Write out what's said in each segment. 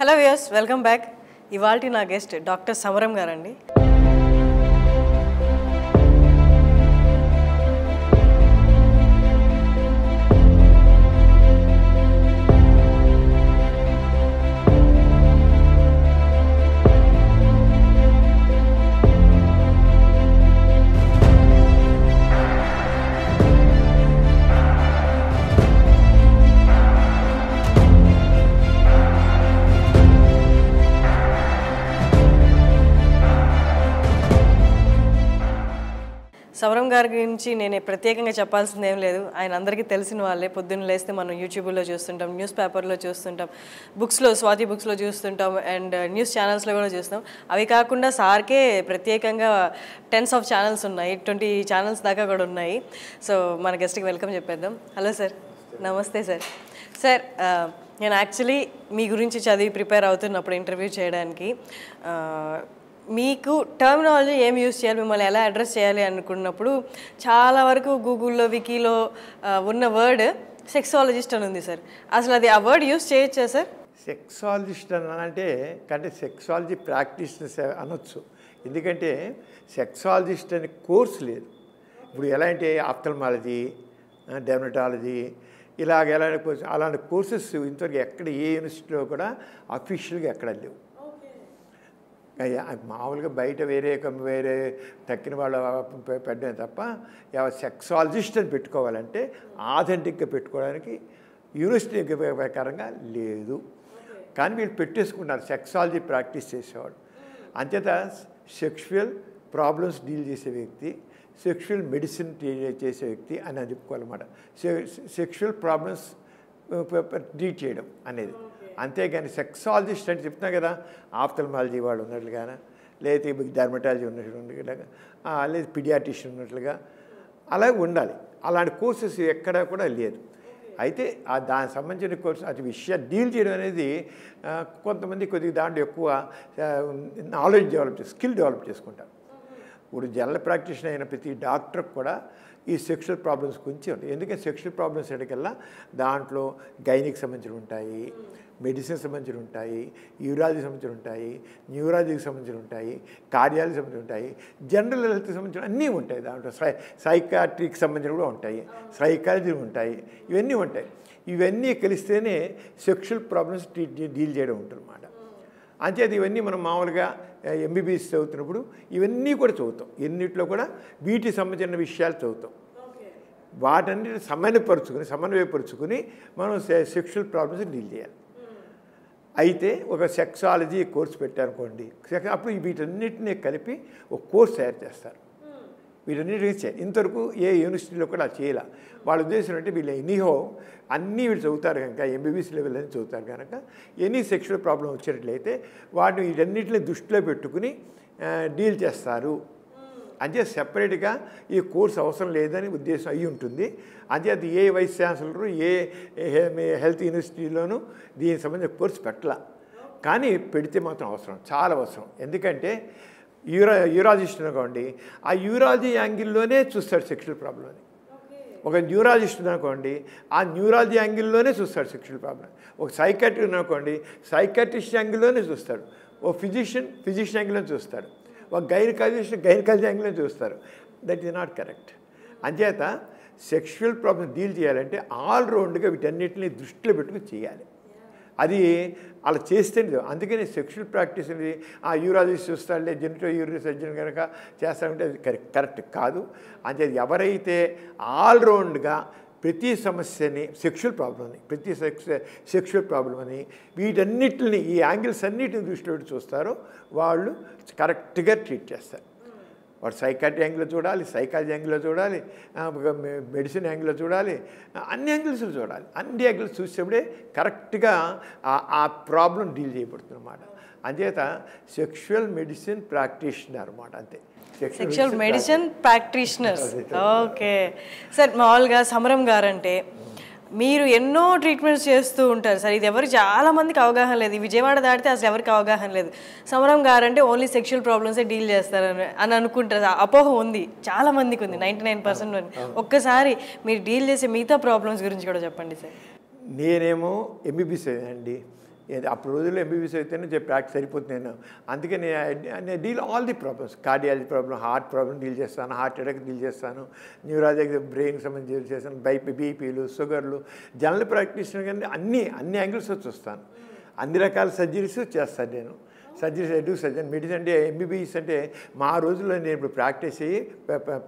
Hello viewers, welcome back. ఇవాల్టి నా guest doctor సమరం గారండి. సమరం గారి గురించి నేను ప్రత్యేకంగా చెప్పాల్సింది ఏం లేదు. ఆయన అందరికీ తెలిసిన వాళ్ళే. పొద్దున్న లేస్తే మనం యూట్యూబ్లో చూస్తుంటాం, న్యూస్ పేపర్లో చూస్తుంటాం, బుక్స్లో స్వాతి బుక్స్లో చూస్తుంటాం, అండ్ న్యూస్ ఛానల్స్లో కూడా చూస్తాం. అవి కాకుండా సార్కే ప్రత్యేకంగా 10s ఆఫ్ ఛానల్స్ ఉన్నాయి, 20 ఛానల్స్ దాకా కూడా ఉన్నాయి. సో మన గెస్ట్కి వెల్కమ్ చెప్పేద్దాం. హలో సార్, నమస్తే సార్. సార్, నేను యాక్చువల్లీ మీ గురించి చదివి ప్రిపేర్ అవుతున్నప్పుడు ఇంటర్వ్యూ చేయడానికి మీకు టర్మినాలజీ ఏం యూజ్ చేయాలి, మిమ్మల్ని ఎలా అడ్రస్ చేయాలి అనుకున్నప్పుడు చాలా వరకు గూగుల్లో వికీలో ఉన్న వర్డ్ సెక్సాలజిస్ట్ అని ఉంది సార్. అసలు అది ఆ వర్డ్ యూజ్ చేయొచ్చా సార్? సెక్సాలజిస్ట్ అని అంటే సెక్సాలజీ ప్రాక్టీషనర్స్ అనొచ్చు. ఎందుకంటే సెక్సాలజిస్ట్ అనే కోర్స్ లేదు. ఇప్పుడు ఎలా అంటే ఆప్థల్మాలజీ, డెర్మటాలజీ ఇలాగ అలాంటి కోర్సెస్ ఇంతవరకు ఎక్కడ ఏ యూనివర్సిటీలో కూడా అఫీషియల్గా ఎక్కడ లేవు. మామూలుగా బయట వేరే తక్కిన వాళ్ళు పెట్టడం తప్ప సెక్సాలజిస్ట్ అని పెట్టుకోవాలంటే ఆథెంటిక్గా పెట్టుకోవడానికి యూనివర్సిటీ ప్రకారంగా లేదు. కానీ వీళ్ళు పెట్టేసుకుంటారు సెక్సాలజీ ప్రాక్టీస్ చేసేవాడు. అంచేత సెక్షువల్ ప్రాబ్లమ్స్ డీల్ చేసే వ్యక్తి, సెక్షువల్ మెడిసిన్ చేసే వ్యక్తి అని చెప్పుకోవాలన్నమాట. సెక్షువల్ ప్రాబ్లమ్స్ ట్రీట్ చేయడం అనేది. అంతేగాని సెక్సాలజిస్ట్ అంటే చెప్తున్నా కదా, ఆప్థల్మాలజీ వాళ్ళు ఉన్నట్లుగా, లేదా డెర్మటాలజీ ఉన్నట్లుగా, లేదా పిడియాట్రిషియన్ ఉన్నట్లుగా అలాగే ఉండాలి. అలాంటి కోర్సెస్ ఎక్కడా కూడా లేదు. అయితే దానికి సంబంధించిన కోర్సు అది విషయాలు డీల్ చేయడం అనేది కొంతమంది కొద్దిగా దాంట్లో ఎక్కువ నాలెడ్జ్ స్కిల్ డెవలప్ చేసుకుంటారు. ఇప్పుడు జనరల్ ప్రాక్టీషనర్ అయిన ప్రతి డాక్టర్కి కూడా ఈ సెక్షువల్ ప్రాబ్లమ్స్ గురించి ఉంటాయి. ఎందుకంటే సెక్షువల్ ప్రాబ్లమ్స్ ఎక్కడికల్లా దాంట్లో గైనిక్ సంబంధించి ఉంటాయి, మెడిసిన్ సంబంధించి ఉంటాయి, యూరాలజీకి సంబంధించి ఉంటాయి, న్యూరాలజీకి సంబంధించి ఉంటాయి, కార్డియాలజీకి సంబంధించి ఉంటాయి, జనరల్ హెల్త్కి సంబంధించిన అన్నీ ఉంటాయి. దాంట్లో సైకాట్రిక్ సంబంధించిన కూడా ఉంటాయి, సైకాలజీ ఉంటాయి, ఇవన్నీ ఉంటాయి. ఇవన్నీ కలిస్తేనే సెక్షువల్ ప్రాబ్లమ్స్ డీల్ చేయడం ఉంటుందన్నమాట. అంచేది ఇవన్నీ మనం మామూలుగా ఎంబీబీఎస్ చదువుతున్నప్పుడు ఇవన్నీ కూడా చదువుతాం. ఎన్నిట్లో కూడా వీటికి సంబంధించిన విషయాలు చదువుతాం. వాటన్నిటిని సమన్వయపరుచుకుని మనం సెక్షువల్ ప్రాబ్లమ్స్ డీల్ చేయాలి. అయితే ఒక సెక్సాలజీ కోర్సు పెట్టారనుకోండి, అప్పుడు వీటన్నిటినీ కలిపి ఒక కోర్స్ తయారు చేస్తారు. వీటన్నిటికీ ఇంతవరకు ఏ యూనివర్సిటీలో కూడా చేయాల. వాళ్ళ ఉద్దేశం అంటే వీళ్ళు ఎనీహో అన్నీ వీళ్ళు చదువుతారు కనుక, ఎంబీబీఎస్ లెవెల్ అని చదువుతారు కనుక ఎనీ సెక్షువల్ ప్రాబ్లం వచ్చినట్లయితే వాటిని వీటన్నిటిని దృష్టిలో పెట్టుకుని డీల్ చేస్తారు. అంటే సెపరేట్గా ఈ కోర్స్ అవసరం లేదని ఉద్దేశం అయ్యి ఉంటుంది. అంటే అది ఏ వైస్ ఛాన్సలరు ఏ హెల్త్ యూనివర్సిటీలోనూ దీనికి సంబంధించిన కోర్సు పెట్టాల. కానీ పెడితే మాత్రం అవసరం, చాలా అవసరం. ఎందుకంటే యూరాలజిస్ట్ అనుకోండి, ఆ యూరాలజీ యాంగిల్లోనే చూస్తాడు సెక్షువల్ ప్రాబ్లమ్ని. ఒక న్యూరాలజిస్ట్ అనుకోండి, ఆ న్యూరాలజీ యాంగిల్లోనే చూస్తాడు సెక్షువల్ ప్రాబ్లం. ఒక సైకాట్రిస్ట్ అనుకోండి, సైకాట్రిస్ట్ యాంగిల్లోనే చూస్తాడు. ఓ ఫిజిషియన్ యాంగిల్లో చూస్తాడు. ఒక గైనకాలజీ యాంగిల్లో చూస్తారు. That is not correct. అంచేత సెక్షువల్ ప్రాబ్లమ్ డీల్ చేయాలంటే ఆల్రౌండ్గా వీటన్నిటిని దృష్టిలో పెట్టుకుని చేయాలి. అది అలా చేస్తే అందుకని సెక్షువల్ ప్రాక్టీస్ అనేది ఆ యూరాలజిస్ట్ చూస్తాడులే, జెనిటో యూరినరీ సర్జన్ కనుక చేస్తారంటే అది కరెక్ట్ కాదు. అంటే ఎవరైతే ఆల్రౌండ్గా ప్రతి సమస్యని సెక్షువల్ ప్రాబ్లం అని వీటన్నిటిని ఈ యాంగిల్స్ అన్నిటిని దృష్టిలో పెట్టి చూస్తారో వాళ్ళు కరెక్ట్గా ట్రీట్ చేస్తారు. వాడు సైకాట్రీ యాంగిల్లో చూడాలి, సైకాలజీ యాంగిల్లో చూడాలి, మెడిసిన్ యాంగిల్లో చూడాలి, అన్ని యాంగిల్స్ చూడాలి. అన్ని యాంగిల్స్ చూసేప్పుడే కరెక్ట్గా ఆ ప్రాబ్లం డీల్ చేయబడుతుంది అన్నమాట. అంచేత సెక్షువల్ మెడిసిన్ ప్రాక్టీషనర్ అన్నమాట. అంతే, sexual medicine practitioners. Okay sir, మామూలుగా సమరం గారంటే మీరు ఎన్నో ట్రీట్మెంట్స్ చేస్తూ ఉంటారు సార్. ఇది ఎవరికి చాలా మందికి అవగాహన లేదు. విజయవాడ దాటితే అసలు ఎవరికి అవగాహన లేదు. సమరం గారంటే ఓన్లీ సెక్షువల్ ప్రాబ్లమ్సే డీల్ చేస్తారని అనుకుంటారు. అపోహ ఉంది, చాలా మందికి ఉంది, 99%. ఒక్కసారి మీరు డీల్ చేసే మిగతా ప్రాబ్లమ్స్ గురించి కూడా చెప్పండి సార్. నేనేమో ఎంబీబీఎస్ అండి, అప్పుడు రోజుల్లో ఎంబీబీఎస్ అయితేనే ప్రాక్టీస్ సరిపోతుంది నేను. అందుకని నేను deal all the problems, cardiology problem, heart problem deal చేస్తాను, హార్ట్ అటాక్ డీల్ చేస్తాను, న్యూరాలజీ బ్రెయిన్కి సంబంధించి డీల్ చేస్తాను, బీపీలు, షుగర్లు, జనరల్ ప్రాక్టీషనర్ కానీ అన్ని యాంగిల్స్ చూస్తాను. అన్ని రకాల సర్జరీస్ చేస్తాను నేను. సర్జరీస్ సర్జన్ మెడిసిన్ అంటే ఎంబీబీఎస్ అంటే మా రోజుల్లో నేను ఇప్పుడు ప్రాక్టీస్ అయ్యి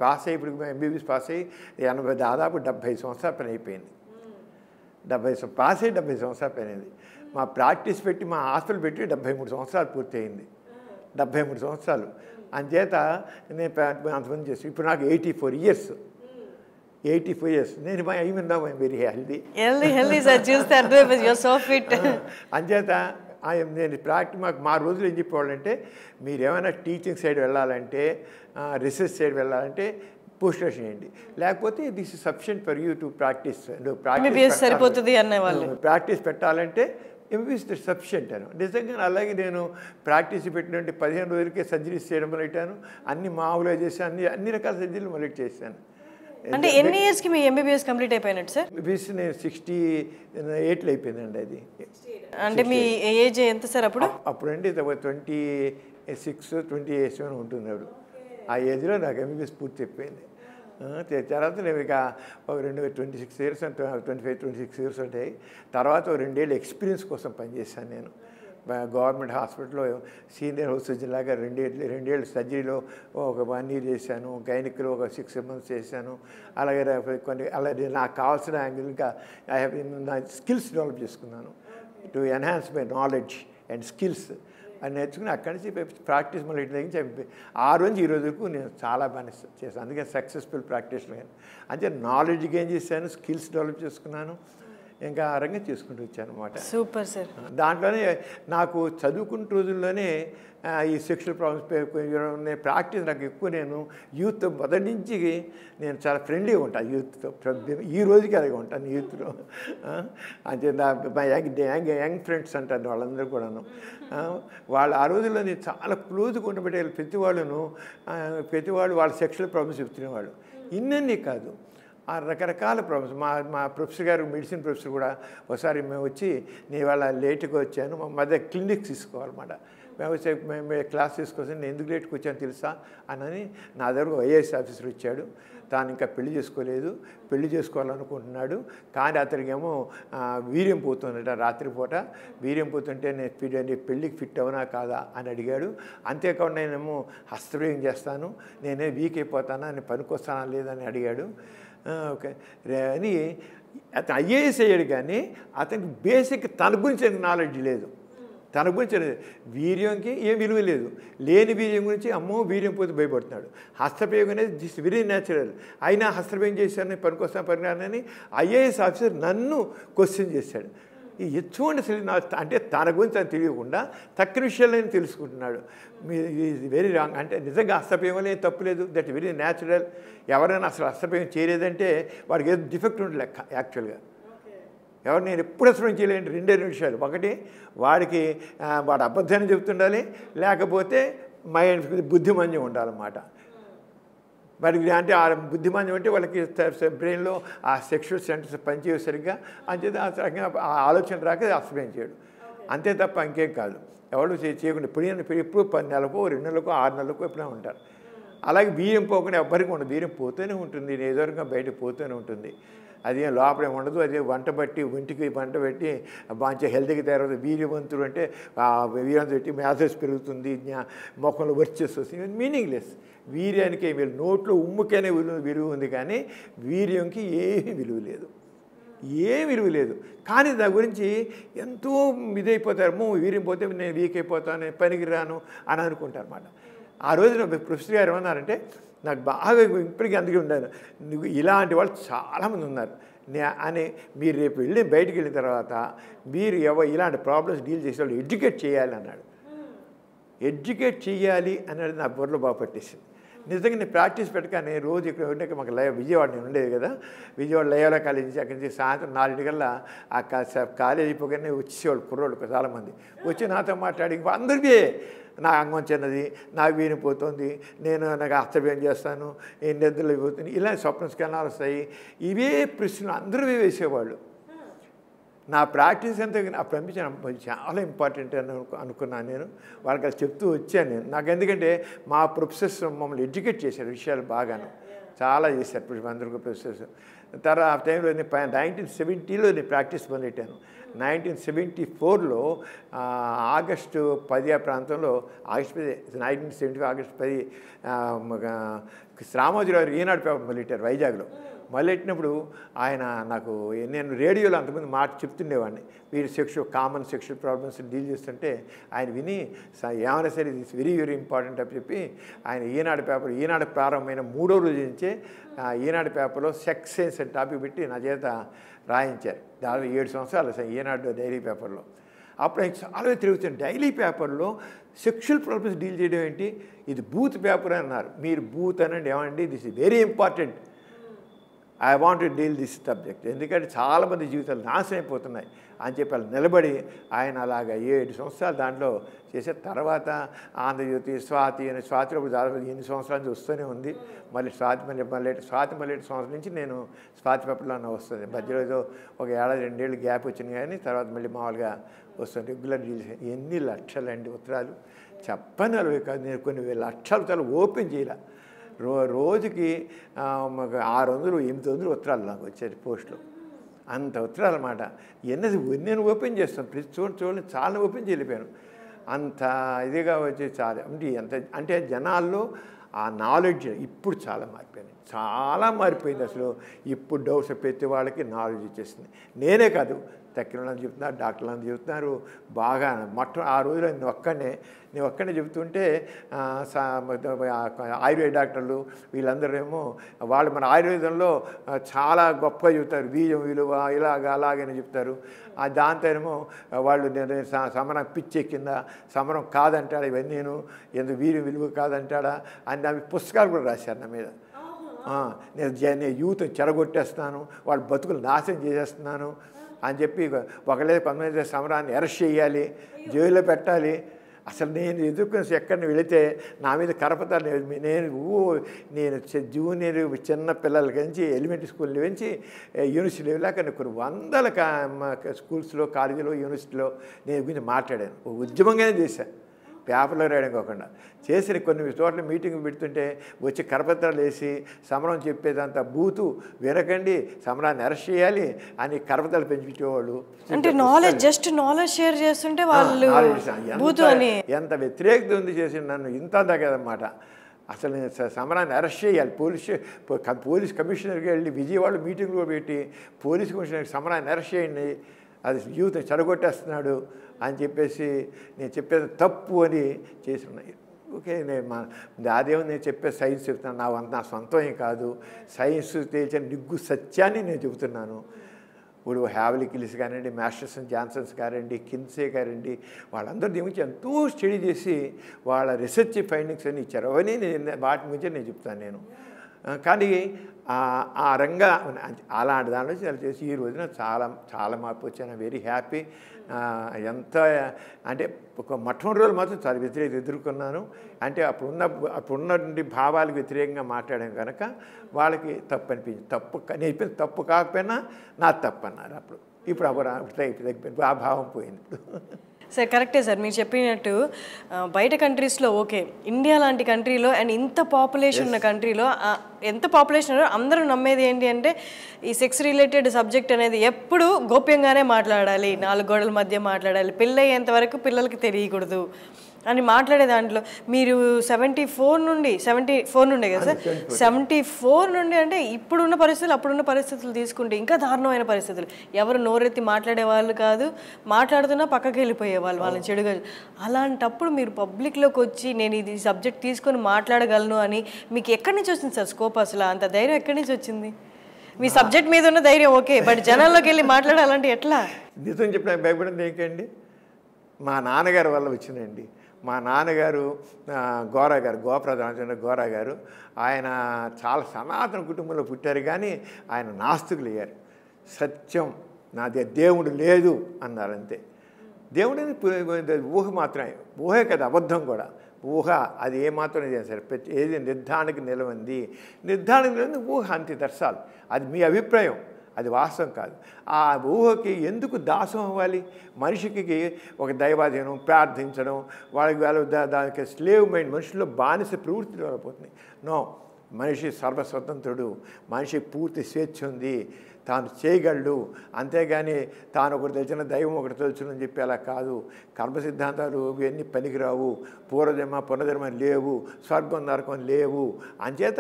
పాస్ అయ్యి ఇప్పుడు ఎంబీబీఎస్ పాస్ అయ్యి దాదాపు 70 సంవత్సరాల పని అయిపోయింది. పాస్ అయ్యి 70 సంవత్సరాల పని అయింది. మా ప్రాక్టీస్ పెట్టి మా హాస్పిటల్ పెట్టి 73 సంవత్సరాలు పూర్తి అయింది. 73 సంవత్సరాలు అంచేత నేను అంతమంది చేసి ఇప్పుడు నాకు 84 years. 84 years. నేను వెరీ హెల్దీ అంచేత నేను మా రోజులు ఏం చెప్పేవాళ్ళంటే మీరు ఏమైనా టీచింగ్ సైడ్ వెళ్ళాలంటే రీసెర్చ్ సైడ్ వెళ్ళాలంటే పోస్ట్ గ్రాడ్యుయేషన్ చేయండి, లేకపోతే this is sufficient for you to practice. సరిపోతుంది అనేవాళ్ళు. ప్రాక్టీస్ పెట్టాలంటే ఎంబీబీఎస్ సఫిషియంట్ అని. నిజంగా అలాగే నేను ప్రాక్టీస్ పెట్టినట్టు 15 రోజులకే సర్జరీస్ చేయడం మొదలెట్టాను. అన్ని మామూలుగా చేశాను, అన్ని రకాల సర్జరీలు మొదలెట్ చేశాను. అంటే ఎన్ని ఇయర్స్కి మీ ఎంబీబీఎస్ కంప్లీట్ అయిపోయినట్టు సార్? ఎంబీబీఎస్ నేను 68లో అయిపోయిందండి. అది అంటే మీ ఏజ్ ఎంత సార్ అప్పుడు? అప్పుడంటే 26, 27 ఉంటుంది. అప్పుడు ఆ ఏజ్లో నాకు ఎంబీబీఎస్ పూర్తి అయిపోయింది. తర్వాత నేను ఇక ఒక 26 years 25-26 years ఉంటాయి. తర్వాత 2 ఏళ్ళు ఎక్స్పీరియన్స్ కోసం పనిచేశాను నేను. గవర్నమెంట్ హాస్పిటల్లో సీనియర్ హౌస్ సర్జన్ లాగా 2 ఏళ్ళు సర్జరీలో ఒక 1 year చేశాను, గైనిక్లో ఒక 6 months చేశాను. అలాగే అలాగే నాకు కావాల్సిన యాంగిల్ ఇంకా నా స్కిల్స్ డెవలప్ చేసుకున్నాను. To enhance my knowledge and skills అని నేర్చుకుని అక్కడి నుంచి ప్రాక్టీస్ మళ్ళీ తగ్గించి ఆ రోజు ఈ రోజుకు నేను చాలా బాగా చేశాను. అందుకే సక్సెస్ఫుల్ ప్రాక్టీషనర్. అంటే నాలెడ్జ్ గెయిన్ చేశాను, స్కిల్స్ డెవలప్ చేసుకున్నాను, ఇంకా ఆ రంగా చేసుకుంటూ వచ్చాను అనమాట. Super sir. దాంట్లోనే నాకు చదువుకున్న రోజుల్లోనే ఈ సెక్షువల్ ప్రాబ్లమ్స్ ప్రాక్టీస్ నాకు ఎక్కువ. నేను యూత్ మొదటి నుంచి నేను చాలా ఫ్రెండ్లీగా ఉంటాను యూత్తో. ఈ రోజుకి అలాగే ఉంటాను యూత్లో. అంటే మా యంగ్ ఫ్రెండ్స్ అంటారు వాళ్ళందరూ కూడాను. వాళ్ళు ఆ రోజుల్లో నేను చాలా క్లోజ్గా ఉండబట్టే ప్రతివాళ్ళు వాళ్ళ సెక్షువల్ ప్రాబ్లమ్స్ చెప్తున్నవాళ్ళు. ఇన్నీ కాదు, ఆ రకరకాల ప్రాబ్లమ్స్. మా ప్రొఫెసర్ గారు, మెడిసిన్ ప్రొఫెసర్ కూడా ఒకసారి మేము వచ్చి నేను ఇవాళ లేట్గా వచ్చాను, మా మధ్య క్లినిక్ తీసుకోవాలన్నమాట. మేము క్లాస్ తీసుకొచ్చి నేను ఎందుకు లేట్కి వచ్చాను తెలుసా అని నా దగ్గర ఐఏఎస్ ఆఫీసర్ వచ్చాడు. తాను ఇంకా పెళ్లి చేసుకోలేదు, పెళ్లి చేసుకోవాలనుకుంటున్నాడు, కానీ అతనికేమో వీర్యం పోతుందట రాత్రిపూట. వీర్యం పోతుంటే నేను పెళ్ళికి ఫిట్ అవునా కాదా అని అడిగాడు. అంతేకాకుండా నేనేమో హస్తప్రయోగం చేస్తాను, నేనే వీక్ అయిపోతానా, నేను పనికొస్తానా లేదని అడిగాడు. ఓకే అని అతను ఐఏఎస్ అయ్యాడు, కానీ అతనికి బేసిక్ తన గురించి నాలెడ్జ్ లేదు. తన గురించి వీర్యంకి ఏం విలువ లేదు. లేని వీర్యం గురించి అమ్మో వీర్యం పోతే భయపడుతున్నాడు. హస్తప్రయోగం అనేది దిస్ వెరీ న్యాచురల్. అయినా హస్తప్రయోగం చేశాను, పనికొస్తాను పనిరానని ఐఏఎస్ ఆఫీసర్ నన్ను క్వశ్చన్ చేశాడు. ఎటువంటి అంటే తన గురించి అని తెలియకుండా తక్కువ విషయాలని తెలుసుకుంటున్నాడు. Very wrong. అంటే నిజంగా హస్తప్రయోగం ఏం తప్పు లేదు, దట్ వెరీ న్యాచురల్. ఎవరైనా అసలు హస్తప్రయోగం చేయలేదంటే వాడికి ఏదో డిఫెక్ట్ ఉండే లెక్క యాక్చువల్గా. ఎవరు నేను ఎప్పుడు అసలు చేయలేండి 2 విషయాలు. ఒకటి వాడికి వాడు అబద్ధాన్ని చెప్తుండాలి, లేకపోతే బుద్ధిమాంద్యం ఉండాలన్నమాట. వాడికి అంటే ఆ బుద్ధిమాంద్యం అంటే వాళ్ళకి బ్రెయిన్లో ఆ సెక్షువల్ సెంటర్స్ పనిచేయవు సరిగ్గా, అంచేత ఆ ఆలోచన రాక హస్తప్రయోగం చేయడు. అంతే తప్ప ఇంకేం కాదు. ఎవరు చేయకుండా ఎప్పుడు 10 నెలలకు 2 నెలలకు 6 నెలలకు ఎప్పుడైనా ఉంటారు. అలాగే వీర్యం పోకుండా ఎవ్వరికి ఉండదు. వీర్యం పోతూనే ఉంటుంది, ఏదో రకంగా బయటకు పోతూనే ఉంటుంది. అదేం లోపలే ఉండదు. అదే వంట బట్టి ఒంటికి వంట పెట్టి మంచిగా హెల్తీగా తయారవుతుంది. వీర్యవంతుడు అంటే వీర్యంతో పెట్టి మ్యాథస్ పెరుగుతుంది, మొక్కలు వర్చెస్ వస్తుంది. మీనింగ్లెస్. వీర్యానికి వీళ్ళు నోట్లో ఉమ్ముకైనా విలువ ఉంది, కానీ వీర్యంకి ఏమీ విలువ లేదు, ఏం విలువ లేదు. కానీ దాని గురించి ఎంతో ఇదైపోతారు. వీర్యం పోతే నేను వీక్ అయిపోతాను, నేను పనికి రాను అని అనుకుంటారు అన్నమాట. ఆ రోజున ప్రొఫెసర్ గారు ఏమన్నారంటే, నాకు బాగా ఇప్పటికీ అందుకే ఉండాను, నువ్వు ఇలాంటి వాళ్ళు చాలామంది ఉన్నారు అని, మీరు రేపు బయటికి వెళ్ళిన తర్వాత మీరు ఇలాంటి ప్రాబ్లమ్స్ డీల్ చేసే వాళ్ళు ఎడ్యుకేట్ చేయాలి అన్నాడు. ఎడ్యుకేట్ చేయాలి అనేది నా బుర్రలో బాగా పట్టేసింది. నిజంగా నేను ప్రాక్టీస్ పెట్టగానే రోజు ఇక్కడ ఉండే మాకు విజయవాడ నేను ఉండేది కదా, విజయవాడ లయోలా కాలేజ్ నుంచి అక్కడి నుంచి సాయంత్రం 4 గంటల ఆ కాలేజ్ అయిపోగానే వచ్చేవాళ్ళు కుర్రోళ్ళు చాలామంది వచ్చి నాతో మాట్లాడి అందరికీ నా అంగం చిన్నది, నాకు వీనిపోతుంది, నాకు హస్తవ్యం చేస్తాను, నిద్రలు అయిపోతుంది, ఇలా స్వప్న స్కన్నాలు వస్తాయి, ఇవే ప్రశ్నలు అందరూ వేసేవాళ్ళు. నా ప్రాక్టీస్ అంతా అప్పుడు అనిపించాను చాలా ఇంపార్టెంట్ అని అనుకున్నాను నేను. వాళ్ళకి అది చెప్తూ వచ్చాను నేను. నాకు ఎందుకంటే మా ప్రొఫెసర్స్ మమ్మల్ని ఎడ్యుకేట్ చేశారు విషయాలు బాగాను, చాలా చేశారు ఇప్పుడు అందరికీ ప్రొఫెసర్స్. తర్వాత ఆ టైంలో 1970లో నేను ప్రాక్టీస్ మొదలెట్టాను. 1974లో ఆగస్టు 10 ఆ ప్రాంతంలో, ఆగస్టు 10 1970 ఆగస్టు 10 రామోజీరావు ఈనాడు పేపర్ మొదలెట్టారు వైజాగ్లో. మొదలెట్టినప్పుడు ఆయన నాకు, నేను రేడియోలో అంతకుముందు మాట చెప్తుండేవాడిని, వీరు కామన్ సెక్షువల్ ప్రాబ్లమ్స్ డీల్ చేస్తుంటే ఆయన విని ఏమైనా సరే ఇది వెరీ వెరీ ఇంపార్టెంట్ అని చెప్పి ఆయన ఈనాడు ప్రారంభమైన 3వ రోజు నుంచే ఈనాడు పేపర్లో సెక్స్ సెన్స్ అని టాపిక్ పెట్టి నా చేత రాయించారు. దాదాపు 7 సంవత్సరాలు ఈనాడు డైలీ పేపర్లో. అప్పుడు ఆయన చాలా తిరుగుతాను, డైలీ పేపర్లో సెక్షువల్ ప్రాబ్లమ్స్ డీల్ చేయడం ఏంటి, ఇది బూత్ పేపర్ అన్నారు. మీరు బూత్ అనండి, ఏమండి this is very important, I want to deal this subject, ఎందుకంటే చాలామంది జీవితాలు నాశనం అయిపోతున్నాయి అని చెప్పి వాళ్ళు నిలబడి ఆయన అలాగా 7 సంవత్సరాలు దాంట్లో చేసే తర్వాత ఆంధ్రజ్యోతి, స్వాతిలో దాదాపు 8 సంవత్సరాల నుంచి వస్తూనే ఉంది. మళ్ళీ స్వాతి మళ్ళీ సంవత్సరం నుంచి నేను స్వాతి పేపర్లోనే వస్తుంది. మధ్యలో ఏదో ఒక 1-2 ఏళ్ళు గ్యాప్ వచ్చింది, కానీ తర్వాత మళ్ళీ మామూలుగా వస్తుంది రెగ్యులర్ డీల్స్. ఎన్ని లక్షలండి ఉత్తరాలు చెప్పని అవి కాదు, నేను కొన్ని లక్షల ఉత్తరాలు ఓపెన్ చేయాల. రోజుకి 600-800 ఉత్తరాలు నాకు వచ్చేది పోస్టులు, అంత ఉత్తరాలు అన్నమాట. నేను ఓపెన్ చేస్తాను, ప్రతి చూడండి చాలా ఓపెన్ చేయలేకపోయాను. అంత ఇదిగా వచ్చి చాలా అంటే జనాల్లో ఆ నాలెడ్జ్ ఇప్పుడు చాలా మారిపోయింది అసలు. ఇప్పుడు డౌట్స్ ప్రతి వాళ్ళకి నాలెడ్జ్ ఇచ్చేస్తుంది. నేనే కాదు, తక్కిన చెప్తున్నారు, డాక్టర్లను చెబుతున్నారు బాగా. ఆ రోజులో నేను ఒక్కడే చెబుతుంటే ఆయుర్వేద డాక్టర్లు వీళ్ళందరూ వాళ్ళు మన ఆయుర్వేదంలో చాలా గొప్పగా చెబుతారు, బీజం విలువ అలాగని చెప్తారు. దాంతోనేమో వాళ్ళు నేను సమరం పిచ్చెక్కిందా, సమరం కాదంటాడా, ఇవన్నీ ఎందుకు వీర్యం విలువ కాదంటాడా అని అవి పుస్తకాలు కూడా రాశారు నా మీద. నేను యూత్ చెడగొట్టేస్తున్నాను, వాళ్ళ బతుకులు నాశనం చేసేస్తున్నాను అని చెప్పి ఒకళ్ళే 19 సమరాన్ని అరెస్ట్ చేయాలి, జైల్లో పెట్టాలి. అసలు నేను ఎదుర్కొని ఎక్కడిని వెళితే నా మీద కరపతాలు. నేను జూనియర్ చిన్న పిల్లలకి నుంచి ఎలిమెంటరీ స్కూల్ నుంచి యూనివర్సిటీ లెవెల్ దాకా కొన్ని వందల స్కూల్స్లో, కాలేజీలో, యూనివర్సిటీలో నేను గురించి మాట్లాడాను. ఉద్యమంగానే చేశాను, పేపర్లో రాయడం కాకుండా. చేసిన కొన్ని చోట్ల మీటింగ్ పెడుతుంటే వచ్చి కరపత్రాలు వేసి సమరం చెప్పేదంతా బూతు వినకండి, సమరాన్ని అరెస్ట్ చేయాలి అని కరపత్రాలు పెంచుకునేవాళ్ళు. అంటే జస్ట్ నాలెడ్జ్ షేర్ చేస్తుంటే వాళ్ళు ఎంత వ్యతిరేకత ఉంది చేసి నన్ను ఇంత కదన్నమాట. అసలు నేను సమరాన్ని అరెస్ట్ చేయాలి, పోలీస్ కమిషనర్కి వెళ్ళి విజయవాడ మీటింగ్లో పెట్టి పోలీస్ కమిషనర్కి సమరాన్ని అరెస్ట్ చేయండి, అది యూత్ చెడగొట్టేస్తున్నాడు అని చెప్పేసి నేను చెప్పేది తప్పు అని చేసి ఉన్నాయి. ఓకే, అదేమో నేను చెప్పే సైన్స్ చెప్తున్నాను, నా సొంతం ఏం కాదు, సైన్స్ తేల్చిన నిగ్గు సత్యాన్ని నేను చెబుతున్నాను. ఇప్పుడు హ్యావ్లికిల్స్ కానివ్వండి, మాస్టర్సన్ జాన్సన్స్ కానివ్వండి, కిన్సే కానివ్వండి, వాళ్ళందరూ దీని గురించి ఎంతో స్టడీ చేసి వాళ్ళ రీసెర్చ్ ఫైండింగ్స్ అన్నీ ఇచ్చారు. అవన్నీ వాటి గురించి నేను చెప్తాను నేను. కానీ ఆ రంగా అలాంటి దాంట్లో చాలా చేసి ఈ రోజున చాలా మార్పు వచ్చాను. Very happy. ఎంత అంటే ఒక మొట్టమొదటి రోజులు మాత్రం చాలా వ్యతిరేకత ఎదుర్కొన్నాను. అంటే అప్పుడున్నటువంటి భావాలకు వ్యతిరేకంగా మాట్లాడాం కనుక వాళ్ళకి తప్పు అనిపించింది. నేను తప్పు కాకపోయినా నా తప్పు అన్నారు అప్పుడు. ఇప్పుడు ఆ భావం పోయింది. సార్ కరెక్టే సార్ మీరు చెప్పినట్టు. బయట కంట్రీస్లో ఓకే, ఇండియా లాంటి కంట్రీలో అండ్ ఇంత పాపులేషన్ ఉన్న కంట్రీలో ఎంత పాపులేషన్ ఉన్నారో అందరూ నమ్మేది ఏంటి అంటే ఈ సెక్స్ రిలేటెడ్ సబ్జెక్ట్ అనేది ఎప్పుడు గోప్యంగానే మాట్లాడాలి, 4 గోడల మధ్య మాట్లాడాలి, పెళ్ళయ్యేంత వరకు పిల్లలకి తెలియకూడదు అని మాట్లాడే దాంట్లో మీరు 74 నుండే కదా సార్, 74 నుండి అంటే ఇప్పుడున్న పరిస్థితులు అప్పుడున్న పరిస్థితులు తీసుకుంటే ఇంకా దారుణమైన పరిస్థితులు. ఎవరు నోరెత్తి మాట్లాడే వాళ్ళు కాదు, మాట్లాడుతున్నా పక్కకి వెళ్ళిపోయేవాళ్ళు వాళ్ళని చెడుగా. అలాంటప్పుడు మీరు పబ్లిక్లోకి వచ్చి నేను ఇది సబ్జెక్ట్ తీసుకొని మాట్లాడగలను అని మీకు ఎక్కడి నుంచి వచ్చింది సార్ స్కోప్? అసలు అంత ధైర్యం ఎక్కడి నుంచి వచ్చింది? మీ సబ్జెక్ట్ మీద ఉన్న ధైర్యం ఓకే, బట్ జనాల్లోకి వెళ్ళి మాట్లాడాలంటే ఎట్లా? నిజం చెప్పిన భయపడింది ఏంటండి, మా నాన్నగారి వల్ల వచ్చిందండి. మా నాన్నగారు గోప్రధాన గోరా గారు, ఆయన చాలా సనాతన కుటుంబంలో పుట్టారు, కానీ ఆయన నాస్తికులు అయ్యారు. సత్యం నాది దేవుడు లేదు అన్నారు అంతే. దేవుడు ఊహ మాత్రమే, ఊహే కదా అబద్ధం కూడా. ఊహ అది ఏమాత్రం ఇదే సరే, ఏది నిర్ధారణకి నిలవంది ఊహ అంతే దర్శాలు. అది మీ అభిప్రాయం, అది వాస్తవం కాదు. ఆ ఊహకి ఎందుకు దాసం అవ్వాలి? మనిషికి ఒక దైవాధీనం, ప్రార్థించడం, వాళ్ళకి దానికి స్లేవ్ మైండ్, మనుషుల్లో బానిస ప్రవృత్తి వెళ్ళిపోతుంది. నో, మనిషి సర్వస్వతంత్రుడు, మనిషికి పూర్తి స్వేచ్ఛ ఉంది, తాను చేయగలడు. అంతేగాని తాను ఒకటి తెలిసిన దైవం ఒకటి తెలుసునని చెప్పి అలా కాదు. కర్మ సిద్ధాంతాలు ఇవన్నీ పనికిరావు. పూర్వజన్మ పునర్జన్మ లేవు, స్వర్గం నరకం లేవు. అంచేత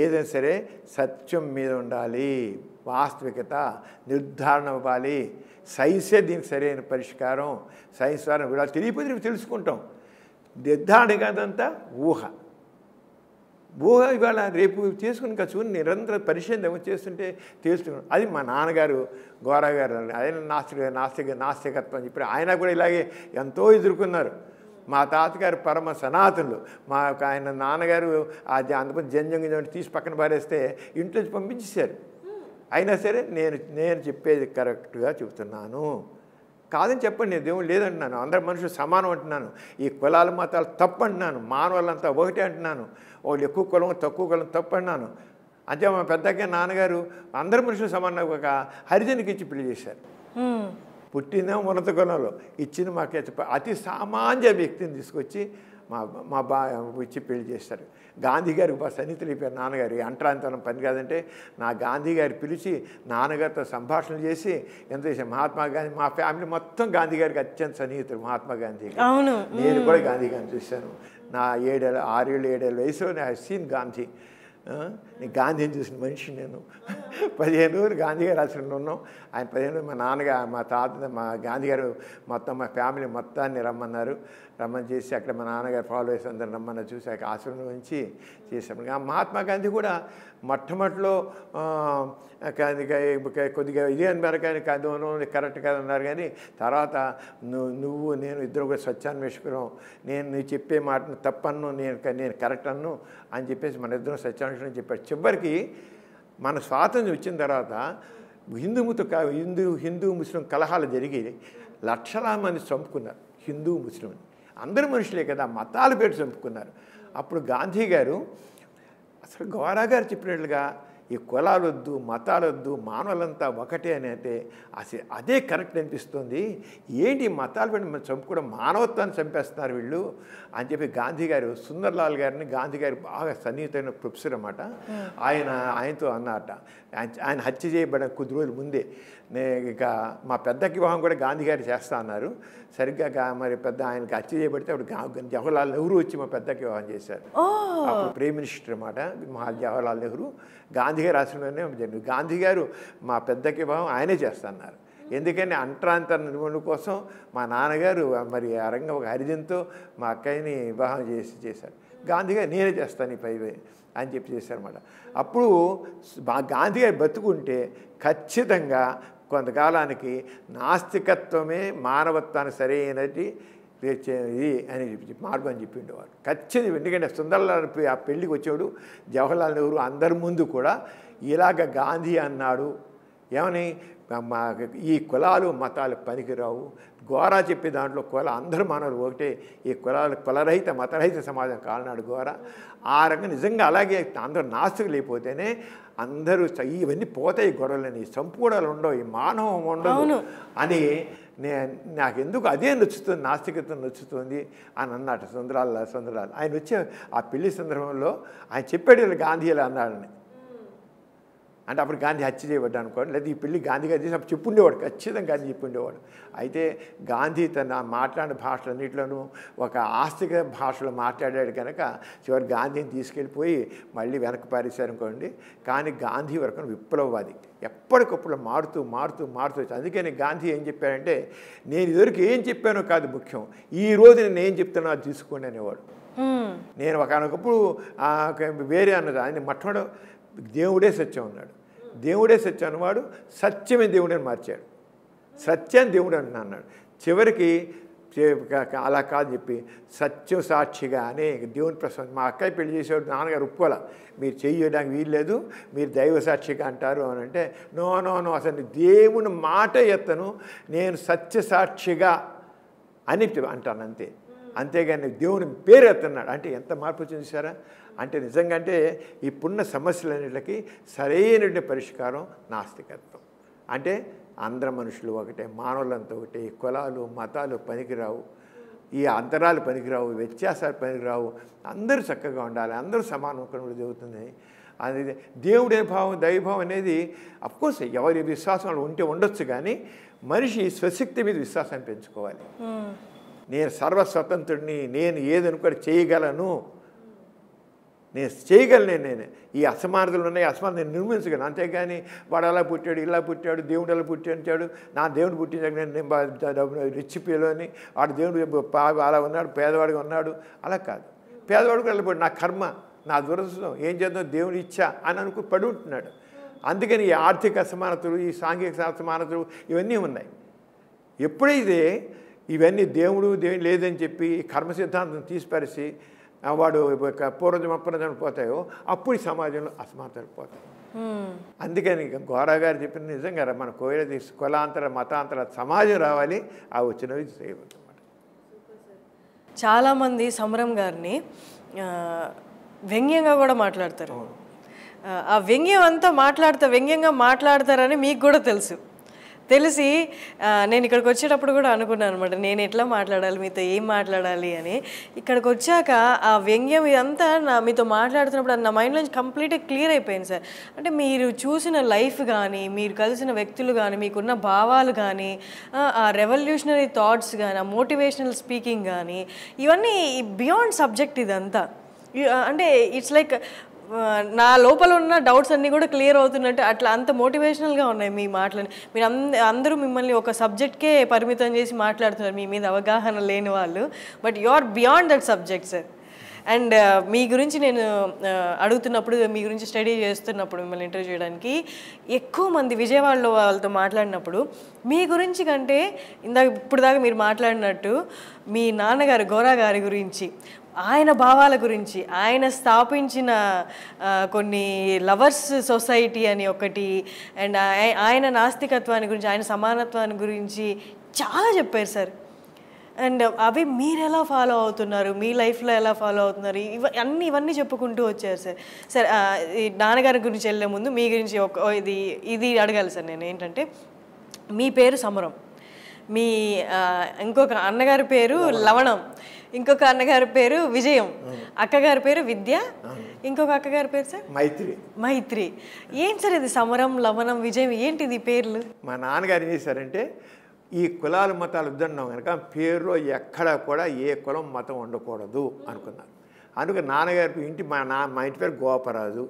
ఏదైనా సరే సత్యం మీద ఉండాలి, వాస్తవికత నిర్ధారణ అవ్వాలి. సైన్సే దీనికి సరైన పరిష్కారం. సైన్స్ ద్వారా వీళ్ళు తెలియపోతే తెలుసుకుంటాం. నిర్ధారణ కాదంతా ఊహ. ఊహ ఇవాళ రేపు చేసుకుని చూని నిరంతర పరిశీలన చేస్తుంటే తెలుస్తున్నాం. అది మా నాన్నగారు గోరా గారు, ఆయన నాస్తికత్వం అని చెప్పి ఆయన కూడా ఇలాగే ఎంతో ఎదుర్కొన్నారు. మా తాతగారు పరమ సనాతనులు. ఆయన నాన్నగారు ఆ అంతమంది జంజంగి తీసి పక్కన పారేస్తే ఇంట్లో పంపించేశారు. అయినా సరే నేను చెప్పేది కరెక్ట్గా చెబుతున్నాను, కాదని చెప్పండి, నేను దేవుడు లేదంటున్నాను, అందరు మనుషులు సమానం అంటున్నాను, ఈ కులాల మతాలు తప్పు అంటున్నాను, మానవులంతా ఒకటే అంటున్నాను, వాళ్ళు ఎక్కువ కులం తక్కువ కులం తప్పు అన్నాను. అంతే మా పెద్దగా నాన్నగారు అందరు మనుషులు సమానం ఒక హరిజనికి ఇచ్చి పెళ్లి చేశారు. పుట్టిన ఉన్నత కులంలో ఇచ్చిన మాకు అతి సామాన్య వ్యక్తిని తీసుకొచ్చి మా ఇచ్చి పెళ్లి చేస్తారు. గాంధీ గారికి బాగా సన్నిహితులు అయిపోయారు నాన్నగారు. అంటరాంతరం పని కాదంటే నా గాంధీ గారు పిలిచి నాన్నగారితో సంభాషణ చేసి ఎంత చేశాను. మహాత్మా గాంధీ మా ఫ్యామిలీ మొత్తం గాంధీ గారికి అత్యంత సన్నిహితులు. మహాత్మా గాంధీ గారు, నేను కూడా గాంధీ గారిని చూశాను. నా 6-7 వయసులో ఐ సీన్ గాంధీ. నేను గాంధీని చూసిన మనిషి. నేను 15 రోజులు గాంధీ గారు ఆశ్రమంలో ఉన్నాం. ఆయన 15 రోజులు మా నాన్నగారు మా తాత మా గాంధీ గారు మొత్తం మా ఫ్యామిలీ మొత్తాన్ని రమ్మని చేసి అక్కడ మా నాన్నగారు ఫాలో చేసి అందరూ రమ్మని చూసి ఆ ఆశ్రమం నుంచి చేశాము. మహాత్మా గాంధీ కూడా మొట్టమొదటిలో కొద్దిగా ఇదే అన్నారు, కానీ కాదు కరెక్ట్ కాదన్నారు. కానీ తర్వాత నువ్వు నేను ఇద్దరు కూడా స్వచ్ఛాన్వేషకులం, నేను చెప్పే మాటను తప్పను, నేను కరెక్ట్ అన్ను అని చెప్పేసి మన ఇద్దరం సత్యాన్వేషణ చెప్పాడు. చివరికి మన స్వాతంత్ర్యం వచ్చిన తర్వాత హిందూ ముస్లిం కలహాలు జరిగి లక్షలాది మంది చంపుకున్నారు. హిందూ ముస్లిం అందరు మనుషులే కదా, మతాలు పెట్టి చంపుకున్నారు. అప్పుడు గాంధీ గారు అసలు గోరా గారు చెప్పినట్లుగా ఈ కులాలు వద్దు, మతాలు వద్దు, మానవులంతా ఒకటే అని అంటే అసలు అదే కరెక్ట్ అనిపిస్తుంది. ఏంటి మతాలు పెట్టి మనం చంపుకోవడం, మానవత్వాన్ని చంపేస్తున్నారు వీళ్ళు అని చెప్పి గాంధీ గారు సుందర్లాల్ గారిని, గాంధీ గారు బాగా సన్నిహితమైన ప్రొఫెసర్ అన్నమాట, ఆయనతో అన్నమాట. ఆయన హత్య చేయబడిన కొద్ది రోజుల ముందే ఇక మా పెద్దకి వివాహం కూడా గాంధీ గారు చేస్తా అన్నారు. సరిగ్గా మరి పెద్ద ఆయనకి హత్య చేయబడితే అప్పుడు జవహర్లాల్ నెహ్రూ వచ్చి మా పెద్దకి వివాహం చేశారు. అప్పుడు ప్రైమ్ మినిస్టర్ అన్నమాట జవహర్లాల్ నెహ్రూ. గాంధీ గారు ఆశ్రమంలోనే జరిగింది. గాంధీ గారు మా పెద్దకి వివాహం ఆయనే చేస్తున్నారు. ఎందుకని అంటరాంతర నిర్మూలన కోసం మా నాన్నగారు మరి ఆ రంగం ఒక హరిజన్తో మా అక్కయ్యని వివాహం చేశారు. గాంధీ గారు నేనే చేస్తాను ఈ పై అని చెప్పి చేశారన్నమాట. అప్పుడు గాంధీ గారు బతుకుంటే ఖచ్చితంగా కొంతకాలానికి నాస్తికత్వమే మానవత్వానికి సరైనది అని మార్గం అని చెప్పి ఉండేవారు ఖచ్చితంగా. ఎందుకంటే సుందర్లాల్ ఆ పెళ్ళికి వచ్చాడు జవహర్లాల్ నెహ్రూ అందరి ముందు కూడా ఇలాగ గాంధీ అన్నాడు, ఏమని ఈ కులాలు మతాలు పనికిరావు, గోరా చెప్పే దాంట్లో అందరూ మానవులు ఒకటే, ఈ కులరహిత మతరహిత సమాజం కాలనాడు గోరా. ఆ రంగం నిజంగా అలాగే అందరూ నాస్తికులు అయిపోతేనే అందరూ ఇవన్నీ పోతాయి, గొడవలని చంపుకోవడాలు ఉండవు, ఈ మానవం ఉండదు అని నాకు ఎందుకు అదే నచ్చుతుంది, నాస్తికత నచ్చుతుంది అని అన్నట్టు సుందరాల్. ఆయన వచ్చే ఆ పెళ్లి సందర్భంలో ఆయన చెప్పాడు గాంధీ ఇలా అన్నాడని. అంటే అప్పుడు గాంధీ హత్య చేయబడ్డా అనుకోండి, లేదా ఈ పెళ్ళి గాంధీ గారు చేసి అప్పుడు చెప్పుండేవాడు, ఖచ్చితంగా గాంధీ చెప్పుండేవాడు. అయితే గాంధీ తన మాట్లాడిన భాషలన్నింటిలోనూ ఒక ఆస్తిక భాషలో మాట్లాడాడు కనుక చివరి గాంధీని తీసుకెళ్ళిపోయి మళ్ళీ వెనక్కి పారేశారనుకోండి. కానీ గాంధీ వరకు విప్లవవాది, ఎప్పటికప్పుడు మారుతూ అందుకని గాంధీ ఏం చెప్పాడంటే, నేను ఇదివరకు ఏం చెప్పానో కాదు ముఖ్యం, ఈ రోజు నేను ఏం చెప్తానో అది తీసుకోండి అనేవాడు. నేను ఒకనొకప్పుడు వేరే అన్నది ఆయన మొట్టమొదటి దేవుడే సత్యం అన్నాడు. దేవుడే సత్యం అన్నవాడు సత్యమే దేవుడని మార్చాడు. సత్యాన్ని దేవుడు అన్నాడు. చివరికి అలా కాదు చెప్పి సత్యం సాక్షిగా అనే దేవుని ప్రశ్న మా అక్కయ్య పెళ్లి చేసేవాడు నాన్నగారు ఒప్పుకోలే, మీరు చేయడానికి వీల్లేదు, మీరు దైవ సాక్షిగా అంటారు అని అంటే నో అసలు దేవుని మాట ఎత్తను, నేను సత్య సాక్షిగా అని అంటాను అంతే, అంతేగాని దేవుని పేరు ఎత్తన్నాడు. అంటే ఎంత మార్పు చూసారా? అంటే నిజంగా అంటే ఇప్పుడున్న సమస్యలన్నిటికీ సరైన పరిష్కారం నాస్తికత్వం. అంటే అందరు మనుషులు ఒకటే, మానవులంతా ఒకటే, కులాలు మతాలు పనికిరావు, ఈ అంతరాలు పనికిరావు, వ్యత్యాసాలు పనికిరావు, అందరూ చక్కగా ఉండాలి, అందరూ సమానం జరుగుతుంది. అది దేవుడే భావం దైవభావం అనేది అఫ్కోర్స్ ఎవరి విశ్వాసం ఉంటే ఉండొచ్చు, కానీ మనిషి స్వశక్తి మీద విశ్వాసాన్ని పెంచుకోవాలి. నేను సర్వస్వతంత్రుడిని, నేను ఏదనుకోని చేయగలను, నేను చేయగలను, నేను ఈ అసమానతలు ఉన్నాయి, అసమానత నేను నిర్మించగలను. అంతేగాని వాడు అలా పుట్టాడు ఇలా పుట్టాడు, దేవుడు అలా పుట్టించాడు, నా దేవుడు పుట్టించాడు, నేను రిచ్ పిల్లని, వాడు దేవుడు అలా ఉన్నాడు, పేదవాడిగా ఉన్నాడు, అలా కాదు. పేదవాడికి వెళ్ళిపోయాడు, నా కర్మ, నా దురదృష్టం, ఏం చేద్దాం, దేవుడు ఇచ్చా అని పడి ఉంటున్నాడు. అందుకని ఈ ఆర్థిక అసమానతలు, ఈ సాంఘిక అసమానతలు ఇవన్నీ ఉన్నాయి. ఎప్పుడైతే ఇవన్నీ దేవుడు లేదని చెప్పి కర్మ సిద్ధాంతం తీసిపరిచి వాడు పూర్వజం పోతాయో అప్పుడు ఈ సమాజంలో అసమానతలు పోతాయి. అందుకని గోరా గారు చెప్పిన నిజంగా మన కోయిల కులాంతర మతాంతర సమాజం రావాలి, ఆ వచ్చినవి చేయవచ్చు అన్నమాట. చాలామంది సమరం గారిని వ్యంగ్యంగా కూడా మాట్లాడతారు. ఆ వ్యంగ్యం అంతా వ్యంగ్యంగా మాట్లాడతారని మీకు కూడా తెలిసి నేను ఇక్కడికి వచ్చేటప్పుడు కూడా అనుకున్నాను అనమాట, నేను ఎట్లా మాట్లాడాలి, మీతో ఏం మాట్లాడాలి అని. ఇక్కడికి వచ్చాక ఆ వ్యంగ్యం ఇదంతా మీతో మాట్లాడుతున్నప్పుడు నా మైండ్లోంచి కంప్లీట్గా క్లియర్ అయిపోయింది సార్. అంటే మీరు చూసిన లైఫ్ కానీ, మీరు కలిసిన వ్యక్తులు కానీ, మీకున్న భావాలు కానీ, ఆ రెవల్యూషనరీ థాట్స్ కానీ, ఆ మోటివేషనల్ స్పీకింగ్ కానీ, ఇవన్నీ బియాండ్ సబ్జెక్ట్ ఇదంతా. అంటే ఇట్స్ లైక్ నా లోపల ఉన్న డౌట్స్ అన్నీ కూడా క్లియర్ అవుతున్నట్టు అట్లా అంత మోటివేషనల్గా ఉన్నాయి మీ మాటలని. మీరు అందరూ మిమ్మల్ని ఒక సబ్జెక్ట్కే పరిమితం చేసి మాట్లాడుతున్నారు, మీ మీద అవగాహన లేని వాళ్ళు. But you are beyond that subject sir. And మీ గురించి నేను అడుగుతున్నప్పుడు, మీ గురించి స్టడీ చేస్తున్నప్పుడు, మిమ్మల్ని ఇంటర్వ్యూ చేయడానికి ఎక్కువ మంది విజయవాడలో వాళ్ళతో మాట్లాడినప్పుడు మీ గురించి కంటే ఇప్పుడు దాకా మీరు మాట్లాడినట్టు మీ నాన్నగారు గోరా గారి గురించి, ఆయన భావాల గురించి, ఆయన స్థాపించిన కొన్ని లవర్స్ సొసైటీ అని ఒకటి, అండ్ ఆయన నాస్తికత్వాన్ని గురించి, ఆయన సమానత్వాన్ని గురించి చాలా చెప్పారు సార్. అండ్ అవి మీరు ఎలా ఫాలో అవుతున్నారు, మీ లైఫ్లో ఎలా ఫాలో అవుతున్నారు, ఇవన్నీ చెప్పుకుంటూ వచ్చారు సార్. సార్ ఈ నాన్నగారి గురించి వెళ్ళే ముందు మీ గురించి ఇది అడగాలి సార్ నేను. ఏంటంటే మీ పేరు సమరం, మీ ఇంకొక అన్నగారి పేరు లవణం, ఇంకొక అన్నగారి పేరు విజయం, అక్కగారి పేరు విద్య, ఇంకొక అక్కగారి పేరు సార్ మైత్రి. ఏంటి సార్ ఇది సమరం, లవణం, విజయం, ఏంటిది పేర్లు? మా నాన్నగారు ఏం చేశారంటే, ఈ కులాలు మతాలు వద్దన్నాం కనుక పేరులో ఎక్కడా కూడా ఏ కులం మతం ఉండకూడదు అనుకున్నారు. అందుకే నాన్నగారి మా ఇంటి పేరు గోపరాజు,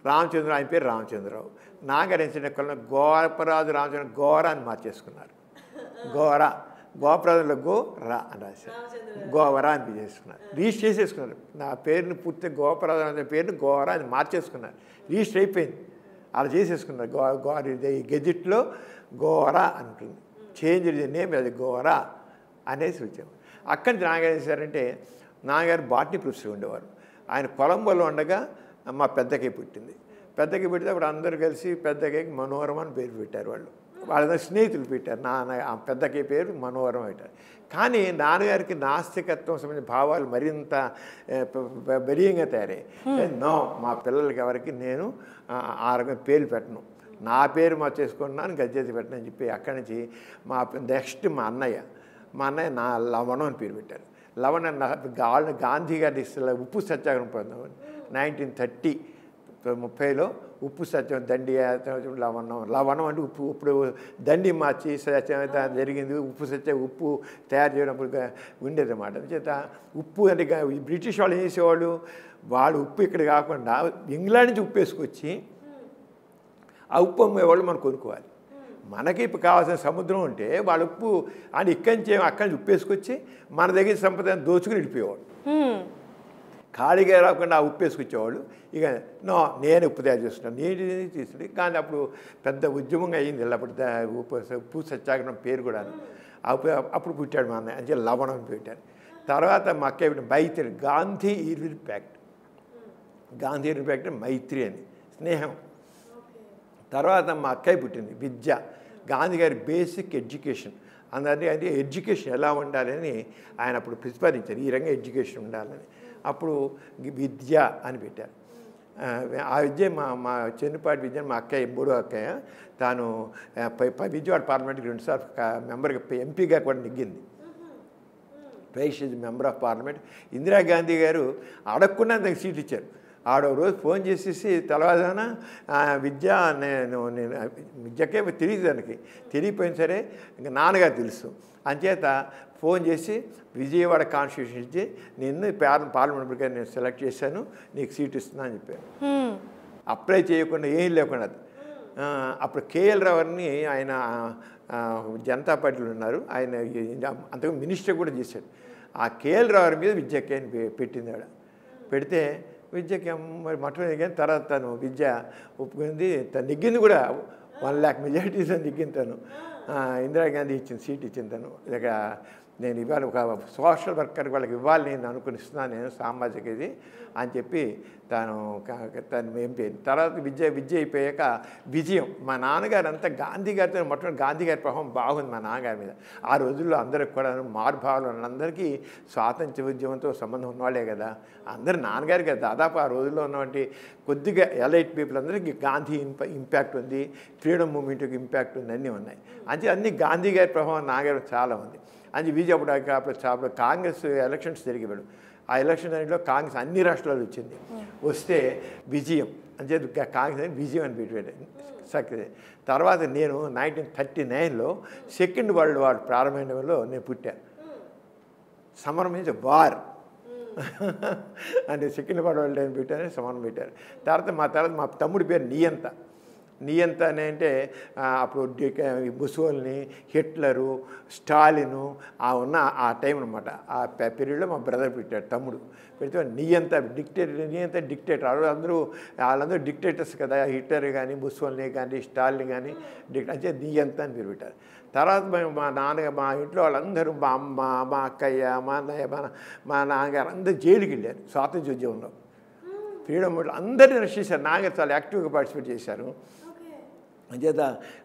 రామచంద్ర ఆయన పేరు రామచంద్రరావు. నాన్నగారు ఏం చేసిన కులం గోపరాజు రామచంద్ర గోరా అని మార్చేసుకున్నారు. గోపరాజులో రా అని రాశారు, గోవరా అని చేసుకున్నారు, రిజిస్టర్ చేసేసుకున్నారు. నా పేరుని పూర్తి గోపరాజు అనే పేరుని గోవరా అని మార్చేసుకున్నారు, రిజిస్టర్ అయిపోయింది, అలా చేసేసుకున్నారు. ఈ గెజిట్లో గోరా అంటుంది, చేంజ్ నేమ్, అది గోరా అనేసి వచ్చాము. అక్కడి నుంచి నాన్నగారు ఏం చేశారంటే, నాన్నగారు బాటనీ ప్రొఫెసర్ ఉండేవారు. ఆయన కొలంబోలో ఉండగా మా పెద్దకి పుట్టింది. పెద్దకి పుట్టితే అప్పుడు అందరూ కలిసి పెద్దకి మనోహరం అని పేరు పెట్టారు. వాళ్ళ స్నేహితులు పెట్టారు. ఆ పెద్దకి పేరు మనోహరం పెట్టారు. కానీ నాన్నగారికి నాస్తికత్వం సంబంధించిన భావాలు మరింత బలీయంగా తయారయ్యాయి. నో, మా పిల్లలకి ఎవరికి నేను ఆ రకమైన పేర్లు పెట్టను, నా పేరు మా చేసుకున్నాను, గజ్జెత్తి పెట్టను అని చెప్పి అక్కడి నుంచి నెక్స్ట్ మా అన్నయ్య నా లవణం అని పేరు పెట్టారు. లవణం గాంధీ గారి ఉప్పు సత్యాగ్రహం 1930 ఉప్పు సత్యం దండి లవణం అంటే ఉప్పు. ఇప్పుడు దండి మార్చి సత్యం జరిగింది, ఉప్పు సత్యం ఉప్పు తయారు చేయడం ఉండేది అన్నమాట. చేత ఉప్పు అంటే బ్రిటిష్ వాళ్ళు ఏం చేసేవాళ్ళు, వాళ్ళు ఉప్పు ఇక్కడ కాకుండా ఇంగ్లాండ్ నుంచి ఉప్పు వేసుకొచ్చి ఆ ఉప్పు అమ్మేవాళ్ళు మనం కొనుక్కోవాలి. మనకి ఇప్పుడు కావాల్సిన సముద్రం ఉంటే వాళ్ళ ఉప్పు అని అక్కడి నుంచి ఉప్పు వేసుకొచ్చి మన దగ్గర సంపద దోచుకుని వెళ్ళిపోయేవాళ్ళు. ఖాళీగా రాకుండా ఆ ఉప్పు వేసుకొచ్చేవాళ్ళు. ఇక నేను ఉప్పు తయారు చేస్తున్నాను, నేను తీసుకుని. కానీ అప్పుడు పెద్ద ఉద్యమంగా అయ్యింది. అప్పుడు ఉప్పు సత్యాగ్రహం పేరు కూడా అప్పుడు పుట్టాడు మా అన్నయ్య, అంటే లవణం పెట్టాను. తర్వాత మా అక్క మైత్రి, గాంధీ ఇర్విన్ ప్యాక్ట్ మైత్రి అని స్నేహం. తర్వాత మా అక్కయ్య పుట్టింది విద్య. గాంధీ గారి బేసిక్ ఎడ్యుకేషన్ అందరినీ, అంటే ఎడ్యుకేషన్ ఎలా ఉండాలని ఆయన అప్పుడు ప్రతిపాదించారు, ఈ రంగా ఎడ్యుకేషన్ ఉండాలని. అప్పుడు విద్య అని పెట్టారు. ఆ విద్య మా చెన్నిపాటి విద్య మా అక్కయ్య మూడో అక్కయ్య తాను విజయవాడ పార్లమెంట్కి 2 సార్లు మెంబర్గా ఎంపీగా కూడా నెగ్గింది. President member of parliament. Indira Gandhi గారు అడగకుండా నాకు సీట్ ఇచ్చారు. ఆడో రోజు ఫోన్ చేసేసి తెలవాదాన విద్య నేను విద్యకే తెలియదు, దానికి తెలియపోయిన సరే ఇంకా నాన్నగారు తెలుసు అంచేత ఫోన్ చేసి విజయవాడ కాన్స్టిట్యూషన్ ఇచ్చి నిన్ను పార్లమెంట్ నేను సెలెక్ట్ చేశాను, నీకు సీట్ ఇస్తున్నా అని చెప్పారు. అప్లై చేయకుండా ఏం లేకుండా. అప్పుడు కేఎల్ రావుని ఆయన జనతా పార్టీలో ఉన్నారు, ఆయన అంతకు మినిస్టర్ కూడా చేశాడు. ఆ కేఎల్ రావు మీద విద్యకి అని పెట్టింది. ఆడ పెడితే విద్యకి మరి మొట్టమొదటి కానీ తర్వాత తను విద్య ఒప్పుకుంది. తను నెగ్గింది కూడా 1 lakh మెజారిటీతో నెగ్గింది తను. ఇందిరాగాంధీ ఇచ్చిన సీట్ ఇచ్చింది తను. ఇక నేను ఇవాళ ఒక సోషల్ వర్కర్ వాళ్ళకి ఇవ్వాలి నేను అనుకునిస్తున్నాను, నేను సామాజిక ఇది అని చెప్పి తను ఎంపీ. తర్వాత విద్య అయిపోయాక విజయం. మా నాన్నగారు అంతా గాంధీ గారితో మొట్టమొదటి గాంధీ గారి ప్రభావం బాగుంది మా నాన్నగారి మీద. ఆ రోజుల్లో అందరికి కూడా మారుభావాలు అందరికీ స్వాతంత్ర్య ఉద్యమంతో సంబంధం ఉన్నవాళ్ళే కదా అందరు నాన్నగారికి కదా. దాదాపు ఆ రోజుల్లో ఉన్నటువంటి కొద్దిగా ఎలైట్ పీపుల్ అందరికీ గాంధీ ఇంపాక్ట్ ఉంది, ఫ్రీడమ్ మూమెంట్కి ఇంపాక్ట్ ఉంది, అన్నీ ఉన్నాయి. అంటే అన్ని గాంధీ గారి ప్రభావం నాన్నగారు చాలా ఉంది. అని విజయ్ అప్పుడు కాంగ్రెస్ ఎలక్షన్స్ జరిగేవాడు. ఆ ఎలక్షన్ దాంట్లో కాంగ్రెస్ అన్ని రాష్ట్రాలు వచ్చింది. వస్తే విజయం అని చెప్పి కాంగ్రెస్ విజయం అని పెట్టాడు సక్సెస్. తర్వాత నేను 1939లో సెకండ్ వరల్డ్ వార్ ప్రారంభంలో నేను పుట్టాను. సమరం మీన్స్ వార్ అంటే సెకండ్ వరల్డ్ వార్ అని పెట్టాను, సమరం పెట్టారు. తర్వాత మా తమ్ముడి పేరు నియంత అని అంటే అప్పుడు ముసోల్ని, హిట్లరు, స్టాలిను ఉన్న ఆ టైం అనమాట. ఆ పీరియడ్లో మా బ్రదర్ పెట్టాడు తమ్ముడు. పెడితే నియంత డిక్టేటర్. వాళ్ళందరూ డిక్టేటర్స్ కదా, హిట్లర్ కానీ, ముసోల్ని కానీ, స్టాలిన్ కానీ అంటే నియంత అని పేరు పెట్టారు. తర్వాత మా ఇంట్లో వాళ్ళందరూ మా అమ్మ, మా అక్కయ్య, మా అన్నయ్య, మా నాన్నగారు అందరూ జైలుకి వెళ్ళారు స్వాతంత్ర్య ఉద్యమంలో. ఫ్రీడమ్ అందరినీ అరెస్ట్ చేశారు. నాన్నగారు చాలా యాక్టివ్గా పార్టిసిపేట్ చేశారు. అంచేత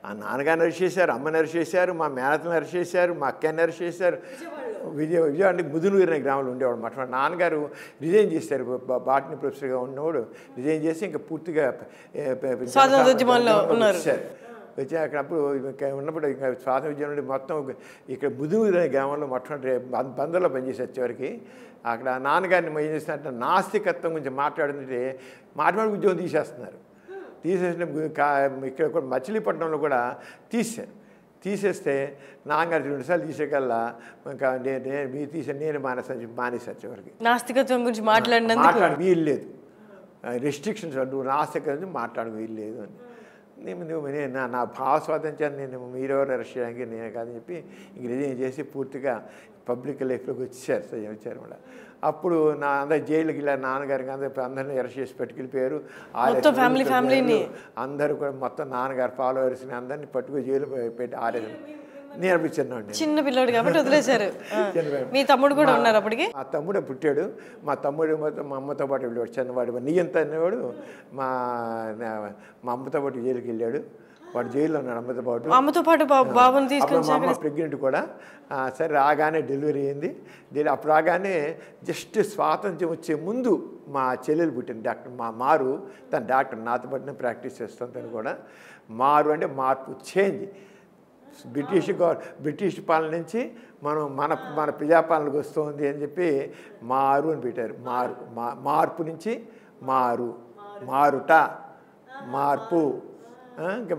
ఆ నాన్నగారిని అరెస్ట్ చేశారు, అమ్మని అరెస్ట్ చేశారు, మా మేనతను అరెస్ట్ చేశారు, మా అక్కని అరెస్ట్ చేశారు. విజయవాడ అంటే ముదునూరు అనే గ్రామంలో ఉండేవాడు. మా నాన్నగారు రిజైన్ చేశారు, బాటనీ ప్రొఫెసర్గా ఉన్నవాడు రిజైన్ చేసి ఇంకా పూర్తిగా వచ్చారు. వచ్చి అక్కడప్పుడు ఉన్నప్పుడు ఇంకా స్వాతంత్ర ఉద్యమం నుండి మొత్తం ఇక్కడ ముదునూరు అనే గ్రామంలో మొట్టమొదటి బందర్లో పనిచేసి వచ్చేవారికి అక్కడ నాన్నగారిని ఏం చేసినట్టు నాస్తికత్వం గురించి మాట్లాడుతుంటే మాట్లాడి ఉద్యోగం తీసేస్తున్నారు. తీసేసిన ఇక్కడ కూడా మచిలీపట్నంలో కూడా తీసేస్తే నాన్నగారు 2 సార్లు తీసేకల్లా ఇంకా నేను మానేసచ్చు వరకు నాస్తికత్వం గురించి మాట్లాడి వీలు లేదు, రెస్ట్రిక్షన్స్ నువ్వు నాస్తికత్వం మాట్లాడక వీలు లేదు అని. నా భావ స్వాతంత్ర్యాన్ని నేను మీరెవరు అరెస్ట్ చేయడానికి నేను కాదని చెప్పి ఇంక రిజైన్ చేసి పూర్తిగా పబ్లిక్ లైఫ్లోకి వచ్చారు కూడా. అప్పుడు అందరు జైలుకి వెళ్ళారు. నాన్నగారికి అందరినీ అరెస్ట్ చేసి పెట్టుకెళ్ళిపోయారు. అందరూ కూడా మొత్తం నాన్నగారు ఫాలోవర్స్ని అందరినీ పట్టుకుని జైలు పెట్టి ఆరేసి నేర్పించాను. చిన్న పిల్లడు కాబట్టి వదిలేశారు. మీ తమ్ముడు కూడా ఉన్నారు అప్పటికి? మా తమ్ముడు పుట్టాడు. మా తమ్ముడు మా అమ్మతో పాటు వెళ్ళాడు. చిన్నవాడు నియంత అనేవాడు మా అమ్మతో పాటు జైలుకి వెళ్ళాడు. వాడు జైల్లో ఉన్నాడు అమ్మతో పాటు బాబుని తీసుకొని. మా అమ్మ ప్రెగ్నెంట్ కూడా. సరే రాగానే డెలివరీ అయింది. అప్పుడు రాగానే జస్ట్ స్వాతంత్ర్యం వచ్చే ముందు మా చెల్లెలు పుట్టింది డాక్టర్ మారు. తను డాక్టర్ నాతో పాటునే ప్రాక్టీస్ చేస్తాను. తను కూడా మారు అంటే మార్పు, చేంజ్. బ్రిటిష్ పాలన నుంచి మన ప్రజాపాలనకు వస్తుంది అని చెప్పి మారు అని పెట్టారు. మార్పు నుంచి మారుట, మార్పు. ఇంకా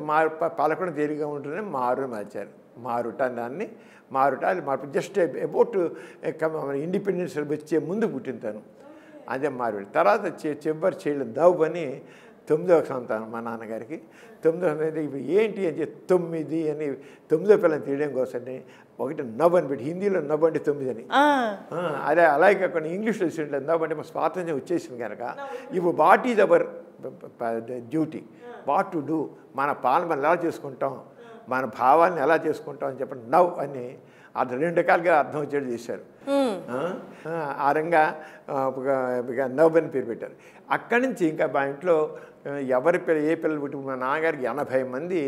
పలకడం తేలిగా ఉంటుందని మారు మార్చారు. మారుట దాన్ని మార్పు జస్ట్ అబౌట్ ఇండిపెండెన్స్ వచ్చే ముందు పుట్టింది తను. అదే మారు. తర్వాత చివరి చేయలేదు దవ్ అని 9వ సంతానం మా నాన్నగారికి. 9వ ఏంటి అని చెప్పి 9 అని 9వ పిల్లలు తీయడం కోసమని ఒకటి నవ్ అని పెట్టి హిందీలో నవ్ అంటే 9 అని. అదే అలాగే కాకుండా ఇంగ్లీష్లో చూడలేదు. నవ్ అంటే మా స్వాతంత్ర్యం వచ్చేసింది కనుక ఇప్పుడు what is our duty, what to do, మన పాలన ఎలా చేసుకుంటాం, మన భావాన్ని ఎలా చేసుకుంటాం అని చెప్పండి నవ్ అని అది 2 రకాలుగా అర్థం వచ్చేది చేశారు. ఆ రంగా నవ్ అని పేరు పెట్టారు. అక్కడి నుంచి ఇంకా మా ఇంట్లో ఏ పిల్లలు పుట్టి మా నాన్నగారికి 80 మంది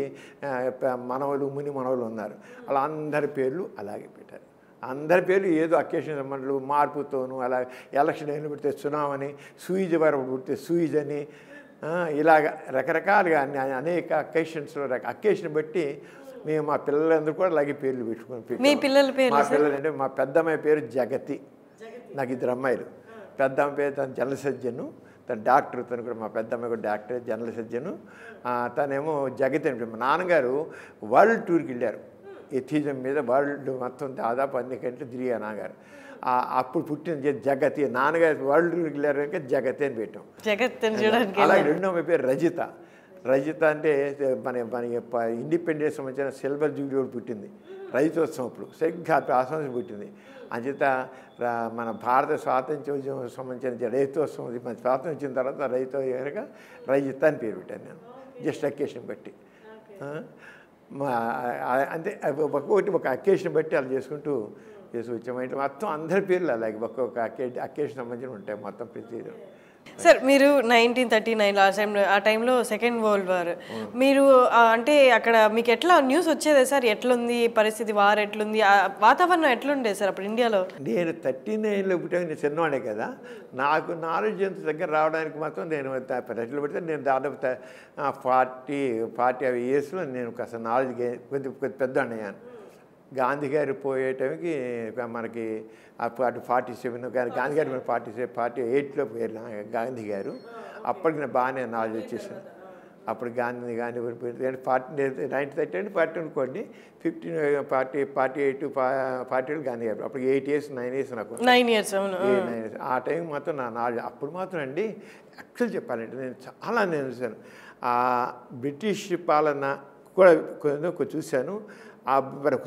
మనవలు ముని మనవలు ఉన్నారు. అలా అందరి పేర్లు అలాగే పెట్టారు. అందరి పేర్లు ఏదో అకేషన్ సంబంధాలు మార్పుతోనూ అలా ఎలక్షన్ అయిన పెడితే సునామని, సూయిజ్ వారు పుడితే సూయిజ్ అని, ఇలాగ రకరకాలుగా అనేక అకేషన్స్లో అకేషన్ బట్టి మేము మా పిల్లలందరూ కూడా అలాగే పేర్లు మీ పిల్లల పేరు మా పిల్లలు అంటే మా పెద్దమ్మాయి పేరు జగతి, నాకు ఇద్దరు అమ్మాయిలు. పెద్దమ్మ పేరు తను జనరల్ సర్జను, తను డాక్టర్, తను కూడా మా పెద్దమ్మాయి కూడా డాక్టర్ జనరల్ సర్జను. తనేమో జగతి అంటే మా నాన్నగారు వరల్డ్ టూర్కి వెళ్ళారు, ఎథిజం మీద వరల్డ్ మొత్తం దాదాపు అన్ని కంటే తిరిగా నాన్నగారు. అప్పుడు పుట్టిన జగతి, నాన్నగారు వరల్డ్ టూర్కి వెళ్ళారు కనుక జగతి అని పెట్టాం. జగత్ చూడడానికి. అలాగే రెండో అమ్మాయి పేరు రజిత. రజిత అంటే మన మన ఇండిపెండెన్స్ సంబంధించిన సిల్వర్ జూబ్లీ కూడా పుట్టింది, రజితోత్సవం అప్పుడు సరిగ్గా ఆ సంవత్సరం పుట్టింది. అంచేత మన భారత స్వాతంత్ర్యోద్యమం సంబంధించిన రజితోత్సవం, మన స్వాతంత్రం వచ్చిన తర్వాత రైతు కనుక రజిత అని పేరు పెట్టాను నేను, జస్ట్ అకేషన్ బట్టి. అంటే ఒక్కొక్కటి ఒక అకేషన్ బట్టి అలా చేసుకుంటూ వచ్చామంటే మొత్తం అందరి పేర్లు అలాగే ఒక్కొక్క అకేషన్ సంబంధించి ఉంటాయి మొత్తం ప్రతి. సార్ మీరు 1939 ఆ టైంలో సెకండ్ వరల్డ్ వార్, మీరు అంటే అక్కడ మీకు ఎట్లా న్యూస్ వచ్చేదే సార్? ఎట్లుంది పరిస్థితి, వార్ ఎట్లుంది, వాతావరణం ఎట్లుండే సార్ అప్పుడు ఇండియాలో? నేను 39లో పుట్టాక నేను చిన్నవాడే కదా, నాకు నాలెడ్జ్ ఎంత దగ్గర రావడానికి మాత్రం నేను ప్రజలు పెడితే నేను దాదాపు 40 ఇయర్స్లో నేను కాస్త నాలెడ్జ్ కొంచెం పెద్ద అయ్యాను. గాంధీ గారు పోయే టైంకి మనకి అటు 47 గాంధీ గారు 48లో పోయారు గాంధీ గారు. అప్పటికి నేను బాగానే నాలెడ్జ్ వచ్చేసింది. అప్పుడు గాంధీ 1930 40 అనుకోండి, 48 గాంధీ గారు. అప్పుడు 8 years 9 years నాకు 9 years. ఆ టైం మాత్రం నా నాలెడ్జ్ అప్పుడు మాత్రం అండి. యాక్చువల్ చెప్పాలంటే నేను చాలా చూశాను, బ్రిటిష్ పాలన కూడా కొంచెం చూశాను.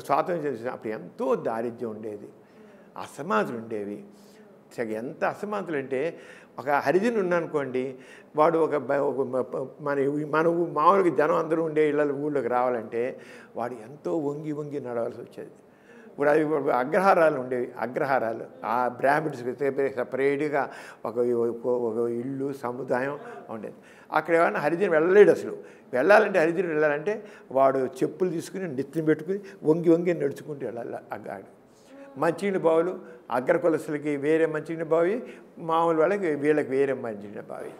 స్వాతంత్ర్యం చూసాను. అప్పుడు ఎంతో దారిద్ర్యం ఉండేది, అసమానతలు ఉండేవి. ఎంత అసమానతలు అంటే ఒక హరిజన్ ఉన్నానుకోండి, వాడు మన మామూలుగా జనం అందరూ ఉండే ఇళ్ళ ఊళ్ళోకి రావాలంటే వాడు ఎంతో వంగి నడవాల్సి వచ్చేది. ఇప్పుడు అవి అగ్రహారాలు ఉండేవి, అగ్రహారాలు ఆ బ్రాహ్మిన్స్ సపరేట్గా ఒక ఇల్లు సముదాయం ఉండేది. అక్కడ ఏమైనా హరిజన్ వెళ్ళలేడు, అసలు వెళ్ళాలంటే హరిజన్ వెళ్ళాలంటే వాడు చెప్పులు తీసుకుని నెత్తిని పెట్టుకుని వంగి నడుచుకుంటూ వెళ్ళాలి. అగ్గాడు మంచినీళ్ళ బావులు అగ్ర కులసులకి వేరే మంచినీళ్ళ బావి, మామూలు వాళ్ళకి వీళ్ళకి వేరే మంచినీళ్ళ బావి.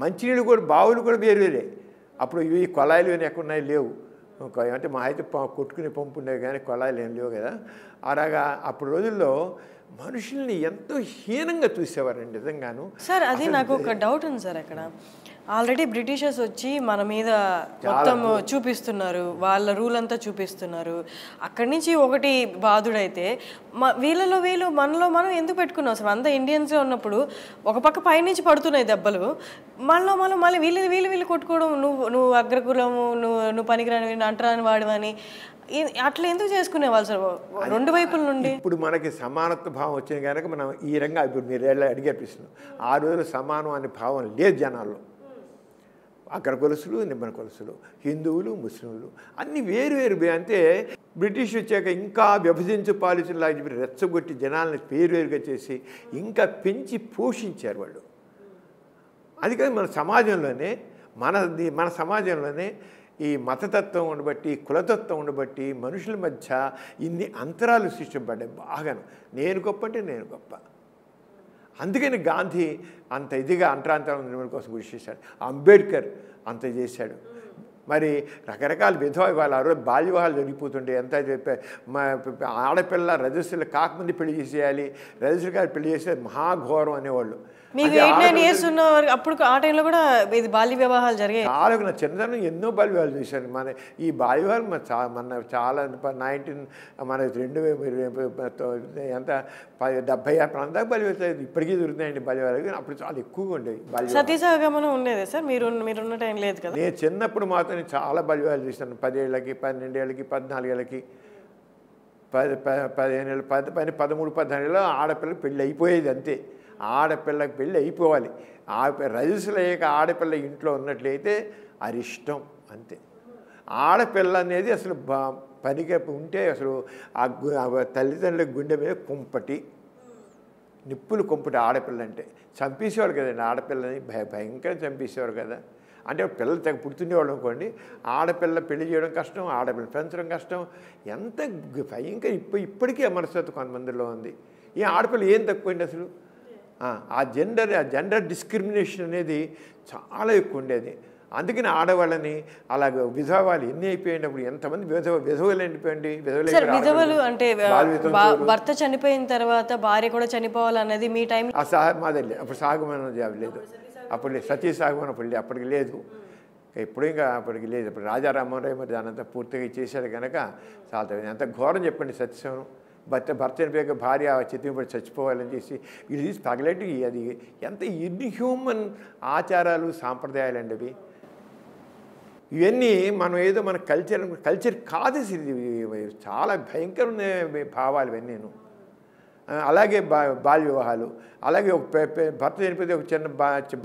మంచినీళ్ళు కూడా బావులు కూడా వేరే. అప్పుడు ఇవి కొలాయిలు అని ఎక్కడున్నాయి లేవు, అంటే మా అయితే కొట్టుకునే పంపు ఉండేవి కానీ కొలాయిలు ఏం లేవు కదా. అలాగా అప్పుడు రోజుల్లో మనుషుల్ని ఎంతో హీనంగా చూసేవారండి నిజంగాను. సార్ అది నాకు ఒక డౌట్ ఉంది సార్, అక్కడ ఆల్రెడీ బ్రిటిషర్స్ వచ్చి మన మీద మొత్తం చూపిస్తున్నారు, వాళ్ళ రూల్ అంతా చూపిస్తున్నారు. అక్కడి నుంచి ఒకటి బాధుడైతే వీళ్ళలో వీళ్ళు మనలో మనం ఎందుకు పెట్టుకున్నాం అసలు? అంతా ఇండియన్స్గా ఉన్నప్పుడు ఒక పక్క పైనుంచి పడుతున్నాయి దెబ్బలు, మనం మళ్ళీ వీళ్ళు కొట్టుకోవడం, నువ్వు అగ్రకులము, నువ్వు పనికిరాని అంటరాని వాడవని అట్లా ఎందుకు చేసుకునేవాళ్ళు సార్ రెండు వైపుల నుండి? ఇప్పుడు మనకి సమానత్వ భావం వచ్చింది కనుక మనం ఈ రంగా ఇప్పుడు మీరు అడిగే ప్రశ్న, ఆ రోజులు సమానం అనే భావం లేదు జనాల్లో. అగ్ర కొలుసులు నిమ్మన కొలుసులు, హిందువులు ముస్లింలు అన్నీ వేరు. అంటే బ్రిటిష్ వచ్చాక ఇంకా విభజించు పాలితుల్లాగా చెప్పి రెచ్చగొట్టి జనాలను వేరుగా చేసి ఇంకా పెంచి పోషించారు వాళ్ళు. అది కాదు మన సమాజంలోనే ఈ మతతత్వం ఉండబట్టి, కులతత్వం ఉండబట్టి మనుషుల మధ్య ఇన్ని అంతరాలు సృష్టింపడ్డాయి బాగాను. నేను గొప్ప అంటే నేను గొప్ప. అందుకని గాంధీ అంత ఇదిగా అంతరాంతరం నిర్మూలన కోసం కృషి చేశాడు. అంబేద్కర్ అంత చేశాడు. మరి రకరకాల విధవాలు ఆ రోజు బాల్య వివాహాలు జరిగిపోతుండే. ఎంత ఆడపిల్ల రజస్సులు కాకముందు పెళ్లి చేసేయాలి, రజస్సులు కాదు పెళ్లి చేసే మహాఘోరం అనేవాళ్ళు. మీకు 8-9 years ఉన్న అప్పుడు ఆ టైంలో కూడా ఇది బాల్య వివాహాలు జరిగాయి. చాలా నా చిన్నతనం ఎన్నో బాల్య వివాహాలు చూశాను. మన ఈ బాల్య వివాహాలు మన చాలా మన 2000 ఎంత 70 ప్రాంతాలకు బాల్య వివాహాలు ఇప్పటికీ దొరుకుతాయండి బాల్య వివాహాలు. అప్పుడు చాలా ఎక్కువగా ఉండేవి బాల్య సతీసహగమనం ఉండేది సార్ మీరున్న టైం లేదు కదా? నేను చిన్నప్పుడు మాత్రం చాలా బాల్య వివాహాలు చూశాను. 10 ఏళ్ళకి 12 ఏళ్ళకి 14 ఏళ్ళకి 15 ఏళ్ళు 13-14 ఏళ్ళు ఆడపిల్లకి పెళ్ళి అయిపోయేది అంతే. ఆడపిల్లకి పెళ్ళి అయిపోవాలి. రజస్సులు అయ్యాక ఆడపిల్ల ఇంట్లో ఉన్నట్లయితే అరిష్టం అంతే. ఆడపిల్ల అనేది అసలు పనికి ఉంటే అసలు ఆ తల్లిదండ్రుల గుండె మీద కుంపటి, నిప్పులు కుంపటి ఆడపిల్ల అంటే. చంపేసేవాడు కదండి ఆడపిల్లని, భయంకరంగా చంపేసేవారు కదా. అంటే పిల్లలు తెగ పుడుతుండేవాళ్ళు అనుకోండి, ఆడపిల్ల పెళ్లి చేయడం కష్టం, ఆడపిల్ల పెంచడం కష్టం. ఎంత భయంకర ఇప్పటికీ మనస్తత్వం కొంతమందిలో ఉంది. ఈ ఆడపిల్ల ఏం తక్కువండి అసలు? ఆ జెండర్ డిస్క్రిమినేషన్ అనేది చాలా ఎక్కువ ఉండేది. అందుకని ఆడవాళ్ళని అలాగే విధవాలు ఎన్ని అయిపోయినప్పుడు ఎంతమంది విధవలు అయిపోయింది. విధవలు అంటే భర్త చనిపోయిన తర్వాత భార్య కూడా చనిపోవాలన్నది మీ టైం మాదే అప్పుడు సాగుమనం జాబ్ లేదు, అప్పుడు సతీ సాగుమనం అప్పుడు అప్పటికి లేదు, ఎప్పుడు ఇంకా అప్పటికి లేదు. ఇప్పుడు రాజారామన్ రాయ్ మరి దానంతా పూర్తిగా చేశాడు కనుక చాలా ఎంత ఘోరం చెప్పండి సత్యశివను. భర్త చనిపోయాక భార్య చిత్తిపడి చచ్చిపోవాలని చేసి ఇది తీసి పగలెట్టి అది ఎంత ఇన్హ్యూమన్ ఆచారాలు సాంప్రదాయాలు అండి అవి. ఇవన్నీ మనం ఏదో మన కల్చర్ కాదు, చాలా భయంకరమైన భావాలు ఇవన్నీ. అలాగే బాల్య వివాహాలు, అలాగే ఒక భర్త చనిపోతే ఒక చిన్న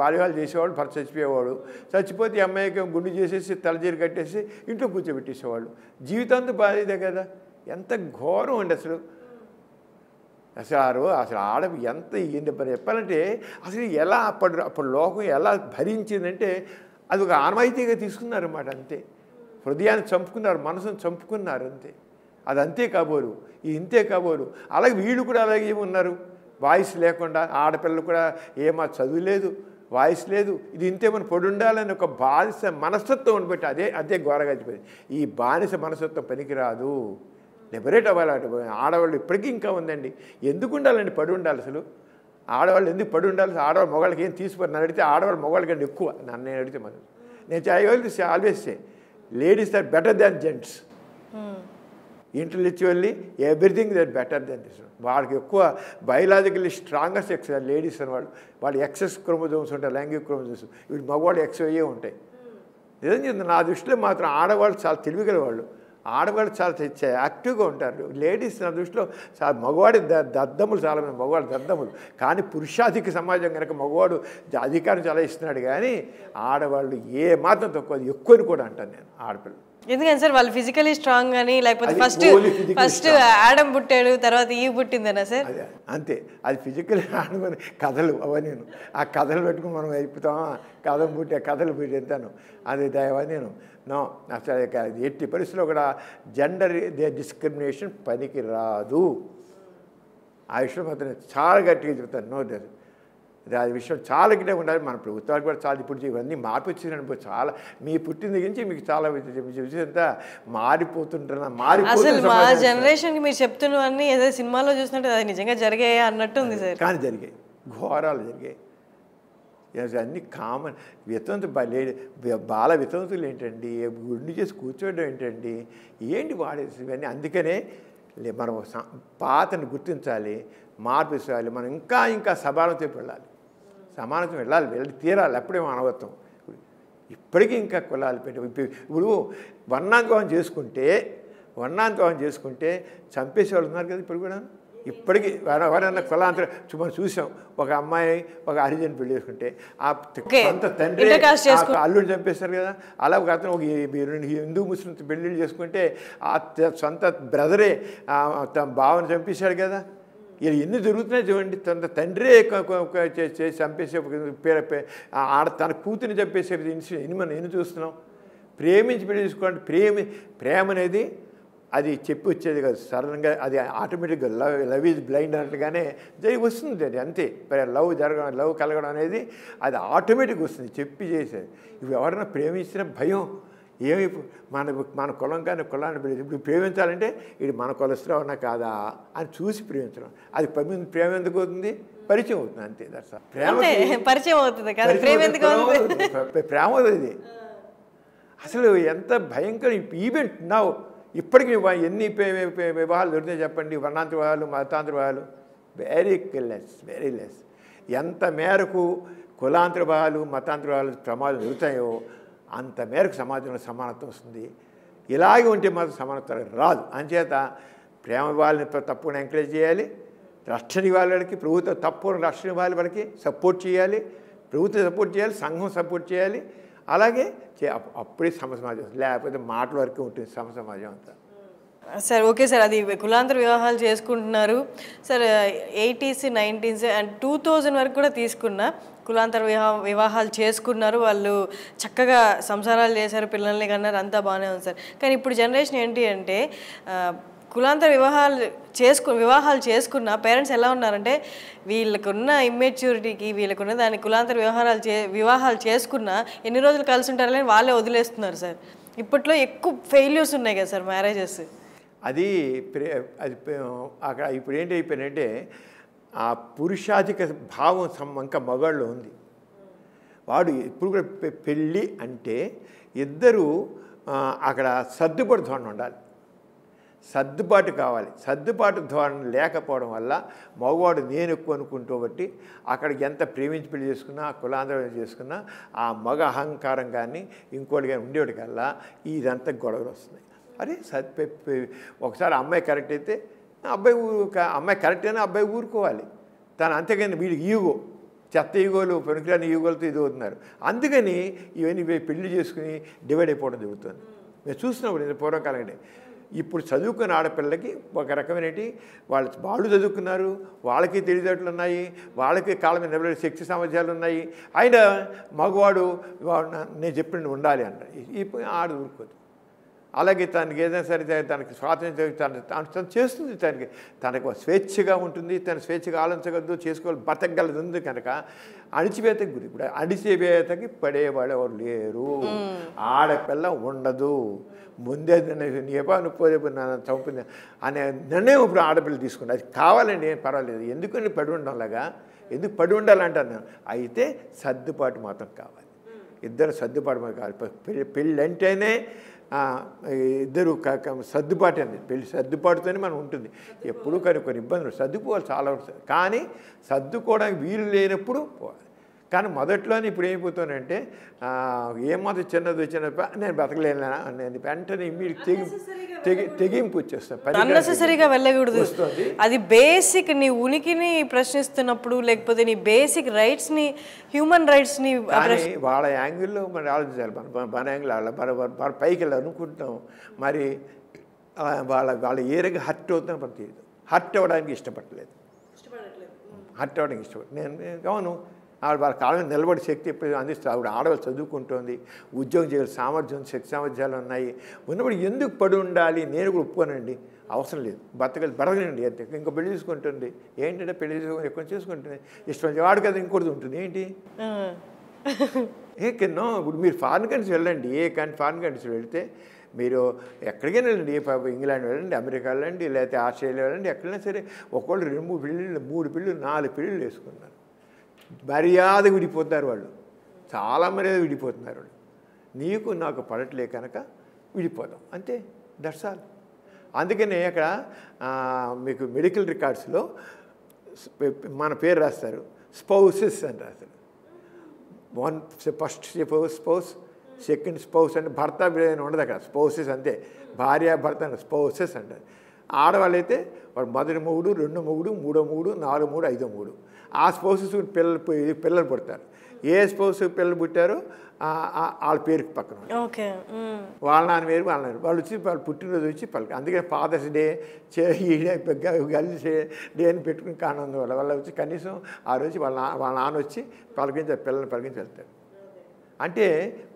బాల్య వివాహాలు చేసేవాడు, భర్త చచ్చిపోయేవాడు, చచ్చిపోతే ఈ అమ్మాయికి గుండు చేసేసి తలజీరు కట్టేసి ఇంట్లో కూర్చోబెట్టేసేవాళ్ళు. జీవితాంతం బాధ్యత కదా, ఎంత ఘోరం అండి అసలు. అసలు ఆడ ఎంత చెప్పాలంటే అసలు ఎలా అప్పుడు లోకం ఎలా భరించిందంటే అది ఒక ఆనవాయితీగా తీసుకున్నారు అన్నమాట. అంతే, హృదయాన్ని చంపుకున్నారు, మనసును చంపుకున్నారు అంతే. అది అంతే కాబోలు, ఇంతే కాబోలు. అలాగే వీళ్ళు కూడా అలాగే ఉన్నారు, వాయిస్ లేకుండా. ఆడపిల్లలు కూడా ఏమా చదువు లేదు, వాయిస్ లేదు, ఇది ఇంతే మనం పొడి ఉండాలని ఒక బానిస మనస్తత్వం ఉండిపెట్టి అదే ఘోరగా అయిపోయింది. ఈ బానిస మనస్తత్వం పనికిరాదు, లిబరేట్ అవ్వాలి. ఆడవాళ్ళు ఇప్పటికీ ఇంకా ఉందండి. ఎందుకు ఉండాలండి పడి ఉండాలి అసలు? ఆడవాళ్ళు ఎందుకు పడి ఉండాలి? ఆడవాళ్ళు మగవాళ్ళకి ఏం తీసిపోయి నన్ను అడిగితే ఆడవాళ్ళు మగవాళ్ళకంటే ఎక్కువ నన్ను నేను అడిగితే మనం నేను always say ladies are better than gents. Intellectually everything that better than this. వాళ్ళకి ఎక్కువ బయలాజికల్లీ స్ట్రాంగర్ సెక్స్ లేడీస్ అనేవాళ్ళు. వాళ్ళు ఎక్సెస్ క్రోమోజోమ్స్ ఉంటాయి, లైంగిక క్రోమోజోమ్స్. వీళ్ళు మగవాళ్ళు ఎక్స్ అయ్యే ఉంటాయి. నిజంగా నా దృష్టిలో మాత్రం ఆడవాళ్ళు చాలా తెలివిగల వాళ్ళు, ఆడవాళ్ళు చాలా యాక్టివ్గా ఉంటారు. లేడీస్ నా దృష్టిలో చాలా మగవాడి దద్దములు, చాలామంది మగవాడు దద్దములు. కానీ పురుషాధిక సమాజం కనుక మగవాడు అధికారం చాలా ఇస్తున్నాడు, కానీ ఆడవాళ్ళు ఏ మాత్రం తక్కువ, ఎక్కువని కూడా అంటాను నేను. ఆడపిల్లలు ఎందుకని సార్ వాళ్ళు ఫిజికలీ స్ట్రాంగ్ అని, లేకపోతే ఫస్ట్ ఆడమ్ పుట్టాడు తర్వాత ఈ పుట్టిందనా సార్? అంతే, అది ఫిజికలీ ఆడమని కథలు అవన్నీ. ఆ కథలు పెట్టుకుని మనం అయిపోతామా, కథలు పెట్టేస్తాను అది అవన్నీ. నో, అసలు ఎట్టి పరిస్థితుల్లో కూడా జెండర్ డిస్క్రిమినేషన్ పనికి రాదు. ఆ విషయం మాత్రం చాలా గట్టిగా చెప్తాను. నో, అది విషయం చాలా గట్టిగా ఉండాలి. మన ప్రభుత్వాలు కూడా చాలా ఇప్పుడు ఇవన్నీ మార్పు వచ్చిందని చాలా మీ పుట్టిన దగ్గర నుంచి మీకు చాలా అంతా అసలు మా జనరేషన్కి మీరు చెప్తున్నవన్నీ ఏదో సినిమాలో చూసినట్టు అది నిజంగా జరిగాయి అన్నట్టు ఉంది సార్. కానీ జరిగాయి, ఘోరాలు జరిగాయి. అన్నీ కామన్. బాల వితంతులు ఏంటండి, గుండు చేసి కూర్చోవడం ఏంటండి, ఏంటి వాడేసి ఇవన్నీ. అందుకనే మనం పాతని గుర్తించాలి, మార్పు ఇవ్వాలి. మనం ఇంకా సమానత్వం వెళ్ళాలి, సమానత్వం వెళ్ళి తీరాలి. అప్పుడే మానవత్వం. ఇప్పటికీ ఇంకా కులాలు పెట్టి ఇప్పుడు వర్ణాంతవం చేసుకుంటే చంపేసేవాళ్ళు ఉన్నారు కదా ఇప్పుడు కూడా. ఇప్పటికీ ఎవరైనా కులాంతరం మనం చూసాం. ఒక అమ్మాయి ఒక హరిజన్ పెళ్లి చేసుకుంటే ఆ సొంత తండ్రి అల్లుడిని చంపేస్తారు కదా. అలా ఒక అతను ఒక హిందూ ముస్లిం పెళ్ళిళ్ళు చేసుకుంటే ఆ సొంత బ్రదరే తన బావని చంపేశాడు కదా. ఇలా ఎన్ని జరుగుతున్నాయి చూడండి. తన తండ్రే చంపేసే తన కూతురిని చంపేసే ఇన్సిడెంట్ మనం ఎన్ని చూస్తున్నాం. ప్రేమించి పెళ్లి చేసుకోండి. ప్రేమ అనేది అది చెప్పి వచ్చేది కాదు, సడన్గా అది ఆటోమేటిక్గా లవ్ ఈజ్ బ్లైండ్ అన్నట్టుగానే వస్తుంది. అది అంతే. లవ్ కలగడం అనేది అది ఆటోమేటిక్గా వస్తుంది, చెప్పి చేసేది. ఇవి ఎవరైనా ప్రేమించిన భయం ఏమి మన కులం కానీ కులాన్ని ఇప్పుడు ప్రేమించాలంటే ఇది మన కులస్తులు అవునా కాదా అని చూసి ప్రేమించడం. అది ప్రేమ ఎందుకు అవుతుంది? పరిచయం అవుతుంది అంతే. పరిచయం అవుతుంది, ప్రేమ అవుతుంది. అసలు ఎంత భయంకర ఈవెంట్ నా ఇప్పటికీ ఎన్ని వివాహాలు దొరికినాయి చెప్పండి. వర్ణాంతర వివాహాలు, మతాంతర వివాహాలు వెరీ లెస్. ఎంత మేరకు కులాంతర వివాహాలు, మతాంతర వివాహాలు ప్రమాదం జరుగుతాయో అంత మేరకు సమాజంలో సమానత్వం వస్తుంది. ఇలాగే ఉంటే మాత్రం సమానత్వం రాదు. అంచేత ప్రేమ వివాహాలని తప్పును ఎంకరేజ్ చేయాలి, రక్షణ ఇవ్వాలి వాళ్ళకి, ప్రభుత్వం తప్పును రక్షణ ఇవ్వాలి వాళ్ళకి, సపోర్ట్ చేయాలి, ప్రభుత్వం సపోర్ట్ చేయాలి, సంఘం సపోర్ట్ చేయాలి. అలాగే అప్పుడే సమాజం, లేకపోతే మాటల వరకు ఉంటుంది సమాజం అంతా. సార్ ఓకే సార్, అది కులాంతర వివాహాలు చేసుకుంటున్నారు సార్. 80s 90s అండ్ 2000 వరకు కూడా తీసుకున్న కులాంతర వివాహాలు చేసుకున్నారు, వాళ్ళు చక్కగా సంసారాలు చేశారు, పిల్లల్ని కన్నారు, అంతా బాగానే ఉంది సార్. కానీ ఇప్పుడు జనరేషన్ ఏంటి అంటే కులాంతర వివాహాలు చేసుకున్న పేరెంట్స్ ఎలా ఉన్నారంటే వీళ్ళకున్న ఇమ్మెచ్యూరిటీకి వీళ్ళకున్న దాని కులాంతర వివాహాలు చేసుకున్న ఎన్ని రోజులు కలిసి ఉంటారని వాళ్ళే వదిలేస్తున్నారు సార్. ఇప్పట్లో ఎక్కువ ఫెయిల్యూర్స్ ఉన్నాయి కదా సార్ మ్యారేజెస్. అది అక్కడ ఇప్పుడు ఏంటి అయిపోయినంటే ఆ పురుషాధిక భావం ఇంకా మగాళ్ళు ఉంది. వాడు ఇప్పుడు కూడా పెళ్ళి అంటే ఇద్దరు అక్కడ సర్దుబాటు ధోరణి ఉండాలి, సర్దుబాటు కావాలి. సర్దుబాటు ధోరణి లేకపోవడం వల్ల మగవాడు నేను ఎక్కువ అనుకుంటూ బట్టి అక్కడికి ఎంత ప్రేమించి పెళ్లి చేసుకున్నా కులాంతరం చేసుకున్నా ఆ మగ అహంకారం కానీ ఇంకోటి కానీ ఉండేవాడి కల్లా ఇదంతా గొడవలు వస్తున్నాయి. అరే ఒకసారి అమ్మాయి కరెక్ట్ అయితే అమ్మాయి కరెక్ట్ అయినా అబ్బాయి ఊరుకోవాలి. తను అంతేగాని వీడికి ఈగో, చెత్త ఈగోలు పనికిరాని ఈగోలతో ఇది అవుతున్నారు. అందుకని ఇవన్నీ పెళ్లి చేసుకుని డివైడ్ అయిపోవడం జరుగుతుంది. మేము చూసినప్పుడు పూర్వకాలంటే ఇప్పుడు చదువుకున్న ఆడపిల్లకి ఒక రకమైనటి వాళ్ళు చదువుకున్నారు, వాళ్ళకి తెలివితేటలు ఉన్నాయి, వాళ్ళకి కాళ్ళ మీద నిలబడే శక్తి సామర్థ్యాలు ఉన్నాయి. అయినా మగవాడు నేను చెప్పినట్టు ఉండాలి అంట. ఇప్పుడు ఆడ ఊరుకోదు. అలాగే తనకి ఏదైనా సరే తనకి స్వాతంత్ర్యం తను చేస్తుంది, తనకు స్వేచ్ఛగా ఉంటుంది, తను స్వేచ్ఛగా ఆలోచించగలదు, చేసుకోవాలి, బతకగలదు ఉంది కనుక అణిచివేతకి గురి. ఇప్పుడు అణిచివేతకి పడేవాడు ఎవరు లేరు, ఆడపిల్ల ఉండదు. ముందే నువ్వు నన్ను చంపింది అనే నిర్ణయం ఇప్పుడు ఆడపిల్ల తీసుకుంది. అది కావాలండి, ఏం పర్వాలేదు, ఎందుకని పడి ఉండలాగా, ఎందుకు పడి ఉండాలంటాను. అయితే సర్దుబాటు మాత్రం కావాలి, ఇద్దరు సర్దుబాటు కావాలి. పెళ్ళి అంటేనే ఇద్దరు సర్దుబాటు అండి. పెళ్లి సర్దుబాటుతోనే మనం ఉంటుంది. ఎప్పుడు కొన్ని ఇబ్బందులు సర్దుకోవాలి చాలా ఉంటుంది, కానీ సర్దుకోవడానికి వీలు లేనప్పుడు పోవాలి. కానీ మొదట్లోనే ఇప్పుడు ఏమైపోతానంటే ఏమాత్రం చిన్నది వచ్చినప్పుడు నేను బతకలేనా అనేది వెంటనే తెగింపు వచ్చేస్తాను. అన్నెసెసరీగా వెళ్ళకూడదు. అది బేసిక్ నీ ఉనికిని ప్రశ్నిస్తున్నప్పుడు, లేకపోతే నీ బేసిక్ రైట్స్ని, హ్యూమన్ రైట్స్ని వాళ్ళ యాంగిల్లో మరి ఆలోచించాలి. మన యాంగిల్ మన పైకి వెళ్ళి అనుకుంటాం, మరి వాళ్ళ ఏరగా హర్ట్ అవుతుందని మనకు తెలియదు. హర్ట్ అవ్వడానికి ఇష్టపడలేదు, హర్ట్ అవ్వడానికి నేను అవును వాళ్ళ కాలం నిలబడి శక్తి ఎప్పుడు అందిస్తుంది. ఆవిడ ఆడవాళ్ళు చదువుకుంటుంది, ఉద్యోగం చేయాలి, సామర్థ్యం శక్తి సామర్థ్యాలు ఉన్నాయి. ఉన్నప్పుడు ఎందుకు పడి ఉండాలి? నేను కూడా ఒప్పుకోనండి, అవసరం లేదు, బతకనండి అంతే. ఇంకో పెళ్లి చేసుకుంటుంది ఏంటంటే పెళ్లి ఎక్కువ చేసుకుంటుంది, ఇష్టం వాడు కదా ఇంకోటి ఉంటుంది ఏంటి. కింద ఇప్పుడు మీరు ఫారిన్ కంట్రీస్ వెళ్ళండి, ఫారిన్ కంట్రీస్ వెళ్తే మీరు ఎక్కడికైనా వెళ్ళండి, ఇంగ్లాండ్ వెళ్ళండి, అమెరికా వెళ్ళండి, లేకపోతే ఆస్ట్రేలియా వెళ్ళండి, ఎక్కడైనా సరే ఒకళ్ళు 2-3 పెళ్ళిళ్ళు 3 పెళ్ళిళ్ళు 4 పెళ్ళిళ్ళు వేసుకున్నారు. మర్యాద విడిపోతున్నారు వాళ్ళు, చాలా మర్యాద విడిపోతున్నారు వాళ్ళు. నీకు నాకు పడట్లే కనుక విడిపోదాం అంతే, దట్స్ ఆల్. అందుకనే అక్కడ మీకు మెడికల్ రికార్డ్స్లో మన పేరు రాస్తారు, స్పౌసెస్ అని రాస్తారు. ఫస్ట్ స్పౌస్, సెకండ్ స్పౌస్ అంటే భర్త ఉండదు అక్కడ, స్పౌసెస్ అంతే. భార్య భర్త స్పౌసెస్ అంటారు. ఆడవాళ్ళైతే వాడు మొదటి మొగుడు, 2వ మొగుడు, 3వ మొగుడు, 4వ మొగుడు, 5వ మొగుడు. ఆ స్పౌసెస్ పిల్లలు పుడతారు. ఏ స్పౌస్ పిల్లలు పుట్టారో వాళ్ళ పేరుకి పక్కన వాళ్ళ నాన్న పేరు వాళ్ళ నాన్న వాళ్ళు వచ్చి వాళ్ళు పుట్టినరోజు వచ్చి పలక. అందుకని ఫాదర్స్ డే గర్ల్స్ డే అని పెట్టుకుని కానుంది వాళ్ళ వచ్చి కనీసం ఆ రోజు వాళ్ళ నాన్న వచ్చి పలకించి పిల్లల్ని పలకించి వెళ్తారు. అంటే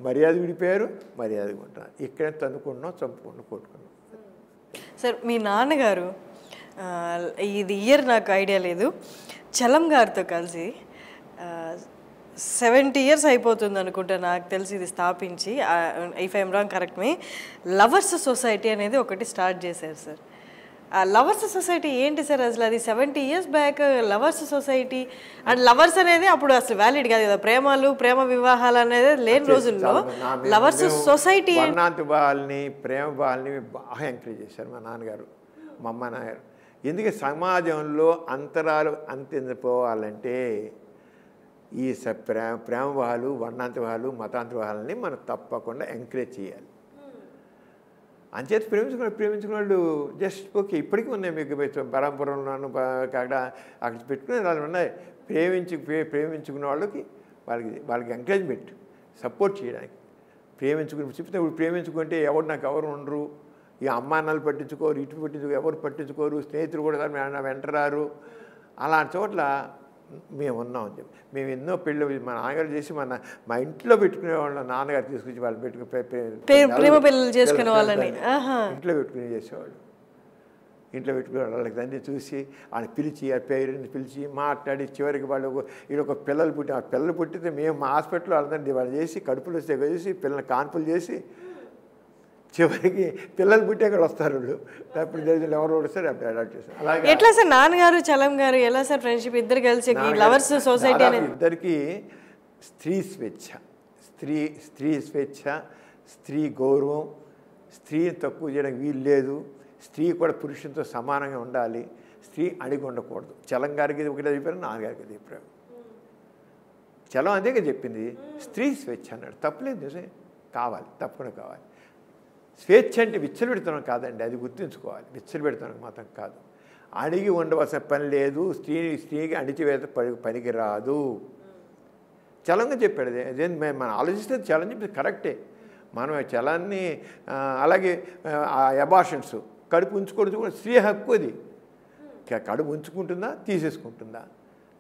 మర్యాద విడిపోయారు, మర్యాదగా ఉంటారు. ఇక్కడే తన్నుకుంటున్నాం, చంపుకుంటున్నాం, కొట్టుకున్నాం. సార్ మీ నాన్నగారు ఇది ఇయర్ నాకు ఐడియా లేదు, చలం గారితో కలిసి 70 years అయిపోతుంది అనుకుంటా నాకు తెలిసి ఇది స్థాపించి, if I'm wrong correct me, lovers society అనేది ఒకటి స్టార్ట్ చేశారు సార్. ఆ లవర్స్ సొసైటీ ఏంటి సార్ అసలు? అది 70 years back lovers society and lovers అనేది అప్పుడు అసలు వ్యాలిడ్ కాదు కదా, ప్రేమ వివాహాలు అనేది లేని రోజుల్లో లవర్స్ సొసైటీ వాళ్ళని ప్రేమ వాళ్ళని బాగా ఎంకరేజ్ చేశారు మా నాన్నగారు, మా అమ్మ నాన్నగారు. ఎందుకంటే సమాజంలో అంతరాలు అంతిపోవాలంటే ఈ ప్రేమ వివాహాలు, వర్ణాంత వివాహాలు, మతాంత వివాహాలని మనం తప్పకుండా ఎంకరేజ్ చేయాలి. అంచేత ప్రేమించుకున్న వాళ్ళు జస్ట్ ఓకే. ఇప్పటికీ ఉన్నాయి మీకు పరంపరలోను అక్కడ పెట్టుకునే వాళ్ళు ఉన్నాయి. ప్రేమించుకున్న వాళ్ళకి ఎంకరేజ్మెంట్, సపోర్ట్ చేయడానికి. చెప్తే ఇప్పుడు ప్రేమించుకుంటే నాకు ఎవరు ఉండరు, ఈ అమ్మానాలు పట్టించుకోరు, ఇటు పట్టించుకోరు, ఎవరు పట్టించుకోరు, స్నేహితులు కూడా వెంటరారు. అలాంటి చోట్ల మేము ఉన్నామని చెప్పి మేము ఎన్నో పెళ్ళి మా నాన్నగారు చేసి మా ఇంట్లో పెట్టుకునే వాళ్ళ నాన్నగారు తీసుకొచ్చి వాళ్ళు పెట్టుకుని ప్రేమ పెళ్ళిళ్ళు చేసుకునే వాళ్ళని ఇంట్లో పెట్టుకుని చేసేవాళ్ళు. ఇంట్లో పెట్టుకుని వాళ్ళకి అన్నీ చూసి వాళ్ళని పిలిచి ఆ పేరెంట్ని పిలిచి మాట్లాడి చివరికి వాళ్ళు వీళ్ళొక పిల్లలు పుట్టి ఆ పిల్లలు పుట్టితే మేము మా హాస్పిటల్లో అందరినీ వాళ్ళు చేసి కడుపులు వస్తే చేసి పిల్లల్ని కాన్పులు చేసి చివరికి పిల్లలు పుట్టే కూడా వస్తారు వాళ్ళు అప్పుడు ఎవరు వస్తారు అప్పుడు అడాప్ట్ చేస్తారు. అలాగే ఎట్లా సార్ నాన్నగారు చలం గారు ఎలా సార్ ఫ్రెండ్షిప్ ఇద్దరు కలిసి లవర్స్ సొసైటీ అనేది? ఇద్దరికి స్త్రీ స్వేచ్ఛ, స్త్రీ స్వేచ్ఛ, స్త్రీ గౌరవం, స్త్రీని తక్కువ చేయడానికి వీలు లేదు. స్త్రీ కూడా పురుషునితో సమానంగా ఉండాలి, స్త్రీ అడిగి ఉండకూడదు. చలం గారికి ఒకటే చెప్పారు, నాన్నగారికి అది చెప్పారు. చలం అదేగా చెప్పింది, స్త్రీ స్వేచ్ఛ అన్నాడు. తప్పులేదు, నిజమే, కావాలి, తప్పకుండా కావాలి. స్వేచ్ఛ అంటే విచ్చలబెడతాం కాదండి, అది గుర్తుంచుకోవాలి. విచ్చలబెడతాం మాత్రం కాదు. అడిగి ఉండవలసిన పని లేదు, స్త్రీకి అణిచివేత పనికి రాదు. చలంగా చెప్పాడు. అదే మనం ఆలోచిస్తే చలం చెప్పి కరెక్టే. మనం చలాన్ని అలాగే అబార్షన్స్ కడుపు ఉంచుకోవడం కూడా స్త్రీ హక్కు. అది కడుపు ఉంచుకుంటుందా తీసేసుకుంటుందా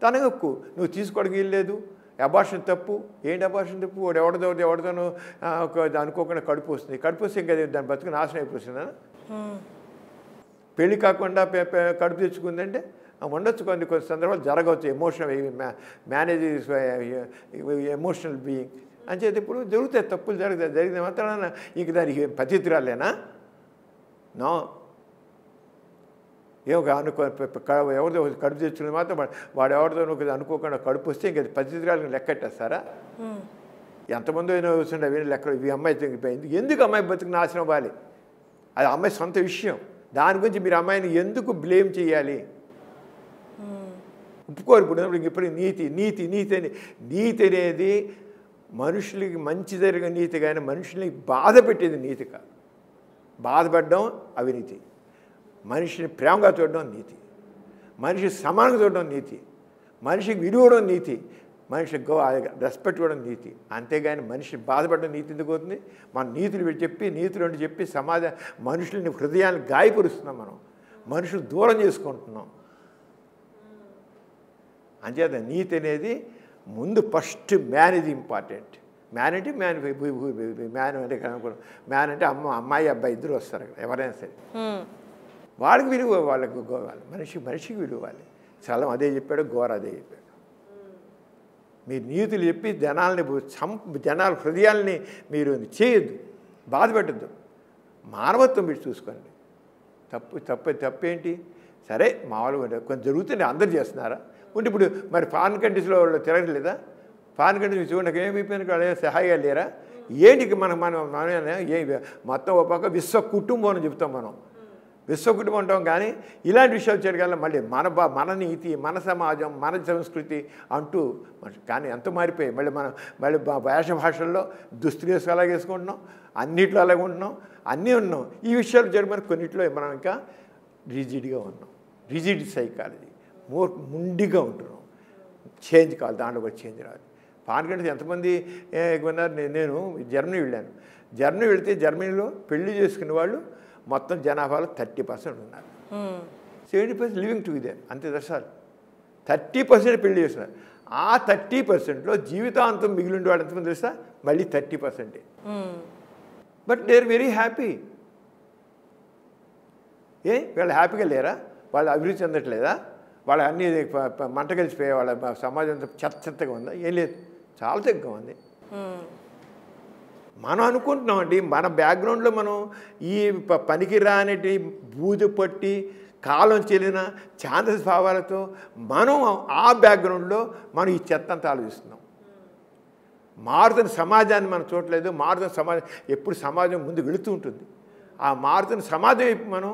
తన హక్కు. నువ్వు తీసుకోవడానికి వీల్లేదు. అబార్షన్ తప్పు. ఏంటి అబార్షన్ తప్పు? వాడు ఎవరితోనో అనుకోకుండా కడుపు వస్తుంది. కడుపు వస్తే ఇంకా దాని బతుకు నాశనం అయిపోతుందా? పెళ్ళి కాకుండా కడుపు తెచ్చుకుందంటే ఉండొచ్చు, కొన్ని సందర్భాలు జరగవచ్చు. ఎమోషనల్ ఎమోషనల్ బీయింగ్ అని చెప్పి ఇప్పుడు జరుగుతాయి, తప్పులు జరుగుతాయి. జరిగిన మాత్రాన ఇంక దానికి పతితురాలేనా? నో. ఎవరితో కడుపు తెచ్చుకుని మాత్రం వాడు ఎవరితో అనుకోకుండా కడుపు వస్తే ఇంక పతితురాలు లెక్కెట్టేస్తారా? ఎంతమంది అయినా వస్తుండే అవి లెక్క. ఈ అమ్మాయి ఎందుకు అమ్మాయి బతుకు నాశనం అవ్వాలి? అది అమ్మాయి సొంత విషయం. దాని గురించి మీరు అమ్మాయిని ఎందుకు బ్లేమ్ చేయాలి? ఒప్పుకోరు. ఇప్పుడు నీతి అనేది మనుషులకి మంచి జరిగిన నీతి, కానీ మనుషుల్ని బాధ పెట్టేది నీతి కాదు. బాధపడడం అవినీతి. మనిషిని ప్రేమగా చూడడం నీతి. మనిషి సమానంగా చూడడం నీతి. మనిషికి విలువడం నీతి. మనిషికి రెస్పెక్ట్ ఇవ్వడం నీతి. అంతేగాని మనిషి బాధపడడం నీతి ఎందుకు అవుతుంది? మన నీతులు చెప్పి మనుషులని హృదయాన్ని గాయపరుస్తున్నాం. మనం మనుషులు దూరం చేసుకుంటున్నాం. అంచేత నీతి అనేది ముందు ఫస్ట్ మ్యాన్ ఇది ఇంపార్టెంట్. మ్యాన్ అంటే మ్యాన్ అంటే అమ్మాయి అబ్బాయి ఇద్దరు వస్తారు, ఎవరైనా సరే. వాళ్ళకి విలువ, వాళ్ళకి గోవాలి. మనిషికి విలువాలి. చలం అదే చెప్పాడు, గోర అదే చెప్పాడు. మీరు నీతులు చెప్పి జనాల హృదయాల్ని మీరు చేయొద్దు, బాధ పెట్టద్దు. మానవత్వం మీరు చూసుకోండి. తప్పేంటి? సరే, మామూలుగా కొంచెం జరుగుతుంది, అందరు చేస్తున్నారా? ఉంటే ఇప్పుడు మరి ఫారిన్ కంట్రీస్లో వాళ్ళు తిరగలేదా? ఫారిన్ కంట్రీస్ చూడండి, ఏమైపోయిన వాళ్ళు సహాయాలు లేరా? ఏంటికి మనం మొత్తం ఒక పక్క విశ్వ కుటుంబం అని చెప్తాం. మనం విశ్వ కుటుంబం అంటాం, కానీ ఇలాంటి విషయాలు చేయగల మళ్ళీ మన నీతి, మన సమాజం, మన సంస్కృతి అంటూ కానీ ఎంత మారిపోయాయి. మళ్ళీ భాషల్లో దుస్తులు అలాగే వేసుకుంటున్నాం, అన్నిట్లో అలాగే ఉంటున్నాం, అన్నీ ఉన్నాం. ఈ విషయాలు జరిగిన కొన్నిట్లో మనం ఇంకా రిజిడ్గా ఉన్నాం. రిజిడ్ సైకాలజీ, ముండిగా ఉంటున్నాం. చేంజ్ కావాలి, దాంట్లో కూడా చేంజ్ రావాలి. ఫారిన్ కంట్రీస్ ఎంతమంది ఉన్నారు? నేను జర్మనీ వెళ్ళాను. జర్మనీ వెళితే జర్మనీలో పెళ్లి చేసుకునే వాళ్ళు మొత్తం జనాభాలో 30% ఉన్నారు. 70% లివింగ్ టుగెదర్, అంతే దర్శాలు. 30% పెళ్లి చేస్తున్నారు. ఆ 30%లో జీవితాంతం మిగిలిన వాడు ఎంతమంది తెలుసా? మళ్ళీ 30%. But they are very happy. వీళ్ళు హ్యాపీగా లేరా? వాళ్ళు అభివృద్ధి చెందట్లేదా? వాళ్ళ అన్నీ మంట కలిసిపోయే వాళ్ళ సమాజం అంతా చెత్తగా ఉందా? ఏం లేదు, చాలా తక్కువ ఉంది. మనం అనుకుంటున్నామండి, మన బ్యాక్గ్రౌండ్లో మనం ఈ పనికిరానిటి బూజు పట్టి కాలం చెల్లిన ఛాందస భావాలతో మనం ఆ బ్యాక్గ్రౌండ్లో మనం ఈ చెత్త అంతా ఆలోచిస్తున్నాం. మారుతున్న సమాజాన్ని మనం చూడలేదు. మారుతున్న సమాజం ఎప్పుడు సమాజం ముందు వెళుతూ ఉంటుంది. ఆ మారుతున్న సమాజం మనం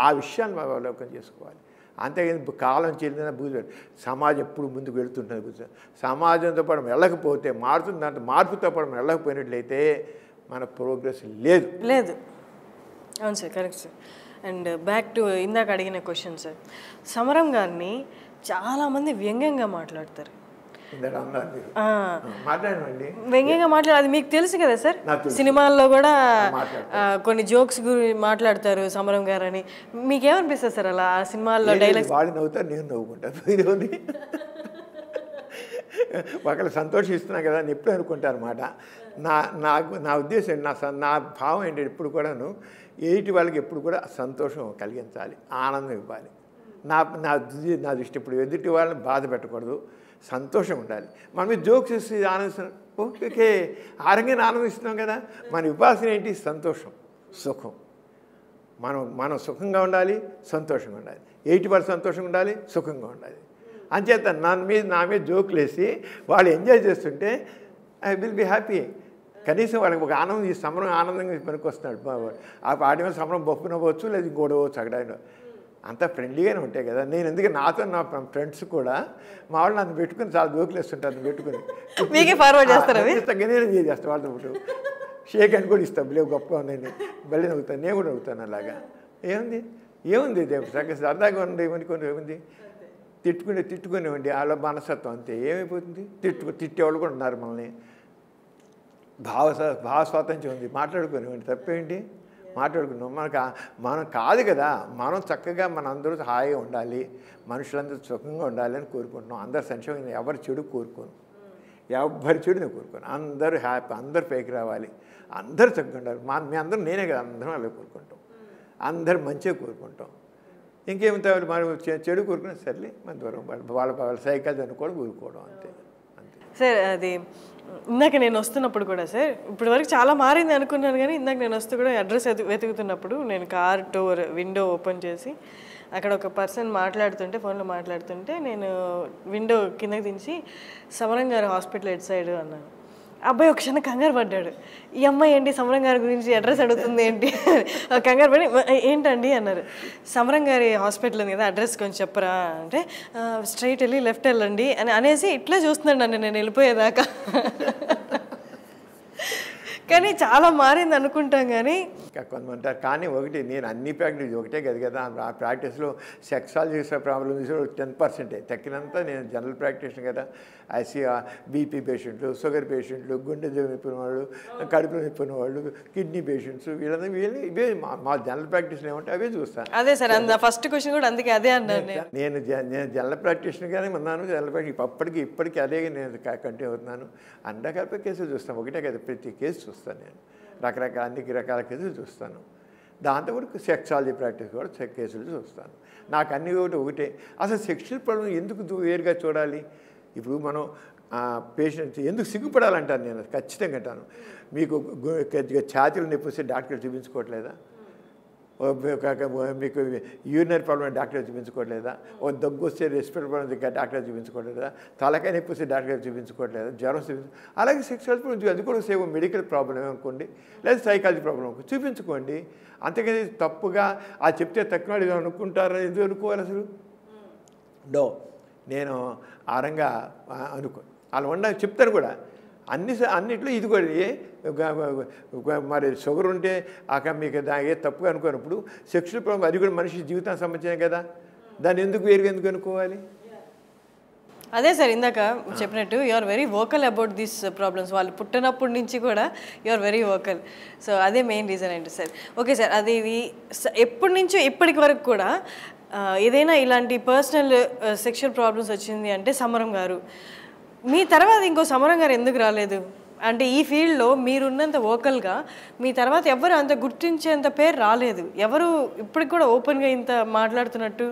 ఆ విషయాన్ని మనం అవలోకనం చేసుకోవాలి. అంతేగాని కాలం చెల్లిన బూజు సమాజం ఎప్పుడు ముందుకు వెళుతుంటుంది. సమాజంతో పాటు వెళ్ళకపోతే మారుతుంది, దాంట్లో మార్పుతో పాటు వెళ్ళకపోయినట్లయితే మన ప్రోగ్రెస్ లేదు. అవును sir, correct sir. And back to ఇందాక అడిగిన క్వశ్చన్ సార్, సమరం గారిని చాలామంది వ్యంగ్యంగా మాట్లాడతారు. వ్యంగ్యంగా అది మీకు తెలుసు కదా సార్. సినిమాల్లో కూడా కొన్ని జోక్స్ గురించి మాట్లాడతారు సమరం గారు అని. మీకేమనిపిస్తుంది సార్ అలా ఆ సినిమాల్లో డైలాగ్స్? వాళ్ళు నవ్వుతారు, నేను నవ్వుకుంటాను. ఒకళ్ళు సంతోషిస్తున్నా కదా అని ఎప్పుడు అనుకుంటారు అన్నమాట. నా ఉద్దేశం, నా భావం ఏంటి, ఎప్పుడు కూడాను ఎదుటి వాళ్ళకి ఎప్పుడు కూడా సంతోషం కలిగించాలి, ఆనందం ఇవ్వాలి. నా దృష్టి ఇప్పుడు ఎదుటి వాళ్ళని బాధ పెట్టకూడదు, సంతోషం ఉండాలి. మన మీద జోక్స్ ఇస్తే ఆనందిస్తున్నాం, ఓకే ఆరంగానే ఆనందిస్తున్నాం కదా. మన ఉపాసన ఏంటి? సంతోషం, సుఖం. మనం సుఖంగా ఉండాలి, సంతోషంగా ఉండాలి. ఎయిటి వాళ్ళు సంతోషంగా ఉండాలి, సుఖంగా ఉండాలి. అంచేత నా మీద జోకులు వేసి వాళ్ళు ఎంజాయ్ చేస్తుంటే ఐ విల్ బి హ్యాపీ. కనీసం వాళ్ళకి ఒక ఆనందం, ఈ సమరం ఆనందంగా పనికి వస్తున్నాడు. ఆ పాటి మీద సమరం బొప్పునవచ్చు, లేదా ఇంకోటి పోవచ్చు. అక్కడ అంతా ఫ్రెండ్లీగానే ఉంటాయి కదా. నేను ఎందుకు నాతో నా ఫ్రెండ్స్ కూడా మా వాళ్ళు నన్ను పెట్టుకుని చాలా జోకులు వేస్తుంటారు. పెట్టుకుని నేనే చేస్తాను వాళ్ళతో పాటు. షేక్ అని కూడా ఇస్తాను, లేవు గొప్ప నేను బలి నవ్వుతాను, నేను కూడా నవ్వుతాను. అలాగా ఏముంది చక్కగా సరదాగా ఉండే ఏముంది, తిట్టుకునేవండి వాళ్ళ మనస్తత్వం అంతే. ఏమైపోతుంది? తిట్టేవాళ్ళు కూడా ఉన్నారు. మనల్ని భావ స్వాతంత్ర్యం ఉంది, మాట్లాడుకునేవండి, తప్పేంటి? మాట్లాడుకున్నాం. మనం కాదు కదా, మనం చక్కగా మనందరూ హాయిగా ఉండాలి, మనుషులందరూ సుఖంగా ఉండాలి అని కోరుకుంటున్నాం. అందరు సంక్షేమం, ఎవరి చెడు కోరుకోను, ఎవరి చెడు నేను కోరుకోను. అందరూ హ్యాపీ, అందరు పైకి రావాలి, అందరూ చక్కగా ఉండాలి. మీ అందరూ నేనే కదా, అందరం అలా కోరుకుంటాం. అందరు మంచిగా కోరుకుంటాం. ఇంకేమితో మనం చెడు కోరుకున్నా సర్లే మన దూరం వాళ్ళ సైకాలజీ అనుకోవడం కోరుకోవడం అంతే. సార్ అది ఇందాక నేను వస్తున్నప్పుడు కూడా సార్, ఇప్పటి వరకు చాలా మారింది అనుకున్నాను, కానీ ఇందాక నేను వస్తూ కూడా అడ్రస్ వెతుకుతున్నప్పుడు నేను కార్ డోర్ విండో ఓపెన్ చేసి అక్కడ ఒక పర్సన్ మాట్లాడుతుంటే, ఫోన్లో మాట్లాడుతుంటే, నేను విండో కిందకి దించి సమరం గారు హాస్పిటల్ ఎట్ సైడ్ అన్నాను. అబ్బాయి ఒక క్షణం కంగారు పడ్డాడు. ఈ అమ్మాయి ఏంటి సమరం గారి గురించి అడ్రస్ అడుగుతుంది ఏంటి, కంగారు పడి ఏంటండి అన్నారు. సమరం గారి హాస్పిటల్ ఉంది కదా, అడ్రస్ కొంచెం చెప్పరా అంటే, స్ట్రైట్ వెళ్ళి లెఫ్ట్ వెళ్ళండి అనేసి ఇట్లా చూస్తున్నాడు నన్ను నేను వెళ్ళిపోయేదాకా. కానీ చాలా మారింది అనుకుంటాం. కానీ కొంతమంటారు కానీ ఒకటి నేను అన్ని ప్రాక్టీస్ ఒకటే కదా ఆ ప్రాక్టీస్లో సెక్సాలజీ ప్రాబ్లమ్స్ 10% తక్కినంతా నేను జనరల్ ప్రాక్టీస్ కదా. ఐసీ బీపీ పేషెంట్లు, షుగర్ పేషెంట్లు, గుండె నొప్పి వాళ్ళు, కడుపులో నొప్పి వాళ్ళు, కిడ్నీ పేషెంట్స్, వీళ్ళందరూ ఇవే మా జనరల్ ప్రాక్టీస్లో ఏమంటే అవే చూస్తాను. అదే సార్ ఫస్ట్ క్వశ్చన్ కూడా అందుకే అదే అన్నాను. నేను జనరల్ ప్రాక్టీషన్గానే ఉన్నాను. జనరల్ ప్రాక్టీస్ ఇప్పటికీ అదే నేను కంటిన్యూ అవుతున్నాను. అన్ని రకాల కేసులు చూస్తాను, ఒకటే కదా ప్రతి కేసు చూస్తాను నేను. అన్ని రకాల కేసులు చూస్తాను. దాంతో కూడా సెక్సాలజీ ప్రాక్టీస్ కూడా కేసులు చూస్తాను. నాకు అన్ని ఒకటే. అసలు సెక్షువల్ ప్రాబ్లం ఎందుకు వేరుగా చూడాలి? ఇప్పుడు మనం పేషెంట్స్ ఎందుకు సిగ్గుపడాలంటాను నేను, ఖచ్చితంగా అంటాను. మీకు ఛాతీలు నొప్పి వస్తే డాక్టర్ చూపించుకోవట్లేదా? మీకు యూరినరీ ప్రాబ్లం డాక్టర్ చూపించుకోవట్లేదా? ఓ దగ్గు వస్తే రెస్పిరేటరీ ప్రాబ్లం డాక్టర్ చూపించుకోవట్లేదా? తలకాయ నొప్పి వస్తే డాక్టర్ చూపించుకోవట్లేదా? జ్వరం అలాగే సెక్షువల్ ప్రాబ్లం అది కూడా సేమ్ మెడికల్ ప్రాబ్లం అనుకోండి, లేదా సైకాలజీ ప్రాబ్లం చూపించుకోండి. అంతేకాని తప్పుగా ఆ చెప్తే తక్కువ ఏదో అనుకుంటారా, ఎందుకు అనుకోవాలి అసలు? డో నేను ఆరంగా అనుకో అలా చెప్తాను కూడా. అన్నిట్లో ఇది కూడా మరి షుగర్ ఉంటే మీకు ఏ తప్పుగా అనుకున్నప్పుడు సెక్షువల్ ప్రాబ్లం అది కూడా మనిషి జీవితానికి సంబంధించిన కదా, దాన్ని ఎందుకు అనుకోవాలి? అదే సార్ ఇందాక చెప్పినట్టు you are very vocal about these problems. వాళ్ళు పుట్టినప్పటి నుంచి కూడా you are very vocal. So అదే మెయిన్ రీజన్ ఏంటి సార్? ఓకే సార్, అది ఎప్పటి నుంచో ఇప్పటికి వరకు కూడా ఏదైనా ఇలాంటి పర్సనల్ సెక్షువల్ ప్రాబ్లమ్స్ వచ్చింది అంటే సమరం గారు, మీ తర్వాత ఇంకో సమరం గారు ఎందుకు రాలేదు? అంటే ఈ ఫీల్డ్లో మీరున్నంత వోకల్గా మీ తర్వాత ఎవరు అంత గుర్తించేంత పేరు రాలేదు. ఎవరు ఇప్పటికి కూడా ఓపెన్గా ఇంత మాట్లాడుతున్నట్టు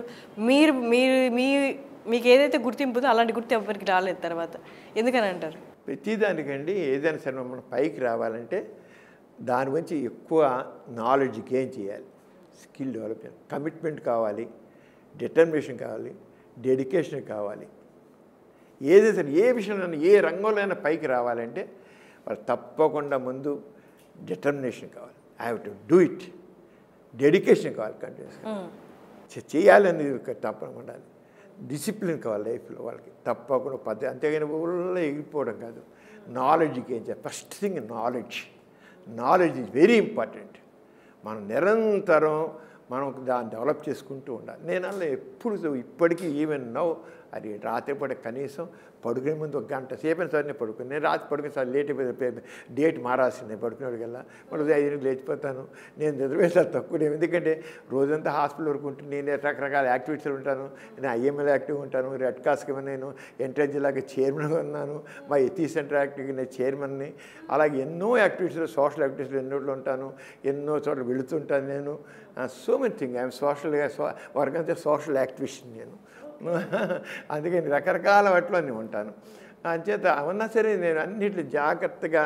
మీకు ఏదైతే గుర్తింపు ఉందో అలాంటి గుర్తు ఎవరికి రాలేదు తర్వాత, ఎందుకని అంటారు? ప్రతిదానికండి ఏదైనా సరే మనం పైకి రావాలంటే దాని గురించి ఎక్కువ నాలెడ్జ్ గెయిన్ చేయాలి, స్కిల్ డెవలప్మెంట్, కమిట్మెంట్ కావాలి, డిటర్మినేషన్ కావాలి, డెడికేషన్ కావాలి. ఏదైతే సరే ఏ విషయంలో ఏ రంగంలో అయినా పైకి రావాలంటే వాళ్ళు తప్పకుండా ముందు డిటర్మినేషన్ కావాలి, I have to do it, dedication కావాలి, కంటిన్యూస్గా చేయాలని తప్పకుండా ఉండాలి, డిసిప్లిన్ కావాలి లైఫ్లో వాళ్ళకి తప్పకుండా పద్ధతి. అంతేగాని ఊళ్ళో ఎగిరిపోవడం కాదు. నాలెడ్జ్కి ఏం చేయాలి? First thing knowledge is very important. మనం నిరంతరం మనం దాన్ని డెవలప్ చేసుకుంటూ ఉండాలి. నేను అలా ఎప్పుడు ఇప్పటికీ ఈవెన్ నౌ అది రాత్రిపూట కనీసం పడుకునే ముందు 1 గంట సేపు సార్నే పడుకుని నేను రాత్రి పడుకుని సార్ లేట్ డేట్ మారాల్సింది పడుకునేవాడికల్లా మళ్ళీ 5 లేచిపోతాను. నేను నిద్రపోయేసారి తక్కువ, ఎందుకంటే రోజంతా హాస్పిటల్ వరకు ఉంటుంది. నేను రకరకాల యాక్టివిటీలు ఉంటాను. నేను ఐఎంఎల్ యాక్టివ్ ఉంటాను, రెడ్ క్రాస్కి నేను ఎన్టీఆర్ జిల్లాకి చైర్మన్గా ఉన్నాను, మా ఎథీ సెంటర్ యాక్టివ్కి నేను చైర్మన్ని. అలాగే ఎన్నో యాక్టివిటీస్లో సోషల్ యాక్టివిటీస్లో ఎన్నోట్లు ఉంటాను, ఎన్నో చోట్ల వెళుతుంటాను నేను. సో మెనీ థింగ్ ఐఎమ్ సోషల్గా వర్క్ అంటే సోషల్ యాక్టివిస్ట్ నేను. అందుకని రకరకాల వాటిలో నేను ఉంటాను. అంచేత అవునా సరే నేను అన్నింటిలో జాగ్రత్తగా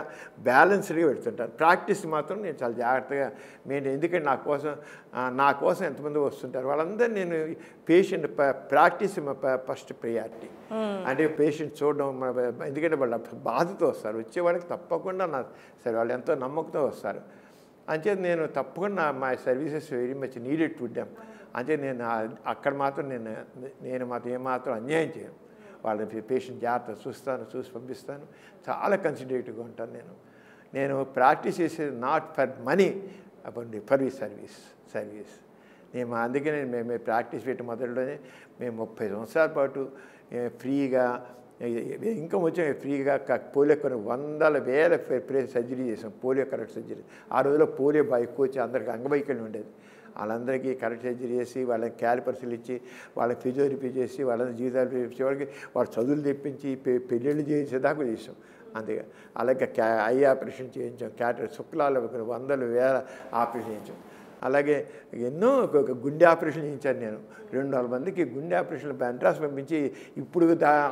బ్యాలెన్స్డ్గా పెడుతుంటాను. ప్రాక్టీస్ మాత్రం నేను చాలా జాగ్రత్తగా ఎందుకంటే నా కోసం ఎంతమంది వస్తుంటారు వాళ్ళందరూ నేను పేషెంట్ ప్రాక్టీస్ ఫస్ట్ ప్రియారిటీ. అంటే పేషెంట్ చూడడం, ఎందుకంటే వాళ్ళ బాధతో వస్తారు, వచ్చే వాళ్ళకి తప్పకుండా సరే వాళ్ళు ఎంతో నమ్మకంతో వస్తారు. అంచేత నేను తప్పకుండా my services very much needed to them. అంటే నేను అక్కడ మాత్రం నేను మాత్రం ఏమాత్రం అన్యాయం చేయను. వాళ్ళ పేషెంట్ జాగ్రత్త చూసి పంపిస్తాను. చాలా కన్సిడరేటివ్గా ఉంటాను నేను ప్రాక్టీస్ చేసేది not for money, for service. మేము అందుకనే మేము ప్రాక్టీస్ పెట్టి మొదలులోనే మేము 30 సంవత్సరాల పాటు ఫ్రీగా ఇన్కమ్ వచ్చి ఫ్రీగా పోలియో కొన్ని 100,000 సర్జరీ చేసాం. Polio correct surgery. ఆ రోజుల్లో పోలియో ఎక్కువ వచ్చి అందరికీ అంగవైకల్యం ఉండేది. వాళ్ళందరికీ కరెక్ట్ సర్జరీ చేసి వాళ్ళకి క్యాలిపర్స్లు ఇచ్చి వాళ్ళకి ఫిజియోథెరపీ చేసి వాళ్ళని జీవితాలు వాళ్ళకి వాళ్ళ చదువులు తెప్పించి పెళ్ళిళ్ళు చేసేదాకా చేసాం. అంతేగా అలాగే ఐ ఆపరేషన్ చేయించాం, శుక్లాలు 100,000 ఆపరేషన్ చేయించాం. అలాగే ఎన్నో గుండె ఆపరేషన్ చేయించాను నేను. 200 మందికి గుండె ఆపరేషన్లు మెడ్రాస్ పంపించి ఇప్పుడు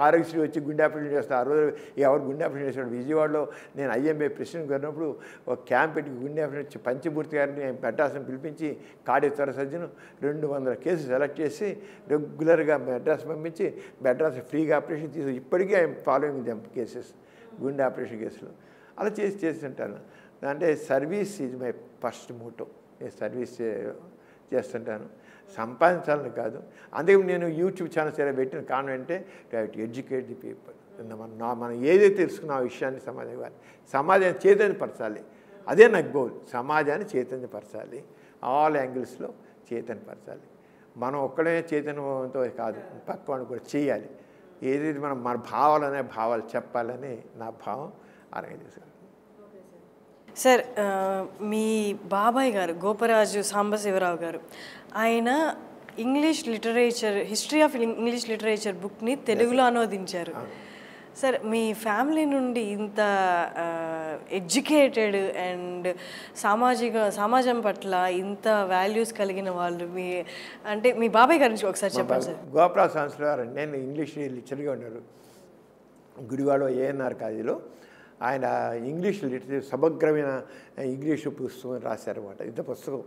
ఆరోగ్యశ్రీ వచ్చి గుండె ఆపరేషన్ చేస్తారు. ఆ రోజు ఎవరు గుండె ఆపరేషన్ చేశాడు? విజయవాడలో నేను ఐఎంఏ ప్రెసిడెంట్ ఉన్నప్పుడు ఒక క్యాంప్ పెట్టి గుండె ఆపరేషన్ వచ్చి పంచమూర్తి గారిని మెడ్రాస్ని పిలిపించి కార్డియాక్ సర్జన్ 200 కేసులు సెలెక్ట్ చేసి రెగ్యులర్గా మెడ్రాస్ పంపించి మెడ్రాస్ ఫ్రీగా ఆపరేషన్ తీసి ఇప్పటికీ ఐఎమ్ ఫాలోయింగ్ దెమ్ కేసెస్, గుండె ఆపరేషన్ కేసులు అలా చేస్తుంటాను. అంటే service is my first motto. నేను సర్వీస్ చేస్తుంటాను, సంపాదించాలని కాదు. అందుకే నేను యూట్యూబ్ ఛానల్స్ ఏదైనా పెట్టిన కారణం అంటే టు ఎడ్యుకేట్ ది పీపుల్. మనం ఏదైతే తెలుసుకున్న ఆ విషయాన్ని సమాజాన్ని చైతన్యపరచాలి. అదే నాకు గోల్. సమాజాన్ని చైతన్యపరచాలి, ఆల్ యాంగిల్స్లో చైతన్యపరచాలి. మనం ఒక్కడే చైతన్యంతో కాదు, పక్కవాడిని కూడా చేయాలి. ఏదైతే మన భావాలు చెప్పాలని నా భావం. అలాగే చేశాను. సార్, మీ బాబాయ్ గారు గోపరాజు సాంబశివరావు గారు, ఆయన English literature, history of English literature బుక్ని తెలుగులో అనువదించారు. సార్, మీ ఫ్యామిలీ నుండి ఇంత ఎడ్యుకేటెడ్ అండ్ సమాజం పట్ల ఇంత వాల్యూస్ కలిగిన వాళ్ళు మీ బాబాయ్ గారి నుంచి ఒకసారి చెప్పండి సార్. గోపరాజు సాంబశివరావు నేను ఇంగ్లీష్ లెక్చర్గా ఉన్నారు గుడివాడ ఏఎన్ఆర్ కాలేజీలో. ఆయన ఇంగ్లీష్ లిటరేచర్ సమగ్రమైన ఇంగ్లీషు పుస్తకం రాశారన్నమాట. ఇంత పుస్తకం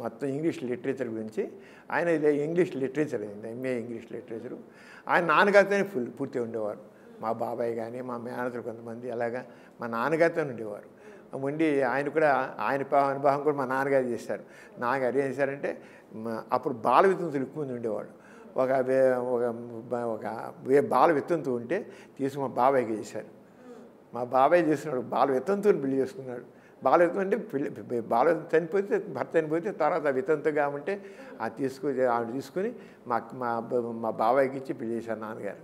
మొత్తం ఇంగ్లీష్ లిటరేచర్ గురించి. ఆయన ఇంగ్లీష్ లిటరేచర్ అయింది, ఎంఏ ఇంగ్లీష్ లిటరేచరు. ఆయన నాన్నగారితోనే పూర్తిగా ఉండేవారు. మా బాబాయ్ కానీ మా మేనతలు కొంతమంది అలాగా మా నాన్నగారితో ఉండేవారు. ఉండి ఆయన కూడా ఆయన అనుభవం కూడా మా నాన్నగారు చేశారు. నాన్నగారు ఏం చేశారంటే అప్పుడు బాల వితంతులు ఎక్కువ మంది ఉండేవాడు. ఒక బాల వితంతు ఉంటే తీసుకు మా బాబాయ్కి చేశారు. మా బాబాయ్ చేస్తున్నాడు, బాల వితంతువుని పెళ్లి చేసుకున్నాడు. బాల వితంతు అంటే బాల చనిపోతే భర్త చనిపోతే తర్వాత వితంతుగా ఉంటే ఆవిడ తీసుకుని మా బాబాయ్కి ఇచ్చి పెళ్లి చేశారు నాన్నగారు.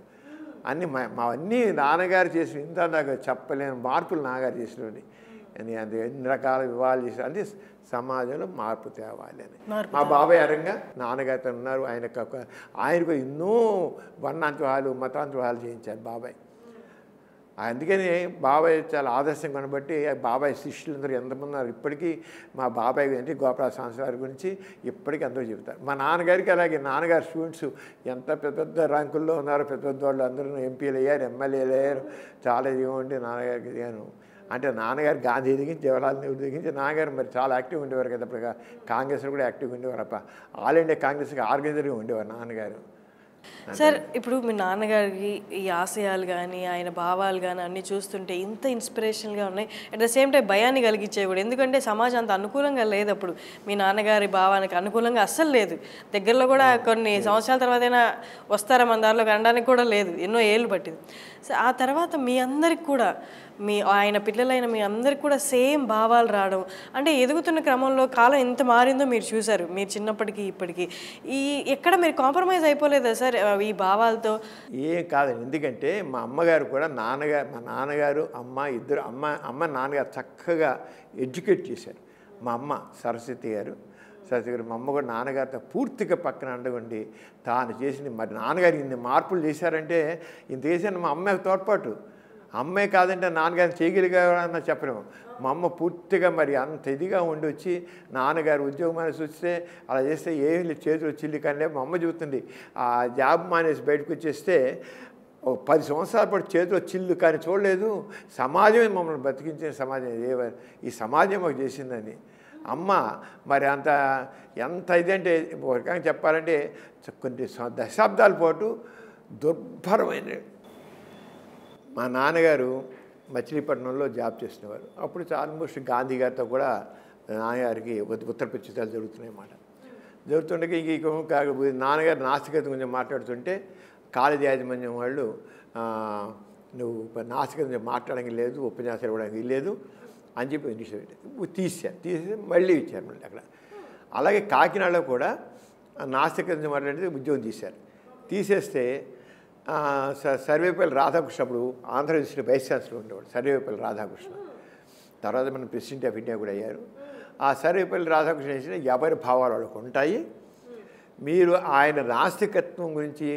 అన్నీ నాన్నగారు చేసిన ఇంత దాకా చెప్పలేని మార్పులు నాన్నగారు చేసినవి. ఎన్ని రకాల వివాహాలు చేశారు. అంటే సమాజంలో మార్పు తేవాలి అని మా బాబాయ్ అరంగా నాన్నగారితో ఉన్నారు. ఆయనకు ఎన్నో వర్ణాంతరాలు మతాంతరాలు చేయించారు బాబాయ్. అందుకని బాబాయ్ చాలా ఆదర్శం కనబట్టి బాబాయ్ శిష్యులందరూ ఎంతమంది ఉన్నారు ఇప్పటికీ. మా బాబాయ్ అంటే గోపరాజు సాంబశివరావు గురించి ఇప్పటికీ అందరూ చెబుతారు. మా నాన్నగారికి అలాగే నాన్నగారు స్టూడెంట్స్ ఎంత పెద్ద ర్యాంకుల్లో ఉన్నారో, పెద్ద వాళ్ళు అందరూ ఎంపీలు అయ్యారు, ఎమ్మెల్యేలు అయ్యారు. చాలా ఇవ్వండి నాన్నగారికి దిగాను. అంటే నాన్నగారు గాంధీ దిగించి జవహర్లాల్ నెహ్రూ దిగించి నాన్నగారు మరి చాలా యాక్టివ్గా ఉండేవారు కదా. అప్పుడు కాంగ్రెస్లో కూడా యాక్టివ్గా ఉండేవారు. ఆల్ ఇండియా కాంగ్రెస్కి ఆర్గనైజర్గా ఉండేవారు నాన్నగారు. సార్, ఇప్పుడు మీ నాన్నగారికి ఈ ఆశయాలు కానీ ఆయన భావాలు కానీ అన్నీ చూస్తుంటే ఇంత ఇన్స్పిరేషన్గా ఉన్నాయి. అట్ ద సేమ్ టైం భయాన్ని కలిగించేవి కూడా. ఎందుకంటే సమాజం అంత అనుకూలంగా లేదు అప్పుడు. మీ నాన్నగారి భావానికి అనుకూలంగా అస్సలు లేదు. దగ్గరలో కూడా కొన్ని సంవత్సరాల తర్వాతైనా వస్తారా మన దారిలోకి అనడానికి కూడా లేదు, ఎన్నో ఏళ్ళు పట్టింది. సో ఆ తర్వాత మీ అందరికి కూడా ఆయన పిల్లలైన మీ అందరికి కూడా సేమ్ భావాలు రావడం, అంటే ఎదుగుతున్న క్రమంలో కాలం ఎంత మారిందో మీరు చూశారు. మీరు చిన్నప్పటికీ ఇప్పటికీ ఎక్కడ మీరు కాంప్రమైజ్ అయిపోలేదా సార్? సార్ ఈ భావాలతో? ఏం కాదండి, ఎందుకంటే మా అమ్మగారు కూడా మా నాన్నగారు ఇద్దరు అమ్మ నాన్నగారు చక్కగా ఎడ్యుకేట్ చేశారు. మా అమ్మ సరస్వతి గారు మా అమ్మ కూడా నాన్నగారితో పూర్తిగా పక్కన అండగండి తాను చేసింది. మరి నాన్నగారు ఇన్ని మార్పులు చేశారంటే ఇంత చేశాను మా అమ్మాయి తోడ్పాటు. అమ్మాయి కాదంటే నాన్నగారిని చేయగలిగారన్న చెప్పలేము. మా అమ్మ పూర్తిగా మరి అంత ఇదిగా ఉండి వచ్చి నాన్నగారు ఉద్యోగం మానేసి వస్తే అలా చేస్తే ఏమి చేతులు చిల్లి కానీ మా అమ్మ చెబుతుంది ఆ జాబ్ మానేసి బయటకు వచ్చేస్తే 10 సంవత్సరాల పాటు చేతిలో చిల్లు కానీ చూడలేదు. సమాజమే మమ్మల్ని బతికించిన సమాజం ఈ సమాజం మాకు చేసిందని. అమ్మ మరి ఎంత ఇదంటే ఒక రకంగా చెప్పాలంటే కొన్ని దశాబ్దాల పాటు దుర్భరమైన. మా నాన్నగారు మచిలీపట్నంలో జాబ్ చేసినవారు. అప్పుడు ఆల్మోస్ట్ గాంధీ గారితో కూడా నాన్నగారికి ఉత్తరప్రదేశాలు జరుగుతున్నాయి అన్నమాట. జరుగుతుండగా నాన్నగారు నాస్తికత గురించి మాట్లాడుతుంటే కాలేజీ యాజమాన్యం వాళ్ళు నువ్వు నాస్తికత గురించి మాట్లాడడానికి లేదు, ఉపన్యాసాలు ఇవ్వడానికి లేదు అని చెప్పి తీసేసి మళ్ళీ ఇచ్చారు మళ్ళీ అక్కడ. అలాగే కాకినాడలో కూడా నాస్తికత గురించి మాట్లాడితే ఉద్యోగం తీసేస్తే సర్వేపల్లి రాధాకృష్ణ అప్పుడు ఆంధ్రప్రదేశ్లో వైస్ ఛాన్సలర్ ఉండేవాడు సర్వేపల్లి రాధాకృష్ణ. తర్వాత మన ప్రెసిడెంట్ ఆఫ్ ఇండియా కూడా అయ్యారు. ఆ సర్వేపల్లి రాధాకృష్ణ చేసిన ఎవరి భావాలు వాళ్ళకు ఉంటాయి, మీరు ఆయన నాస్తికత్వం గురించి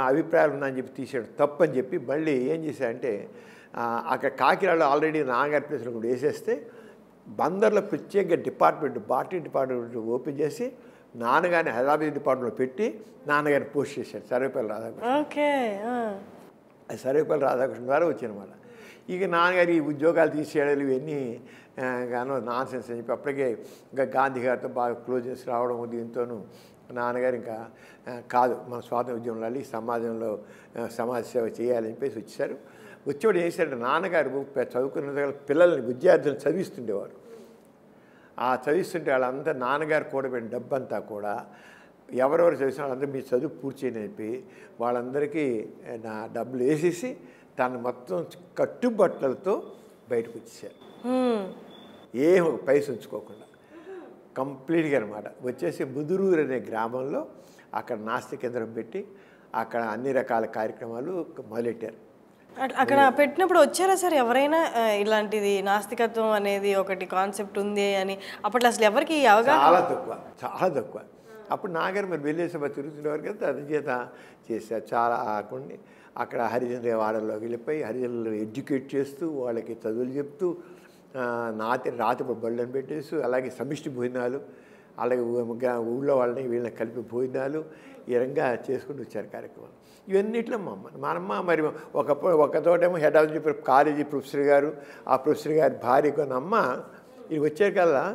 అభిప్రాయాలు ఉన్నాయని చెప్పి తీసాడు తప్పని చెప్పి మళ్ళీ ఏం చేశారంటే అక్కడ కాకినాడలో ఆల్రెడీ నాన్నగారి ప్లేస్లో కూడా వేసేస్తే బందర్లో ప్రత్యేక డిపార్ట్మెంట్ బాటనీ డిపార్ట్మెంట్ ఓపెన్ చేసి నాన్నగారిని హైదరాబాద్ డిపార్ట్మెంట్లో పెట్టి నాన్నగారిని పోస్ట్ చేశాడు సర్వేపల్లి రాధాకృష్ణ. సర్వేపల్లి రాధాకృష్ణ ద్వారా వచ్చానమాట. ఇక నాన్నగారు ఈ ఉద్యోగాలు తీసేయడాలు ఇవన్నీ గాను నాన్ సెన్స్ అని చెప్పి అప్పటికే ఇంకా గాంధీ గారితో బాగా క్లోజ్నెస్ రావడం దీంతోనూ నాన్నగారు ఇంకా కాదు మన స్వాతంత్ర ఉద్యమంలో ఈ సమాజంలో సమాజ సేవ చేయాలని చెప్పేసి వచ్చారు. వచ్చేవాడు ఏం చేశారంటే నాన్నగారు చదువుకున్న పిల్లల్ని విద్యార్థులను చదివిస్తుండేవారు. ఆ చదివిస్తుంటే వాళ్ళంతా నాన్నగారు కూడబెట్టిన డబ్బంతా కూడా ఎవరెవరు చదివిన వాళ్ళందరూ మీ చదువు పూర్తి చేయని చెప్పి వాళ్ళందరికీ నా డబ్బులు వేసేసి తను మొత్తం కట్టుబట్టలతో బయటకు వచ్చేసారు. ఏం పైసలు ఉంచుకోకుండా కంప్లీట్గా అనమాట. వచ్చేసి ముదురూరు అనే గ్రామంలో అక్కడ నాస్తిక కేంద్రం పెట్టి అక్కడ అన్ని రకాల కార్యక్రమాలు మొదలెట్టారు. అక్కడ పెట్టినప్పుడు వచ్చారా సార్ ఎవరైనా ఇలాంటిది నాస్తికత్వం అనేది ఒకటి కాన్సెప్ట్ ఉంది అని? అప్పట్లో అసలు ఎవరికి చాలా తక్కువ. అప్పుడు నాగారు మరి వెళ్ళేసే తిరుగుతుండేవారు కదా, అది చేత చేశారు. చాలా కొన్ని అక్కడ హరిజనుల వాడల్లో వెళ్ళిపోయి హరిజనులు ఎడ్యుకేట్ చేస్తూ వాళ్ళకి చదువులు చెప్తూ రాత్రి బళ్ళని పెట్టేస్తూ అలాగే సమిష్టి భోజనాలు అలాగే ఊళ్ళో వాళ్ళని వీళ్ళని కలిపి భోజనాలు ఈ రంగా చేసుకుంటూ వచ్చారు కార్యక్రమాలు. ఇవన్నిట్లో మా అమ్మ మరి ఒక తోటేమో head of the college professor గారు, ఆ ప్రొఫెసర్ గారి భార్య కొన్ని అమ్మ ఇది వచ్చేకల్లా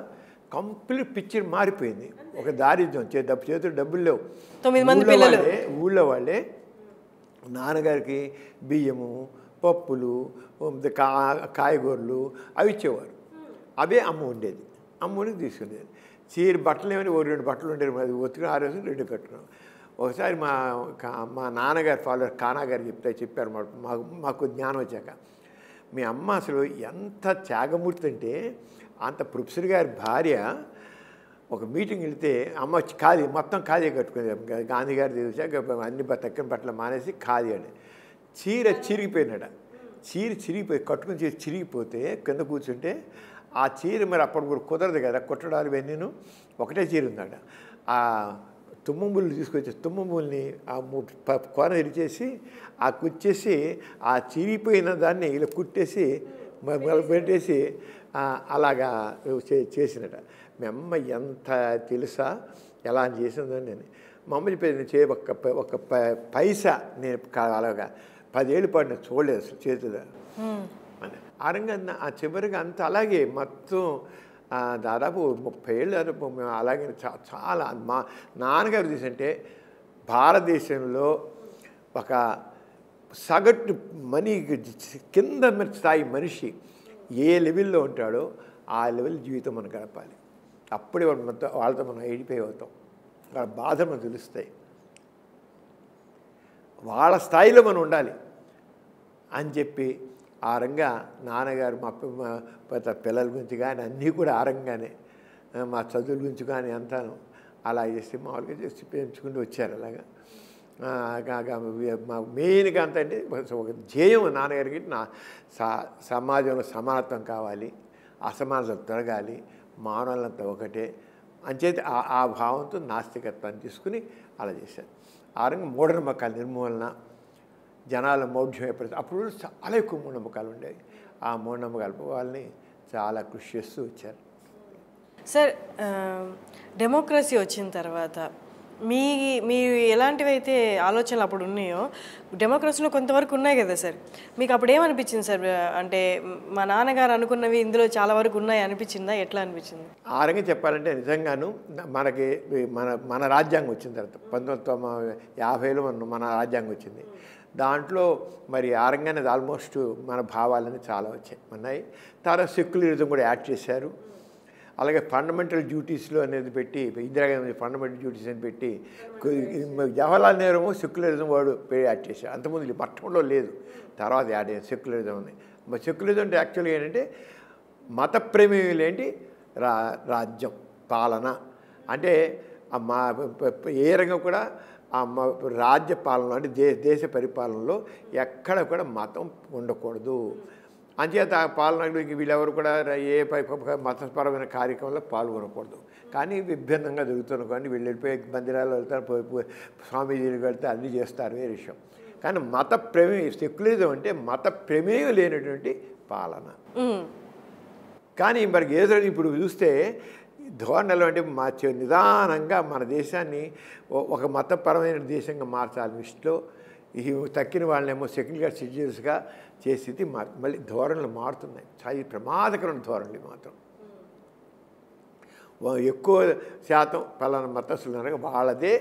కంప్లీట్ పిక్చర్ మారిపోయింది. ఒక దారిద్ర్యం చేతులు డబ్బులు లేవు. 9 మంది పిల్లలు ఊళ్ళో వాళ్ళే నాన్నగారికి బియ్యము పప్పులు కాయగూరలు అవి ఇచ్చేవారు. అవే అమ్మ ఉండేది. అమ్మకి తీసుకునేది. చీర బట్టలు ఏమైనా 2 బట్టలు ఉండేది. అది ఒత్తుకుని 6 రోజులు 2 కట్టుకున్నాం. ఒకసారి మా నాన్నగారు ఫాదర్ కానా గారు చెప్పారు మాకు జ్ఞానం వచ్చాక, మీ అమ్మ అసలు ఎంత త్యాగమూర్తి అంటే అంత ప్రొఫెసర్ గారి భార్య ఒక మీటింగ్ వెళితే అమ్మ మొత్తం ఖాదీ కట్టుకునేది. గాంధీ గారు తెలిసాక అన్ని తక్కిన బట్టలు మానేసి ఖాదీ అని చీర చిరిగిపోయినాడ. చిరిగిపోయి కట్టుకుని చీర చిరిగిపోతే కింద కూర్చుంటే ఆ చీర మరి అప్పుడు కూడా కుదరదు కదా కుట్టడాలు ఇవన్నీను. ఒకటే చీర ఉందట. ఆ తుమ్మముళ్ళు తీసుకొచ్చి తుమ్మముల్ని ఆ కొన ఇరిచేసి ఆ కుచ్చేసి ఆ చిరిగిపోయిన దాన్ని ఇలా కుట్టేసి పెట్టేసి అలాగా చేసినట. మీ అమ్మ ఎంత తెలుసా ఎలా చేసిందని నేను మా అమ్మ చెప్పేది ఒక పైసా నేను అలాగా 10 ఏళ్ళ పాటు నేను చూడలేదు అసలు చేతులు అని. ఆ రంగా ఆ చివరిగా అంత అలాగే మొత్తం దాదాపు 30 ఏళ్ళు మేము అలాగే చాలా మా నాన్నగారు చూసంటే భారతదేశంలో ఒక సగటు కింద స్థాయి మనిషి ఏ లెవెల్లో ఉంటాడో ఆ లెవెల్ జీవితం మనం గడపాలి. అప్పుడే వాళ్ళతో మనం ఐడిపోయి అవుతాం. వాళ్ళ బాధలు మనకు తెలుస్తాయి. వాళ్ళ స్థాయిలో మనం ఉండాలి అని చెప్పి ఆ రంగా నాన్నగారు మా పిల్లల గురించి కానీ అన్నీ కూడా ఆ రంగానే మా చదువుల గురించి కానీ అంతాను అలా చేసి మామూలుగా చేసి పెంచుకుంటూ వచ్చారు. అలాగా మెయిన్గా అంత అంటే ఒక ధ్యేయం నాన్నగారికి సమాజంలో సమానత్వం కావాలి, అసమానతలు తొలగాలి, మానవులంతా ఒకటే అంచేత ఆ భావంతో నాస్తికత్వాన్ని తీసుకుని అలా చేశారు. ఆ రంగం మూఢనమ్మకాల నిర్మూలన, జనాల మౌఢ్యం ఎప్పుడు అప్పుడు చాలా ఎక్కువ మూఢనమ్మకాలు ఉండేవి. ఆ మూఢనమ్మకాల వాళ్ళని చాలా కృషి చేస్తూ వచ్చారు. సార్, డెమోక్రసీ వచ్చిన తర్వాత మీరు ఎలాంటివైతే ఆలోచనలు అప్పుడు ఉన్నాయో డెమోక్రసీలో కొంతవరకు ఉన్నాయి కదా సార్, మీకు అప్పుడు ఏమనిపించింది సార్? అంటే మా నాన్నగారు అనుకున్నవి ఇందులో చాలా వరకు ఉన్నాయి అనిపించిందా? ఎట్లా అనిపించింది? ఆ రంగం చెప్పాలంటే నిజంగాను మనకి మన రాజ్యాంగం వచ్చిన తర్వాత 1950లో మన రాజ్యాంగం వచ్చింది. దాంట్లో మరి ఆ రంగాన్ని ఆల్మోస్ట్ మన భావాలన్నీ చాలా ఉన్నాయి. తర్వాత సెక్యులరిజం కూడా యాడ్ చేశారు. అలాగే ఫండమెంటల్ డ్యూటీస్లో అనేది పెట్టి, ఇందిరాగాంధీ ఫండమెంటల్ డ్యూటీస్ అని పెట్టి, జవహర్లాల్ నెహ్రూ సెక్యులరిజం వాడు యాడ్ చేశారు. అంతకుముందు మొట్టమొదటిలో లేదు, తర్వాత యాడ్ అయ్యారు సెక్యులరిజం అని. సెక్యులరిజం అంటే యాక్చువల్గా ఏంటంటే మత ప్రేమీయులు ఏంటి, రాజ్యం పాలన అంటే ఏ రంగం కూడా రాజ్య పాలన అంటే దేశ పరిపాలనలో ఎక్కడ కూడా మతం ఉండకూడదు. అంచేత ఆ పాలనకి వీళ్ళెవరు కూడా ఏ మతపరమైన కార్యక్రమంలో పాల్గొనకూడదు. కానీ విభిన్నంగా జరుగుతున్న కానీ వీళ్ళు వెళ్ళిపోయి మందిరాలు వెళ్తారు, స్వామీజీలకు వెళ్తే అన్నీ చేస్తారు, వేరే విషయం. కానీ మత ప్రమేయం సెక్యులరిజం అంటే మత ప్రమేయం లేనటువంటి పాలన. కానీ మనకి ఏదో ఇప్పుడు చూస్తే ధోరణిలో అంటే నిదానంగా మన దేశాన్ని ఒక మతపరమైన దేశంగా మార్చాలని ఇష్టలో ఈ తక్కిన వాళ్ళనేమో సెక్యులర్ సిటిజన్స్గా చేసి మళ్ళీ ధోరణులు మారుతున్నాయి. చాలా ప్రమాదకరమైన ధోరణులు మాత్రం. ఎక్కువ శాతం పలానా మతస్థులు అనగా వాళ్ళదే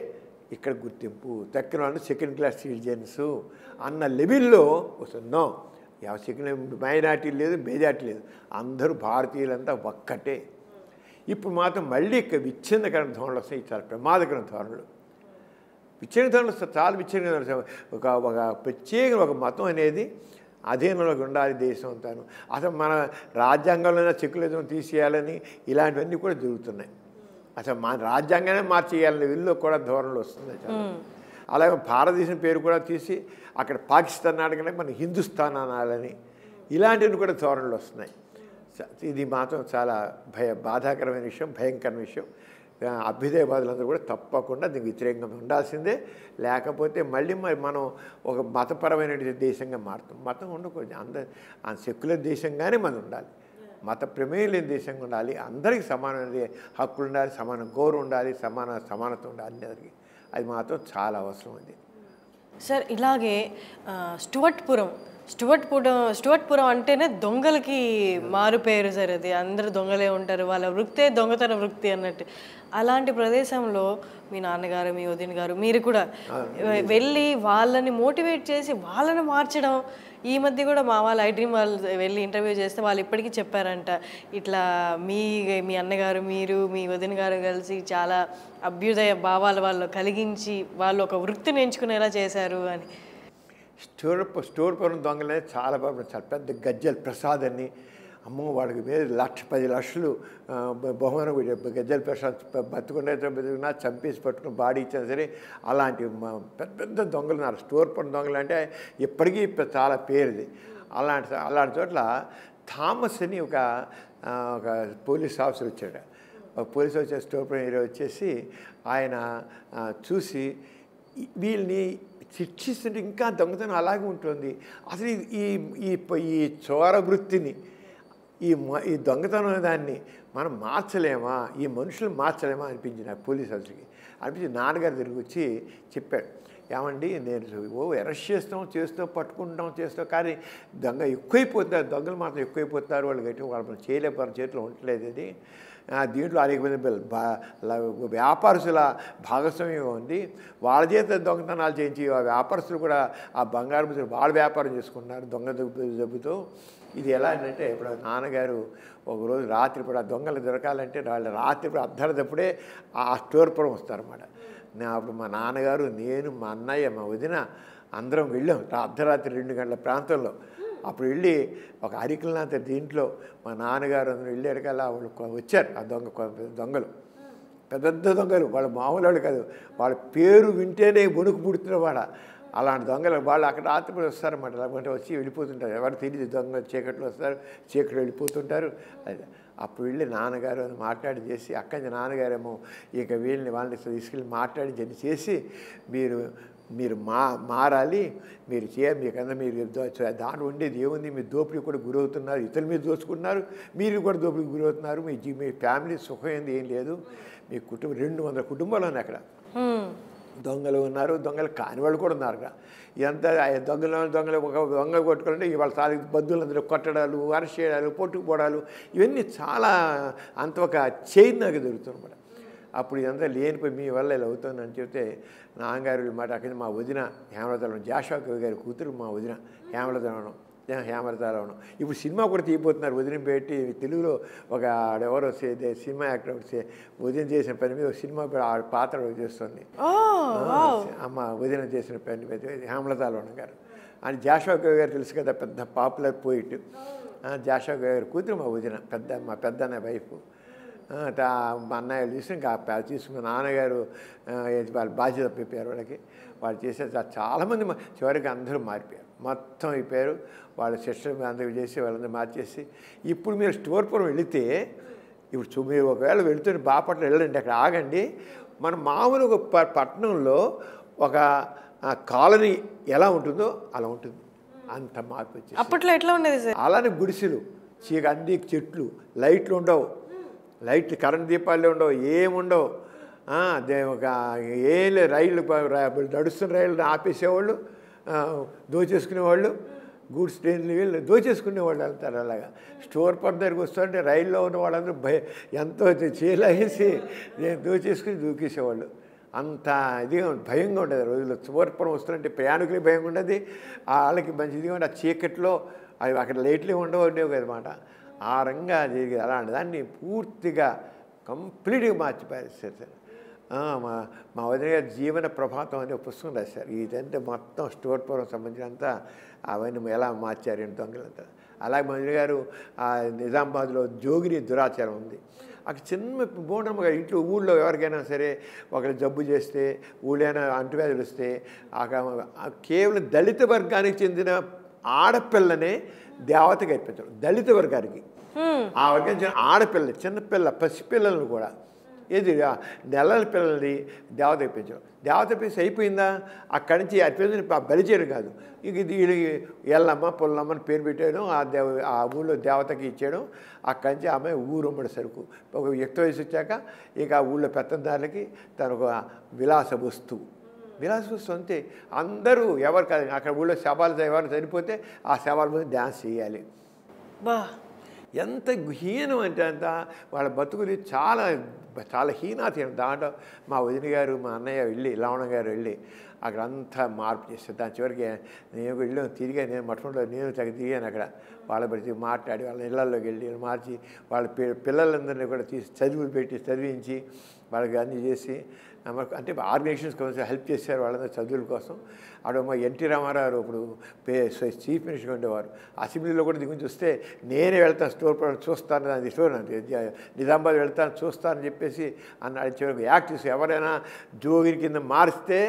ఇక్కడ గుర్తింపు, తక్కిన వాళ్ళు సెకండ్ క్లాస్ సిటిజన్స్ అన్న లెవెల్లో వస్తున్నాం. సెకండ్ మైనార్టీ లేదు, మెజార్టీ లేదు, అందరూ భారతీయులంతా ఒక్కటే. ఇప్పుడు మాత్రం మళ్ళీ ఇక్కడ విచ్ఛిన్నకరణ ధోరణులు వస్తాయి. చాలా ప్రమాదకరమైన ధోరణులు, విచ్ఛిన్న ధోరణులు చాలా విచ్ఛిన్న. ఒక ప్రత్యేక ఒక మతం అనేది అధీనంలోకి ఉండాలి దేశం అంతాను. అసలు మన రాజ్యాంగంలో సెక్యులరిజం తీసేయాలని ఇలాంటివన్నీ కూడా జరుగుతున్నాయి. అసలు మన రాజ్యాంగానే మార్చేయాలని వీళ్ళు కూడా ధోరణులు వస్తున్నాయి. అలాగే భారతదేశం పేరు కూడా తీసి అక్కడ పాకిస్తాన్ అడగనే మన హిందుస్థాన్ అనాలని ఇలాంటివి కూడా ధోరణులు వస్తున్నాయి. ఇది మాత్రం చాలా బాధాకరమైన విషయం, భయంకరమైన విషయం. అభ్యుదయవాదులందరూ కూడా తప్పకుండా దీనికి వ్యతిరేకంగా ఉండాల్సిందే. లేకపోతే మళ్ళీ మనం ఒక మతపరమైన దేశంగా మారుతాం. మతం ఉండకూడదు, సెక్యులర్ దేశంగానే మనం ఉండాలి, మత ప్రమేయం లేని దేశంగా ఉండాలి. అందరికీ సమానమైన హక్కులు ఉండాలి, సమాన గౌరవం ఉండాలి, సమానత ఉండాలి అందరికీ. అది మాత్రం చాలా అవసరం. అది సార్ ఇలాగే స్టువర్ట్పురం అంటేనే దొంగలకి మారు పేరు సార్. అది అందరూ దొంగలే ఉంటారు, వాళ్ళ వృత్తే దొంగతన వృత్తి అన్నట్టు. అలాంటి ప్రదేశంలో మీ నాన్నగారు, మీ వదిన గారు, మీరు కూడా వెళ్ళి వాళ్ళని మోటివేట్ చేసి వాళ్ళని మార్చడం. ఈ మధ్య కూడా మా వాళ్ళు ఐడ్రీమ్ వాళ్ళు వెళ్ళి ఇంటర్వ్యూ చేస్తే వాళ్ళు ఇప్పటికీ చెప్పారంట, ఇట్లా మీ అన్నగారు, మీరు, మీ వదిన గారు కలిసి చాలా అభ్యుదయ భావాలు వాళ్ళు కలిగించి వాళ్ళు ఒక వృత్తిని ఎంచుకునేలా చేశారు అని. స్టోర్పురం దొంగలనే చాలా పెద్ద గజ్జల్ ప్రసాద్ అని, అమ్మో వాడికి మీద 10 లక్షలు బహుమానం. గజ్జల్ ప్రసాద్ బతుకున్నా చంపేసి పట్టుకుని బాడీ ఇచ్చినా సరే అలాంటి పెద్ద పెద్ద దొంగలు ఉన్నారు. స్టోర్పురం దొంగలు అంటే ఇప్పటికీ చాలా పేరుది. అలాంటి చోట్ల థామస్ అని ఒక పోలీస్ ఆఫీసర్ వచ్చాడు. పోలీస్ ఆఫీసర్ స్టోర్పురం ఏరియా వచ్చేసి ఆయన చూసి వీళ్ళని శిక్షిస్తుంటే ఇంకా దొంగతనం అలాగే ఉంటుంది. అసలు ఈ చోర వృత్తిని, ఈ దొంగతనం దాన్ని మనం మార్చలేమా, ఈ మనుషులు మార్చలేమా అనిపించింది నాకు. పోలీస్ ఆఫీసర్కి అనిపించి నాన్నగారు తిరిగి వచ్చి చెప్పాడు, ఏమండి నేను అరెస్ట్ చేస్తాం పట్టుకుంటాం కానీ దొంగ ఎక్కువైపోతున్నారు, దొంగలు మాత్రం ఎక్కువైపోతున్నారు, వాళ్ళు గట్టి వాళ్ళు చేయలేకపోతారు, చేతిలో ఉండలేదు. అది దీంట్లో అనేక మంది వ్యాపారస్తుల భాగస్వామ్యం ఉంది. వాళ్ళ చేత దొంగతనాలు చేయించి ఆ వ్యాపారస్తులు కూడా ఆ బంగారు వాళ్ళ వ్యాపారం చేసుకుంటున్నారు దొంగ జబ్బుతో. ఇది ఎలా అంటే ఇప్పుడు నాన్నగారు ఒకరోజు రాత్రి కూడా దొంగలు దొరకాలంటే వాళ్ళు రాత్రి అర్ధరాత్రప్పుడే ఆ స్టోర్పురం వస్తారన్నమాట. అప్పుడు మా నాన్నగారు, నేను, మా అన్నయ్య, మా వదిన అందరం వెళ్ళాం అర్ధరాత్రి 2 గంటల ప్రాంతంలో. అప్పుడు వెళ్ళి ఒక అరికలనాథ దీంట్లో మా నాన్నగారు అందరూ వెళ్ళారు కల్లా వాళ్ళు వచ్చారు. ఆ దొంగలు పెద్ద పెద్ద దొంగలు, వాళ్ళు మామూలు వాళ్ళు కాదు, వాళ్ళ పేరు వింటేనే వణుకు పుడుతున్న వాడ. అలాంటి దొంగలు వాళ్ళు అక్కడ రాత్రి వస్తారన్నమాట. లేకపోతే వచ్చి వెళ్ళిపోతుంటారు, ఎవరు తెలియదు. దొంగ చీకట్లో వస్తారు, చీకట్లో వెళ్ళిపోతుంటారు. అది అప్పుడు వెళ్ళి నాన్నగారు అని మాట్లాడి చేసి, అక్కడి నుంచి నాన్నగారేమో ఇక వాళ్ళని తీసుకెళ్ళి మాట్లాడి చేసి, మీరు మారాలి, మీరు మీకన్నా మీరు దాంట్లో ఉండేది ఏముంది, మీరు దోపిడీ కూడా గురవుతున్నారు, ఇతరుల మీద దోచుకున్నారు, మీరు కూడా దోపిడీకి గురవుతున్నారు, మీ ఫ్యామిలీ సుఖం ఏంది ఏం లేదు, మీ కుటుంబం 200 కుటుంబాలు ఉన్నాయి అక్కడ. దొంగలు ఉన్నారు, దొంగలు కాని వాళ్ళు కూడా ఉన్నారు. ఇదంతా దొంగలు ఒక దొంగ కొట్టుకోవాలంటే ఇవాళ తాలూకు బంధువులందరూ కొట్టడాలు, అరెస్ట్ చేయడాలు, పొట్టుకుపోవడాలు, ఇవన్నీ చాలా అంత ఒక చైన్ నాకు దొరుకుతుందన్నమాట. అప్పుడు ఇదంతా లేనిపోయి మీ వల్ల ఇలా అవుతుందని చెప్తే నాన్నగారు మాట అక్కడ మా వదిన హేమలతలవనం, జాషా కవి గారి కూతురు మా వదిన హేమలతలవనం. ఇప్పుడు సినిమా కూడా తీయబోతున్నారు. వదిన పెట్టి తెలుగులో ఒక ఎవరో సినిమా యాక్టర్ వదిన చేసిన పని మీద సినిమా పాత్ర చేస్తుంది. అమ్మ వదిన చేసిన పని మీద హేమలతలవనం గారు అని. జాషా కవి గారు తెలుసు కదా, పెద్ద పాపులర్ పోయిట్. జాషా కవి గారి కూతురు మా వదిన, మా పెద్దన్న వైఫ్. మా అన్నయ్యలు చూసి ఇంకా తీసుకున్న నాన్నగారు వాళ్ళ బాధ్యత చెప్పారు వాళ్ళకి. వాళ్ళు చేసే చాలామంది చివరికి అందరూ మారిపోయారు, మొత్తం అయిపోయారు. వాళ్ళ సిస్టర్ అందరూ చేసి వాళ్ళందరూ మార్చేసి. ఇప్పుడు మీరు స్టోర్పురం వెళితే, ఇప్పుడు మీరు ఒకవేళ వెళుతున్న బాపట్ల వెళ్ళండి, అక్కడ ఆగండి. మన మామూలు ఒక పట్టణంలో ఒక కాలనీ ఎలా ఉంటుందో అలా ఉంటుంది, అంత మార్పు వచ్చేసి. అప్పట్లో ఎట్లా ఉండేది సార్? అలానే గుడిసెలు, అన్ని చెట్లు, లైట్లు ఉండవు, లైట్లు కరెంట్ దీపాలు ఉండవు, ఏముండవు. ఒక ఏం లేదు, రైళ్ళు నడుస్తున్న రైళ్ళు ఆపేసేవాళ్ళు, దోచేసుకునేవాళ్ళు, గూడ్స్ ట్రైన్లు వీళ్ళు దోచేసుకునేవాళ్ళు వెళ్తారు. అలాగా స్టోర్ పర్ దగ్గరికి వస్తుంటే రైల్లో ఉన్న వాళ్ళందరూ ఎంతో చేలేసి దోచేసుకుని దూకేసేవాళ్ళు. అంత ఇదిగా భయంగా ఉండేది రోజుల్లో. స్టోర్పురం వస్తుంటే ప్రయాణికులకి భయంగా ఉండేది, వాళ్ళకి మంచి ఇదిగా ఉండే. ఆ చీకట్లో అవి అక్కడ లైట్లు ఉండేవి కదన్నమాట. ఆ రంగా జరిగేది. అలాంటి దాన్ని పూర్తిగా కంప్లీట్గా మార్చిపోయారు సార్. మా వదిన గారు జీవన ప్రభాతం అనే పుస్తకం రాశారు. ఇదంటే మొత్తం స్టోర్పురం సంబంధించినంతా అవన్నీ ఎలా మార్చారు దొంగలంతా. అలాగే మా వదిన గారు నిజామాబాద్లో జోగిని దురాచారం ఉంది. అక్కడ చిన్న బోండమ్మ గారు ఇంట్లో ఊళ్ళో ఎవరికైనా సరే ఒకరు జబ్బు చేస్తే, ఊళ్ళైనా అంటువ్యాధులు వస్తే, కేవలం దళిత వర్గానికి చెందిన ఆడపిల్లనే దేవతగా ఇప్పించడం. దళిత వర్గానికి ఆ వర్గం ఆడపిల్ల, చిన్నపిల్ల, పసిపిల్లలను కూడా ఏది నెలల పిల్లల్ని దేవత ఇప్పించడం. దేవత ఇప్పించి అయిపోయిందా, అక్కడి నుంచి అర్పించిన బలిచేయడం కాదు, ఇక వీళ్ళకి ఎల్లమ్మ పుల్లమ్మని పేరు పెట్టేయడం, ఆ ఊళ్ళో దేవతకి ఇచ్చేయడం. అక్కడి నుంచి ఆమె ఊరుమ్మడి సరుకు. ఒక యుక్త వయసు వచ్చాక ఇక ఆ ఊళ్ళో పెత్తందారులకి తన ఒక విలాస వస్తువు అంతే. అందరూ ఎవరు కాదు, అక్కడ ఊళ్ళో శవాలు ఎవరు చనిపోతే ఆ శవాల మీద డ్యాన్స్ చేయాలి. ఎంత హీనం అంటే అంత వాళ్ళ బతుకులు చాలా చాలా హీనాతీనం. దాంట్లో మా వదిన గారు, మా అన్నయ్య వెళ్ళి, లవణ గారు వెళ్ళి అక్కడ అంతా మార్పు చేస్తారు. దాని చివరికి నేను వెళ్ళాను, తిరిగా నేను మఠంలో నేను దిగాను. అక్కడ వాళ్ళ బట్టి మాట్లాడి వాళ్ళ ఇళ్లలోకి వెళ్ళి మార్చి వాళ్ళ పిల్లలందరినీ కూడా చదువులు పెట్టి చదివించి వాళ్ళకి అన్నీ చేసి అంటే ఆర్గనైజేషన్స్ కోసం హెల్ప్ చేశారు వాళ్ళందరూ చదువుల కోసం. అక్కడ మా ఎన్టీ రామారావు ఇప్పుడు చీఫ్ మినిస్టర్గా ఉండేవారు. అసెంబ్లీలో కూడా దిగుని చూస్తే నేనే వెళ్తాను, స్టోర్ చూస్తాను, అది స్టోర్ నిజామాబాద్ వెళ్తాను చూస్తానని చెప్పేసి అన్నాడు. చివరికి యాక్ట్ చేసి ఎవరైనా జోగిరి కింద మారిస్తే